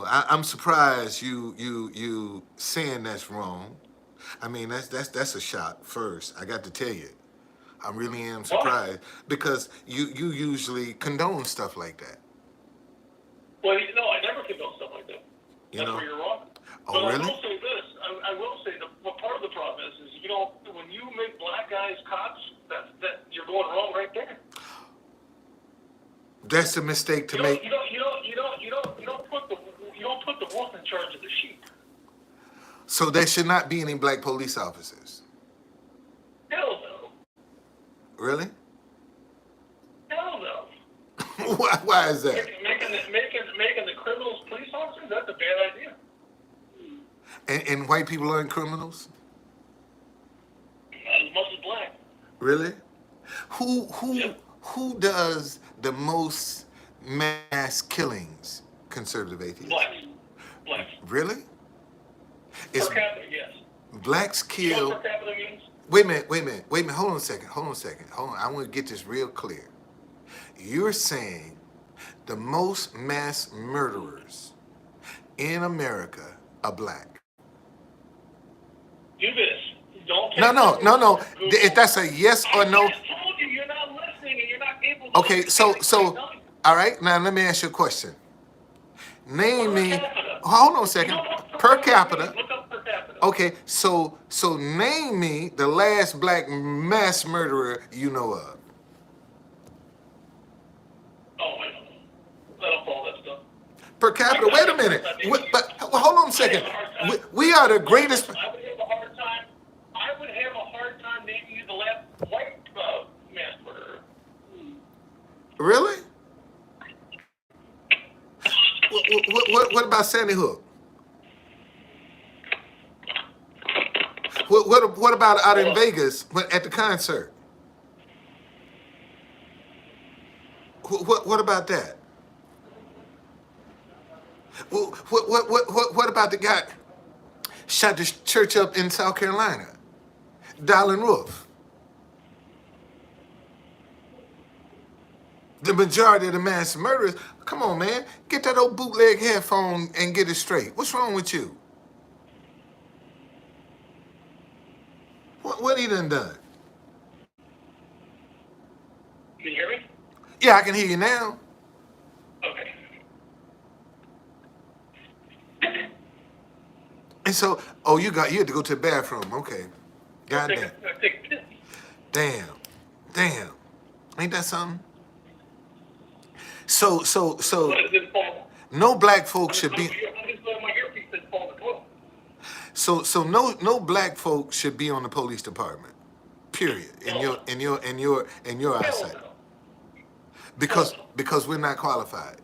I'm surprised you saying that's wrong. I mean, that's a shock first. I got to tell you. I really am surprised because you usually condone stuff like that.
Well, no, I never condone stuff like that.
You
That's
know?
where you're wrong.
Oh,
But
really?
I will say this. I will say that part of the problem is when you make black guys cops, that you're going wrong right there.
That's a mistake to
You
make.
don't put the wolf in charge of the sheep.
So there should not be any black police officers.
Hell no.
Really?
Hell no.
Why is that?
Making the criminals police officers, that's a bad idea.
And white people aren't criminals?
Not as much as black.
Really? Who
Yep.
who does the most mass killings? Conservative atheists.
Blacks.
Really? It's
Per capita, yes.
blacks
You know
kill.
what per capita means?
Wait a minute. Hold on a second. Hold on. I want to get this real clear. You're saying the most mass murderers in America are black.
Do this. Don't take
No.
Google.
If that's a yes or no.
I just told you you're not listening and you're not able to
Okay, so all right. Now let me ask you a question. Name me. Hold on a second. Per capita.
Look up per capita.
Okay, so name me the last black mass murderer you know of.
Oh, I don't know. Let up all that stuff.
Per capita. Wait a minute. But hold on a second. We are the greatest.
I would have a hard time. I would have a hard time naming you the last white mass murderer.
Really? What about Sandy Hook? What about out in Vegas at the concert? What about that? What about the guy shot the church up in South Carolina? Dylan Roof. The majority of the mass murderers, come on, man, get that old bootleg headphone and get it straight. What's wrong with you? What he done?
Can you hear me?
Yeah, I can hear you now.
Okay.
And so, you had to go to the bathroom. Okay. Goddamn.
Take a piss.
Damn. Ain't that something? So
But it didn't fall.
no black folks should be.
I'm just letting my earpiece didn't fall in the toilet.
So no black folks should be on the police department. Period. In your eyesight.
Hell no.
Because we're not qualified.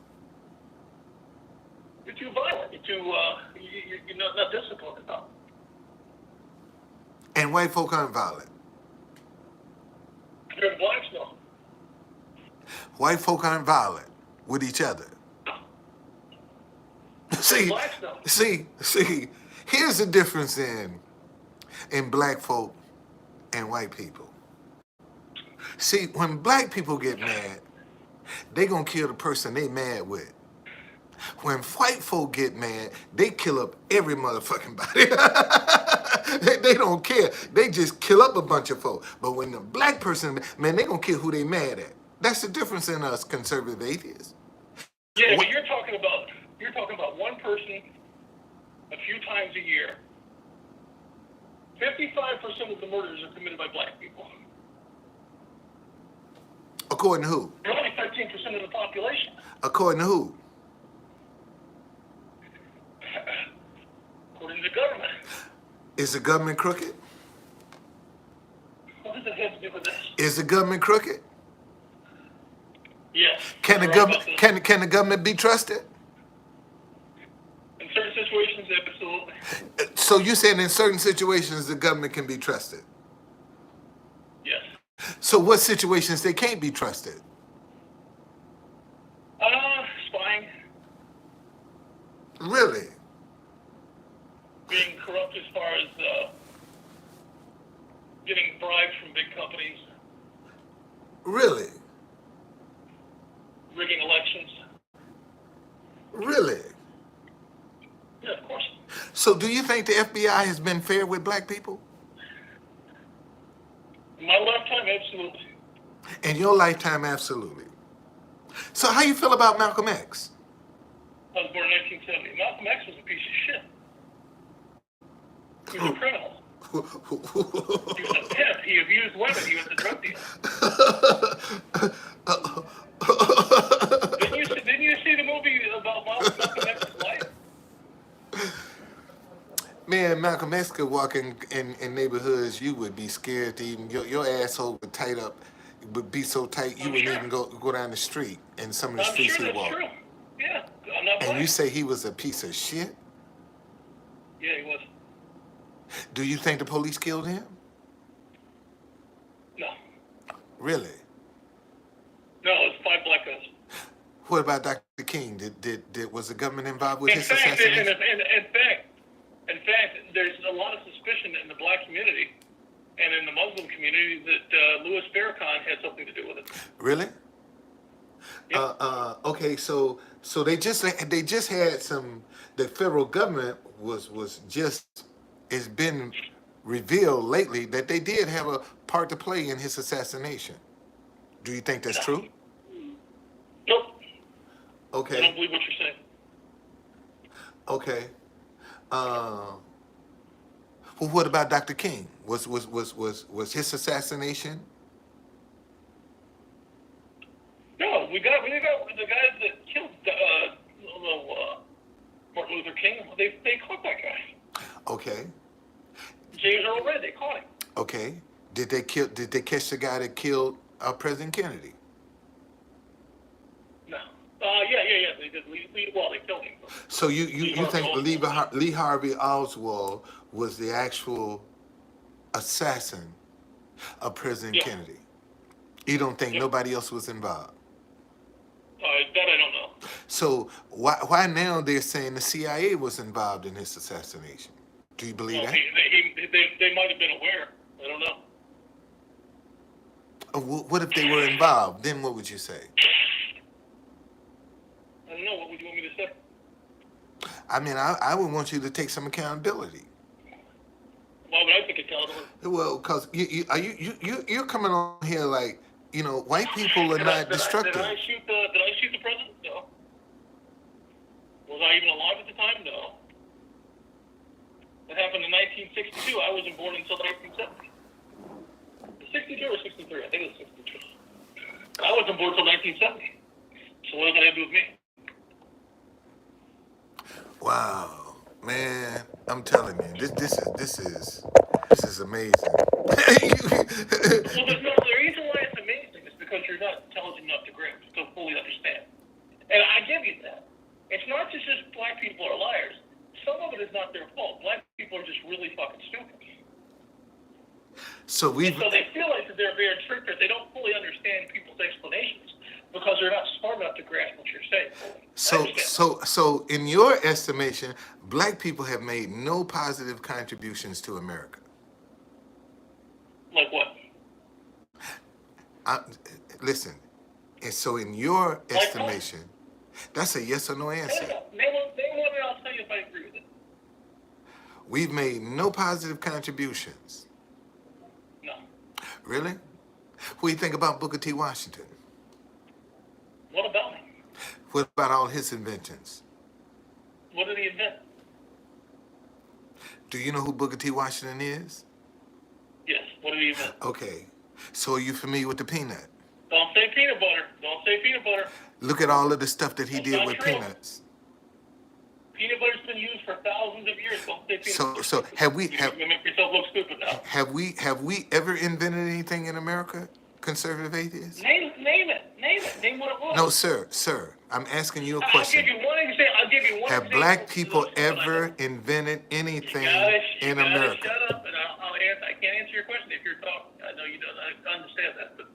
You're too violent. You're not disciplined enough.
And white folk aren't violent.
You're in blacks now.
White folk aren't violent with each other. See,
Blacks now.
see, here's the difference in black folk and white people. See, when black people get mad, they gonna kill the person they mad with. When white folk get mad, they kill up every motherfucking body. They don't care. They just kill up a bunch of folk. But when the black person, man, they gonna kill who they mad at. That's the difference in us conservative atheists.
Yeah, but you're talking about one person a few times a year. 55% of the murders are committed by black people.
According to who?
They're only 13% of the population.
According to who?
According to the government.
Is the government crooked?
What does it have to do with this?
Is the government crooked?
Yes.
Can the
You're right
government
about this.
can the government be trusted?
In certain situations, absolutely.
So you saying in certain situations the government can be trusted?
Yes.
So what situations they can't be trusted?
Spying,
Really?
being corrupt as far as getting bribes from big companies,
Really?
rigging elections.
Really?
Yeah, of course.
So do you think the FBI has been fair with black people?
In my lifetime, absolutely.
In your lifetime, absolutely. So how you feel about Malcolm X?
I was born in 1970. Malcolm X was a piece of shit. He was a criminal. He was a pimp. He abused women. He was a drug dealer. Didn't you see the movie about Malcolm X's life?
Man, Malcolm X could walk in neighborhoods you would be scared to even, your asshole would tight up, would be so tight you wouldn't even go down the street in some of the
I'm
streets
sure
he
that's
walked.
true. Yeah, I'm not
And
lying.
you say he was a piece of shit?
Yeah, he was.
Do you think the police killed him?
No.
Really?
No, it's 5 black guys.
What about Dr. King? Was the government involved with
In
his
fact,
assassination?
in fact, there's a lot of suspicion in the black community and in the Muslim community that Louis Farrakhan had something to do with it.
Really?
Yep.
Okay, so they just had some. The federal government it's been revealed lately that they did have a part to play in his assassination. Do you think that's true?
Nope. I don't
Okay,
believe what you're saying.
okay. Uh, well, what about Dr. King? Was his assassination?
No, we got the guys that killed Martin Luther King. They caught that guy.
Okay,
James Earl Red. They caught him.
okay. Did they kill? Did they catch the guy that killed President Kennedy?
No. Yeah. They did. Well, they killed him.
So you think
Oswald.
Lee Harvey Oswald was the actual assassin of President
Yeah.
Kennedy? You don't think
Yeah.
nobody else was involved?
That I don't know.
So why now they're saying the CIA was involved in his assassination? Do you believe
Well,
that?
they might have been aware. I don't know.
What if they were involved? Then what would you say?
I don't know. What would you want me to say?
I mean, I would want you to take some accountability.
Why would I think accountable?
Well, because you're coming on here like, white people are not destructive.
Did I shoot the president? No. Was I even alive at the time? No. It happened in 1962. I wasn't born until 1970. 62 or 63? I think it was 62. I wasn't born until 1970. So what does that have to do with me?
Wow, man, I'm telling you, this is amazing.
Well, the reason why it's amazing is because you're not intelligent enough to fully understand. And I give you that. It's not just black people are liars. Some of it is not their fault. Black people are just really fucking stupid.
So
So they feel like that they're being tricked, or they don't fully understand people's explanations because they're not smart enough to grasp what you're saying.
So in your estimation, black people have made no positive contributions to America.
Like what?
Listen, and so in your estimation, that's a yes or no answer.
Name one, and I'll tell you if I agree with it.
We've made no positive contributions.
No.
Really? What do you think about Booker T. Washington?
What about him?
What about all his inventions?
What did he invent?
Do you know who Booker T. Washington is?
Yes. What did he invent?
Okay. So are you familiar with the peanut?
Don't say peanut butter. Don't say peanut butter.
Look at all of the stuff that he
That's
did
not
with
true.
peanuts.
Peanut butter's been used for thousands of years. Don't say peanut butter.
So have we
You make yourself look stupid now.
have we ever invented anything in America? Conservative atheists?
Name it. Name what it was.
No, sir. I'm asking you a
I'll
question.
give you one example.
Have black people ever invented anything in America?
Shut up, and I'll answer. I can't answer your question if you're talking. I know you don't. I understand that, but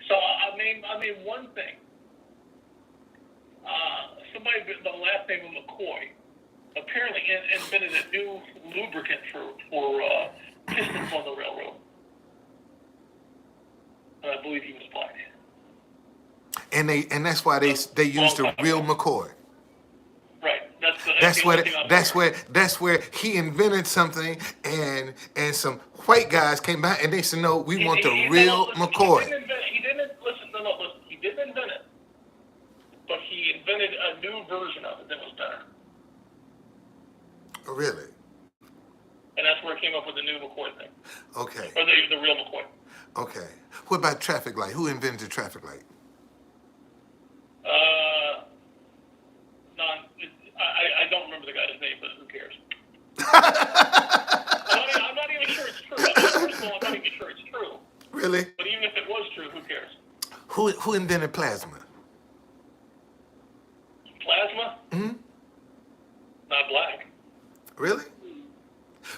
so I mean one thing. Somebody with the last name of McCoy apparently invented a new lubricant for pistons on the railroad. And I believe he was black.
And that's why they used the real McCoy.
Right.
That's where he invented something, and some white guys came by and they said, no, we want the real McCoy.
He didn't listen. He didn't invent it, but he invented a new version of it that was better.
Really?
And that's where it came up with the new McCoy thing,
Okay.
or the real McCoy.
Okay. What about traffic light? Who invented the traffic light?
I don't remember the guy's name, but who cares? I'm not even sure it's true. First of all, I'm not even sure it's true.
Really?
But even if it was true, who cares?
Who invented plasma?
Plasma?
Hmm?
Not black.
Really?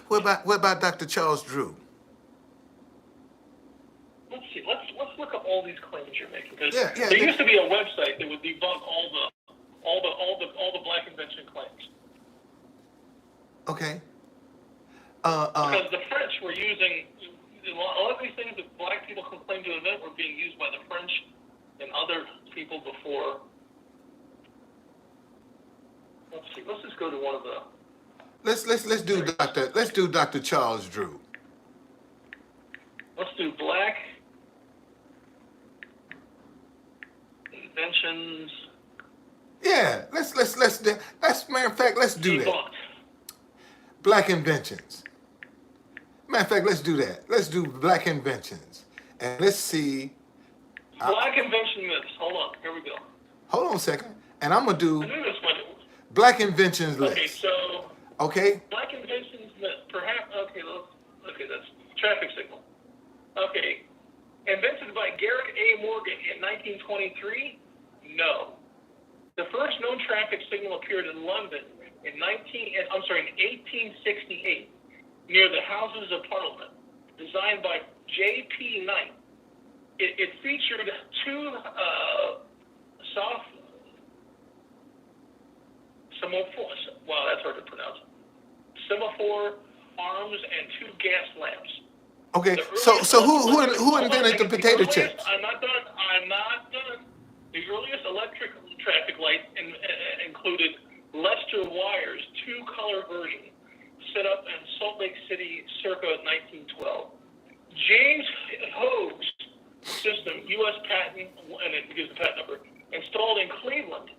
What about Dr. Charles Drew?
Let's see. Let's look up all these claims you're making. Because
Yeah,
there used to be a website that would debunk all the black invention claims.
Okay.
Because the French were using a lot of these things that black people claim to invent were being used by the French and other people before. Let's see. Let's just go to one of the.
Let's do Dr. Charles Drew.
Let's do black inventions.
Yeah, let's matter of fact, let's do that.
Debunked.
Black inventions. Matter of fact, let's do that. Let's do black inventions. And let's see.
Black invention myths. Hold on. Here we go.
Hold on a second. And I'm going to
I
do
knew this one.
black inventions
Okay,
list.
so
Okay?
black inventions myths. Perhaps. Okay, that's traffic signal. Okay. Invented by Garrett A. Morgan in 1923? No. The first known traffic signal appeared in London in 1868, near the Houses of Parliament, designed by J.P. Knight. It featured two semaphore arms and two gas lamps.
Okay.
The
So
earliest
who
electric-
invented the
hold on,
potato
earliest-
chips?
I'm not done. The earliest electric traffic lights included Lester Wire's two-color version, set up in Salt Lake City circa 1912. James Hogue's system, U.S. patent, and it gives the patent number, installed in Cleveland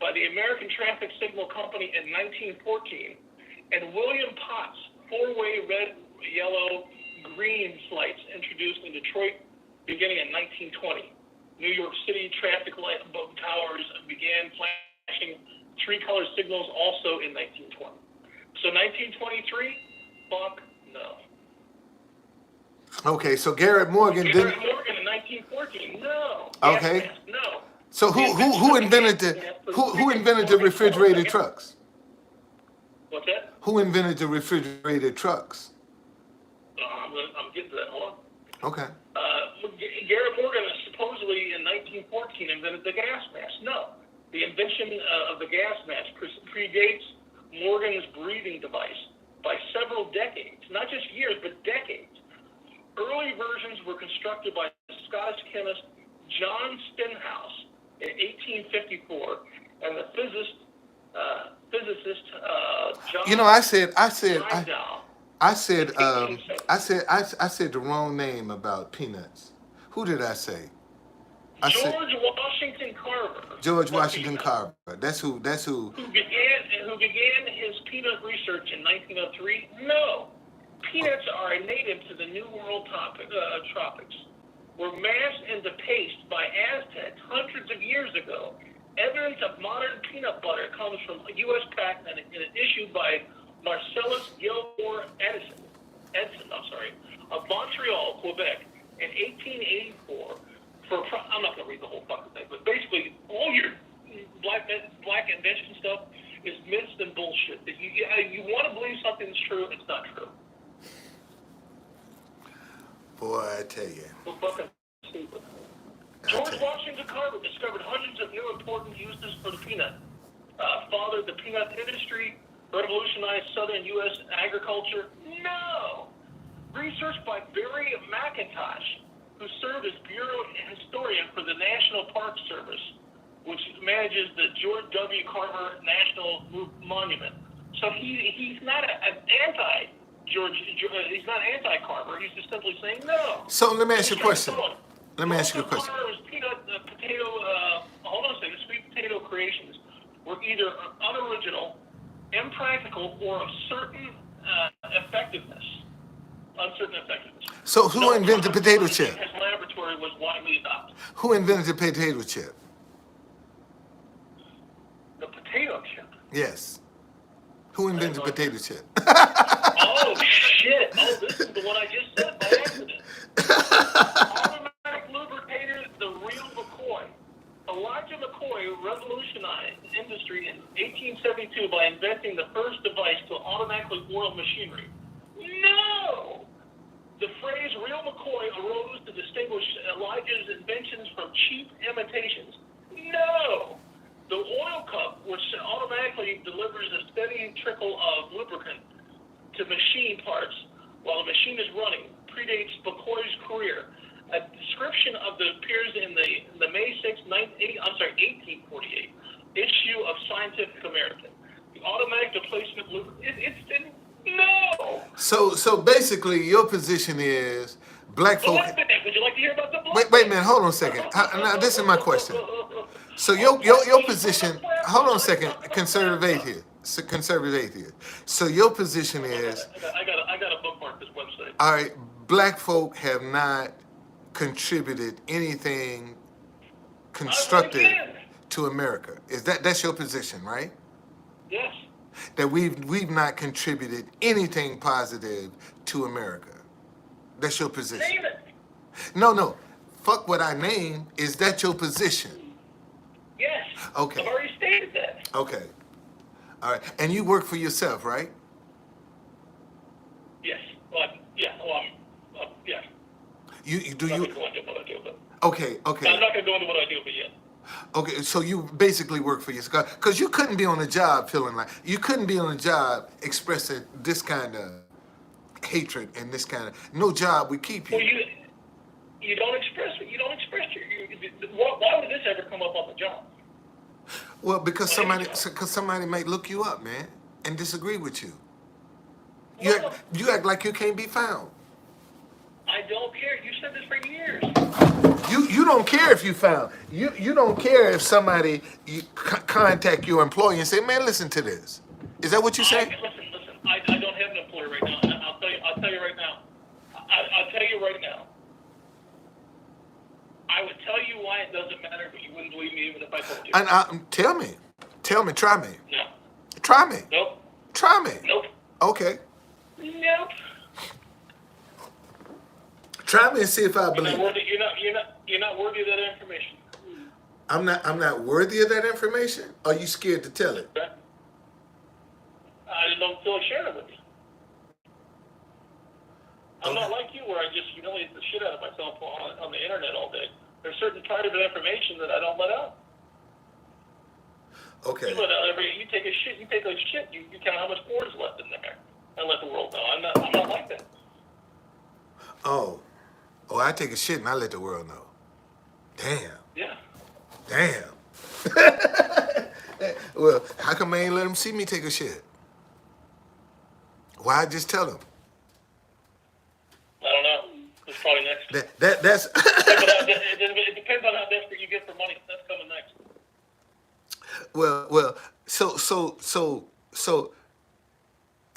by the American Traffic Signal Company in 1914, and William Potts' four-way red, yellow, green lights introduced in Detroit beginning in 1920. New York City traffic light towers began flashing three-color signals also in 1920. So 1923, fuck no.
Okay, so Garrett Morgan
Garrett
didn't.
Morgan in 1914, no.
Okay.
Gas mask, no.
So who invented the refrigerated trucks?
What's that?
Who invented the refrigerated trucks?
I'm getting to that. Hold on.
Okay.
Garrett Morgan supposedly in 1914 invented the gas mask. No. The invention of the gas mask predates Morgan's breathing device by several decades. Not just years, but decades. Early versions were constructed by Scottish chemist John Stenhouse in 1854 and the physicist John
You know, I said
Tyndall.
I said the wrong name about peanuts. Who did I say? I said
George Washington Carver.
George Washington Carver. That's who.
Who began his peanut research in 1903? No. Peanuts are a native to the New World tropics. Were mashed into paste by Aztecs hundreds of years ago. Evidence of modern peanut butter comes from a U.S. patent issued by Marcellus Gilmore Edson, of Montreal, Quebec, in 1884. I'm not going to read the whole fucking thing, but basically, all your black invention stuff is myths and bullshit. If you want to believe something's true, it's not true.
Boy, I tell you.
We're fucking stupid. George Washington Carver discovered hundreds of new important uses for the peanut. Fathered the peanut industry, revolutionized southern U.S. agriculture. No! Research by Barry McIntosh, who served as bureau historian for the National Park Service, which manages the George W. Carver National Monument. So he's not he's not anti-Carver. He's just simply saying no.
So let me ask you a question.
Carver's sweet potato creations were either unoriginal, impractical, or of uncertain effectiveness.
So who invented the potato chip?
His laboratory was widely adopted.
Who invented the potato chip?
The potato chip.
Yes. Who invented the potato chip?
Oh shit! Oh, this is the one I just said by accident. Automatic lubricator, the real McCoy. Elijah McCoy revolutionized the industry in 1872 by inventing the first device to automatically oil machinery. No! The phrase real McCoy arose to distinguish Elijah's inventions from cheap imitations. No! The oil cup, which automatically delivers a steady trickle of lubricant to machine parts while the machine is running, predates McCoy's career. A description of appears in the May 6, 1848 issue of Scientific American. The automatic displacement lubricant. No.
So basically, your position is black folk.
Would you like to hear about the black?
Wait a minute. Hold on a second. Now this is my question. So your position. Hold on a second. Conservative here. conservative atheist. So your position is,
I got to bookmark this website.
all right, black folk have not contributed anything constructive to America. Is that's your position, right?
Yes.
That we've not contributed anything positive to America. That's your position.
Name it.
No. Fuck what I name. Is that your position?
Yes.
Okay.
I've already stated that.
Okay. All right. And you work for yourself, right?
Yes. Well, yeah. Well, yeah.
You do
I'm
you?
not going to go into what I do, but
Okay.
I'm
Okay.
not going to go into what I do, but yeah.
Okay. So you basically work for yourself because you couldn't be on a job feeling like you couldn't be on a job expressing this kind of hatred and this kind of no job would keep you.
Well, you don't express it. You don't express why would this ever come up on the job?
Well, because somebody might look you up, man, and disagree with you. You act like you can't be found.
I don't care. You said this for years.
You don't care if you found. You don't care if somebody contact your employer and say, "Man, listen to this." Is that what you say?
Listen. I don't have an employer right now. And I'll tell you right now. I'll tell you right now. I would tell you why it doesn't matter, but you wouldn't believe me even if I told you.
And tell me, try me,
No.
try me,
Nope.
try me.
Nope.
Okay,
Nope.
try me and see if I
You're
believe.
not worthy. You're not worthy of that information.
I'm not worthy of that information. Are you scared to tell it?
Okay? I don't feel like sharing it with you. I'm not like you where I just humiliate the shit out of myself on the internet all day. There's certain private information that I don't let out.
Okay.
You take a shit, you count how much more is left in there and let the world know. I'm not like that.
Oh, I take a shit and I let the world know. Damn.
Yeah.
Damn. Well, how come I ain't let them see me take a shit? Why just tell them?
I don't know. It's probably next.
That's.
It depends on how desperate you get for money. That's coming next.
well. So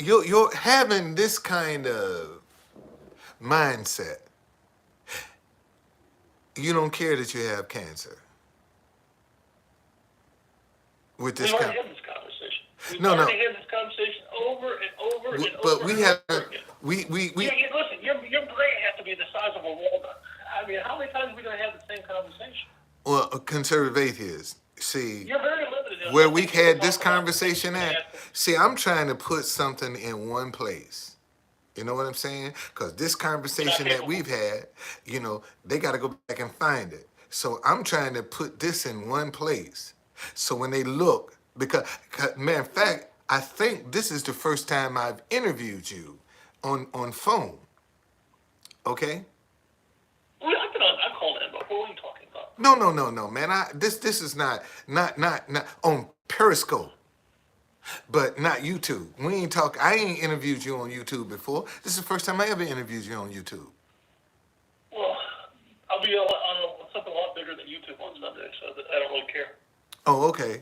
you're having this kind of mindset. You don't care that you have cancer. With this
We've already had this conversation. We've
No.
already had this conversation over and over and
But
over.
we
and
have
over again. Listen, your brain has to be the size of a walnut. I mean, how many times are we going to have the same conversation?
Well, a conservative atheist. See,
You're very limited. In
where
what
we
you
had
can
this
talk about.
conversation at. See, I'm trying to put something in one place. You know what I'm saying? Because this conversation that we've had, they got to go back and find it. So I'm trying to put this in one place. So when they look, because matter of fact, I think this is the first time I've interviewed you on phone. Okay?
Well, I've called in before. What are you talking about?
No, man. This is not on Periscope, but not YouTube. I ain't interviewed you on YouTube before. This is the first time I ever interviewed you on YouTube.
Well, I'll be on something a lot bigger than YouTube on Sunday, so I don't really care.
Oh, okay.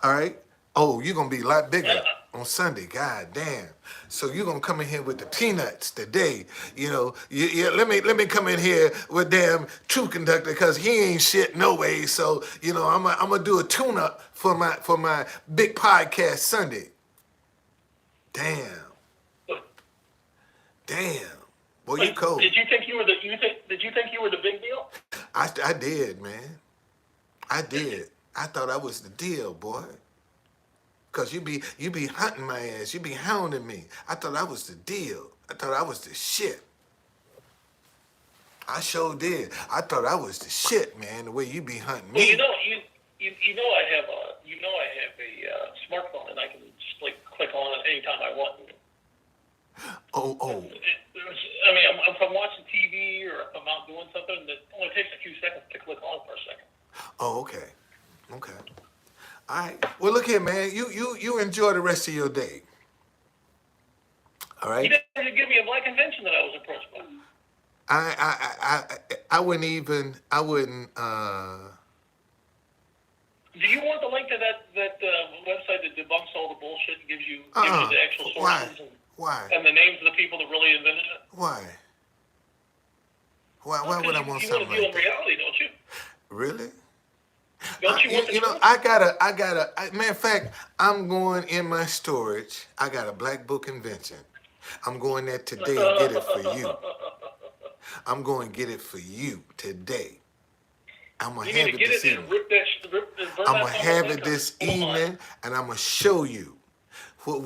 All right. Oh, you're gonna be a lot bigger on Sunday. God damn. So you're gonna come in here with the peanuts today. Let me come in here with damn True Conductor because he ain't shit no way. So I'm gonna do a tune up for my big podcast Sunday. Damn. Well, you cold.
Did you think you were the big deal?
I did, man. I did. I thought I was the deal, boy. Cause you be hunting my ass. You be hounding me. I thought I was the deal. I thought I was the shit. I sure did. I thought I was the shit, man. The way you be hunting me.
Well, I have a smartphone and I can just click on it anytime I want.
Oh.
I mean, if I'm watching TV or if I'm out doing something, it only takes a few seconds to click on for a second.
Oh, okay. All right. Well, look here, man. You enjoy the rest of your day. All right.
You didn't give me a black convention that I was approached by.
I wouldn't.
Do you want the link to that website that debunks all the bullshit and gives you the actual sources
Why?
and the names of the people that really invented it?
Why? Why would I want
you
something
want to deal
like
in
that?
reality, don't you?
Really?
Don't you want the
You know,
truth?
matter of fact, I'm going in my storage. I got a black book invention. I'm going there today and get it for you. I'm going to get it for you today. I'm going to have it this evening. I'm going to have it this evening, and I'm going to show you what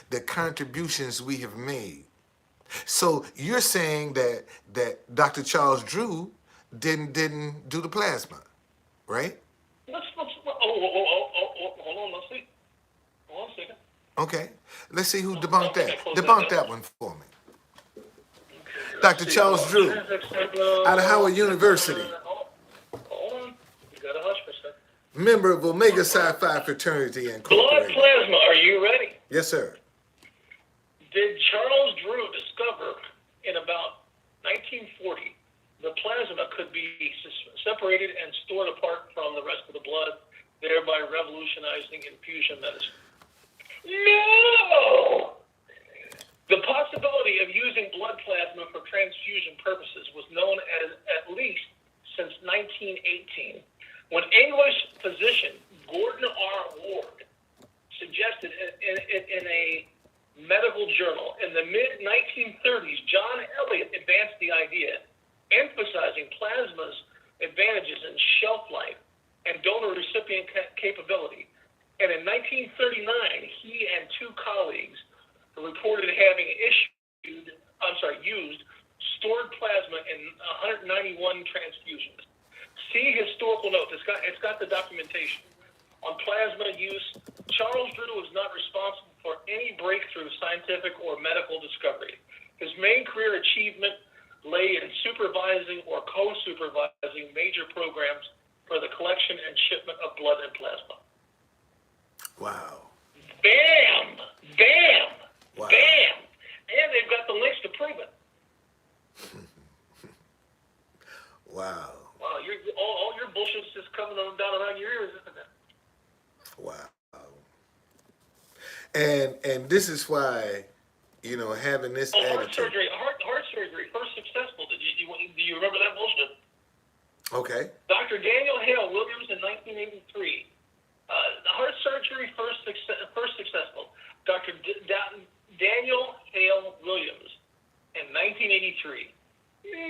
the contributions we have made. So you're saying that Dr. Charles Drew didn't do the plasma, right?
Hold on, let's see. Hold on a second.
Okay. Let's see who debunked that. Debunk that one for me. Dr. Charles Drew, out of Howard University.
Hold on. You got to hush for a second.
Member of Omega Psi Phi Fraternity
Blood
Incorporated.
plasma, are you ready?
Yes, sir.
Did Charles Drew discover in about 1940 the plasma could be separated and stored apart from the rest of the blood, thereby revolutionizing infusion medicine? No! The possibility of using blood plasma for transfusion purposes was known at least since 1918, when English physician Gordon R. Ward suggested in a medical journal. In the mid-1930s, John Elliott advanced the idea, emphasizing plasma's advantages in shelf life and donor-recipient capability. And in 1939, he and two colleagues reported having used stored plasma in 191 transfusions. See historical notes. It's got the documentation. On plasma use, Charles Drew was not responsible for any breakthrough scientific or medical discovery. His main career achievement lay in supervising or co-supervising major programs for the collection and shipment of blood and plasma.
Wow.
Bam! Bam!
Wow.
Bam! And they've got the links to prove it.
Wow.
Wow, all your bullshit's just coming down around your ears, isn't it?
Wow. And this is why, having this
Heart
attitude.
surgery, first successful. Do you remember that bullshit?
Okay.
Dr. Daniel Hale Williams in 1983. The heart surgery first successful. Dr. Daniel Hale Williams in 1983.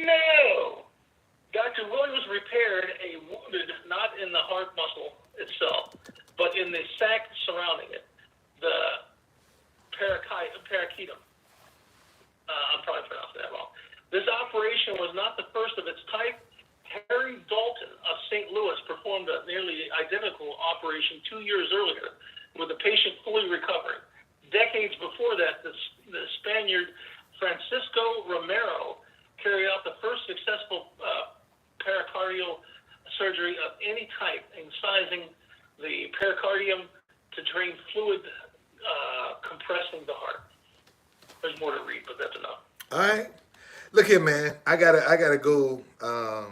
No! Dr. Williams repaired a wounded, not in the heart muscle itself, but in the sac surrounding it, the pericardium. I'm probably pronouncing that wrong. This operation was not the first of its type. Harry Dalton of St. Louis performed a nearly identical operation 2 years earlier, with the patient fully recovering. Decades before that, the Spaniard Francisco Romero carried out the first successful pericardial surgery of any type, incising the pericardium to drain fluid, compressing the heart. There's more to read, but that's enough.
All right. Look here, man. I gotta go.
I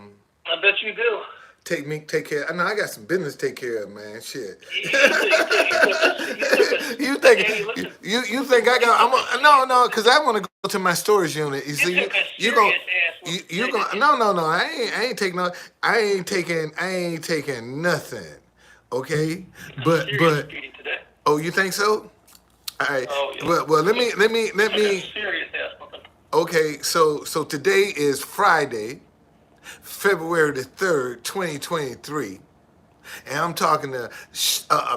bet you do.
Take care. I know I got some business to take care of, man. Shit.
You
You think I got? No, because I want to go to my storage unit. You see, you gonna. No. I ain't taking nothing. Okay, but oh, you think so? All right.
Oh, yeah.
Well, let me.
Serious ass fucking.
Okay, so today is Friday, February the 3rd, 2023, and I'm talking to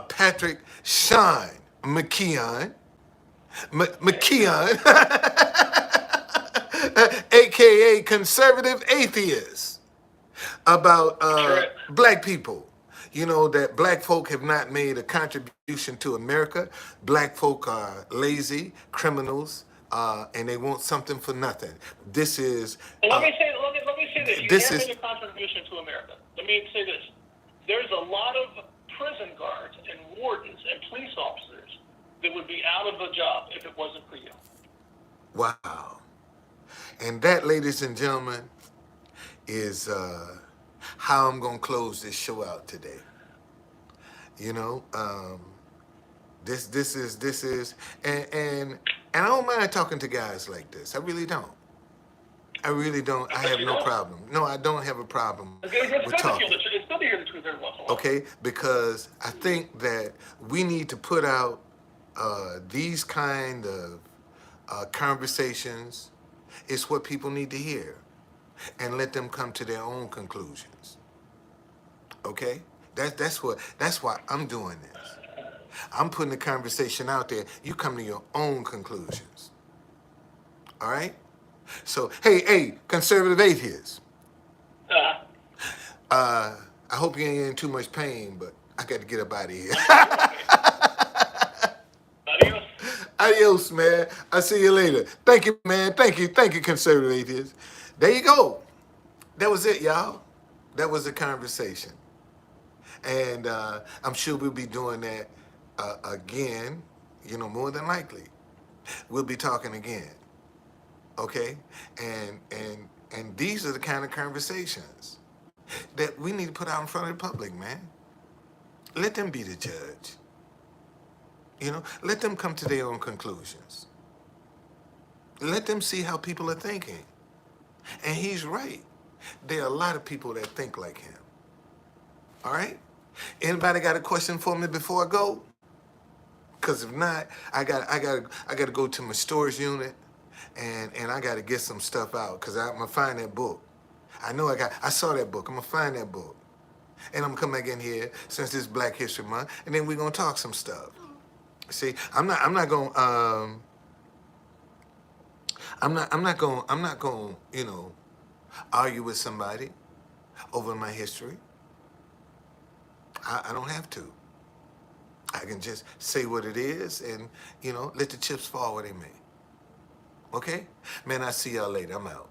Patrick Sean McKeon, aka conservative atheist, about
right.
black people. You know that black folk have not made a contribution to America. Black folk are lazy, criminals, and they want something for nothing. This is.
Let me say this. You
this
have
is-
made a contribution to America. Let me say this. There's a lot of prison guards and wardens and police officers that would be out of a job if it wasn't for you.
Wow. And that, ladies and gentlemen, is how I'm going to close this show out today. You know, this is, and I don't mind talking to guys like this. I really don't. I really don't. I have no problem. No, I don't have a problem
It's
with
good to
talking.
it's good to hear the truth every once in a while.
Okay, because I think that we need to put out these kind of conversations. It's what people need to hear, and let them come to their own conclusions. Okay, that's why I'm doing this. I'm putting the conversation out there. You come to your own conclusions. All right. So hey, conservative atheists.
Uh,
I hope you ain't in too much pain, but I got to get up out of here.
Adios.
Adios, man. I'll see you later. Thank you, man. Thank you, conservative atheists. There you go. That was it, y'all. That was the conversation. And I'm sure we'll be doing that again, more than likely. We'll be talking again. Okay? And these are the kind of conversations that we need to put out in front of the public, man. Let them be the judge. Let them come to their own conclusions. Let them see how people are thinking. And he's right. There are a lot of people that think like him. All right? Anybody got a question for me before I go? Because if not, I got to go to my storage unit and I got to get some stuff out because I'm going to find that book. I saw that book. I'm going to find that book. And I'm going to come back in here since it's Black History Month, and then we're going to talk some stuff. See, I'm not going to argue with somebody over my history. I don't have to. I can just say what it is and, let the chips fall where they may. Okay? Man, I'll see y'all later. I'm out.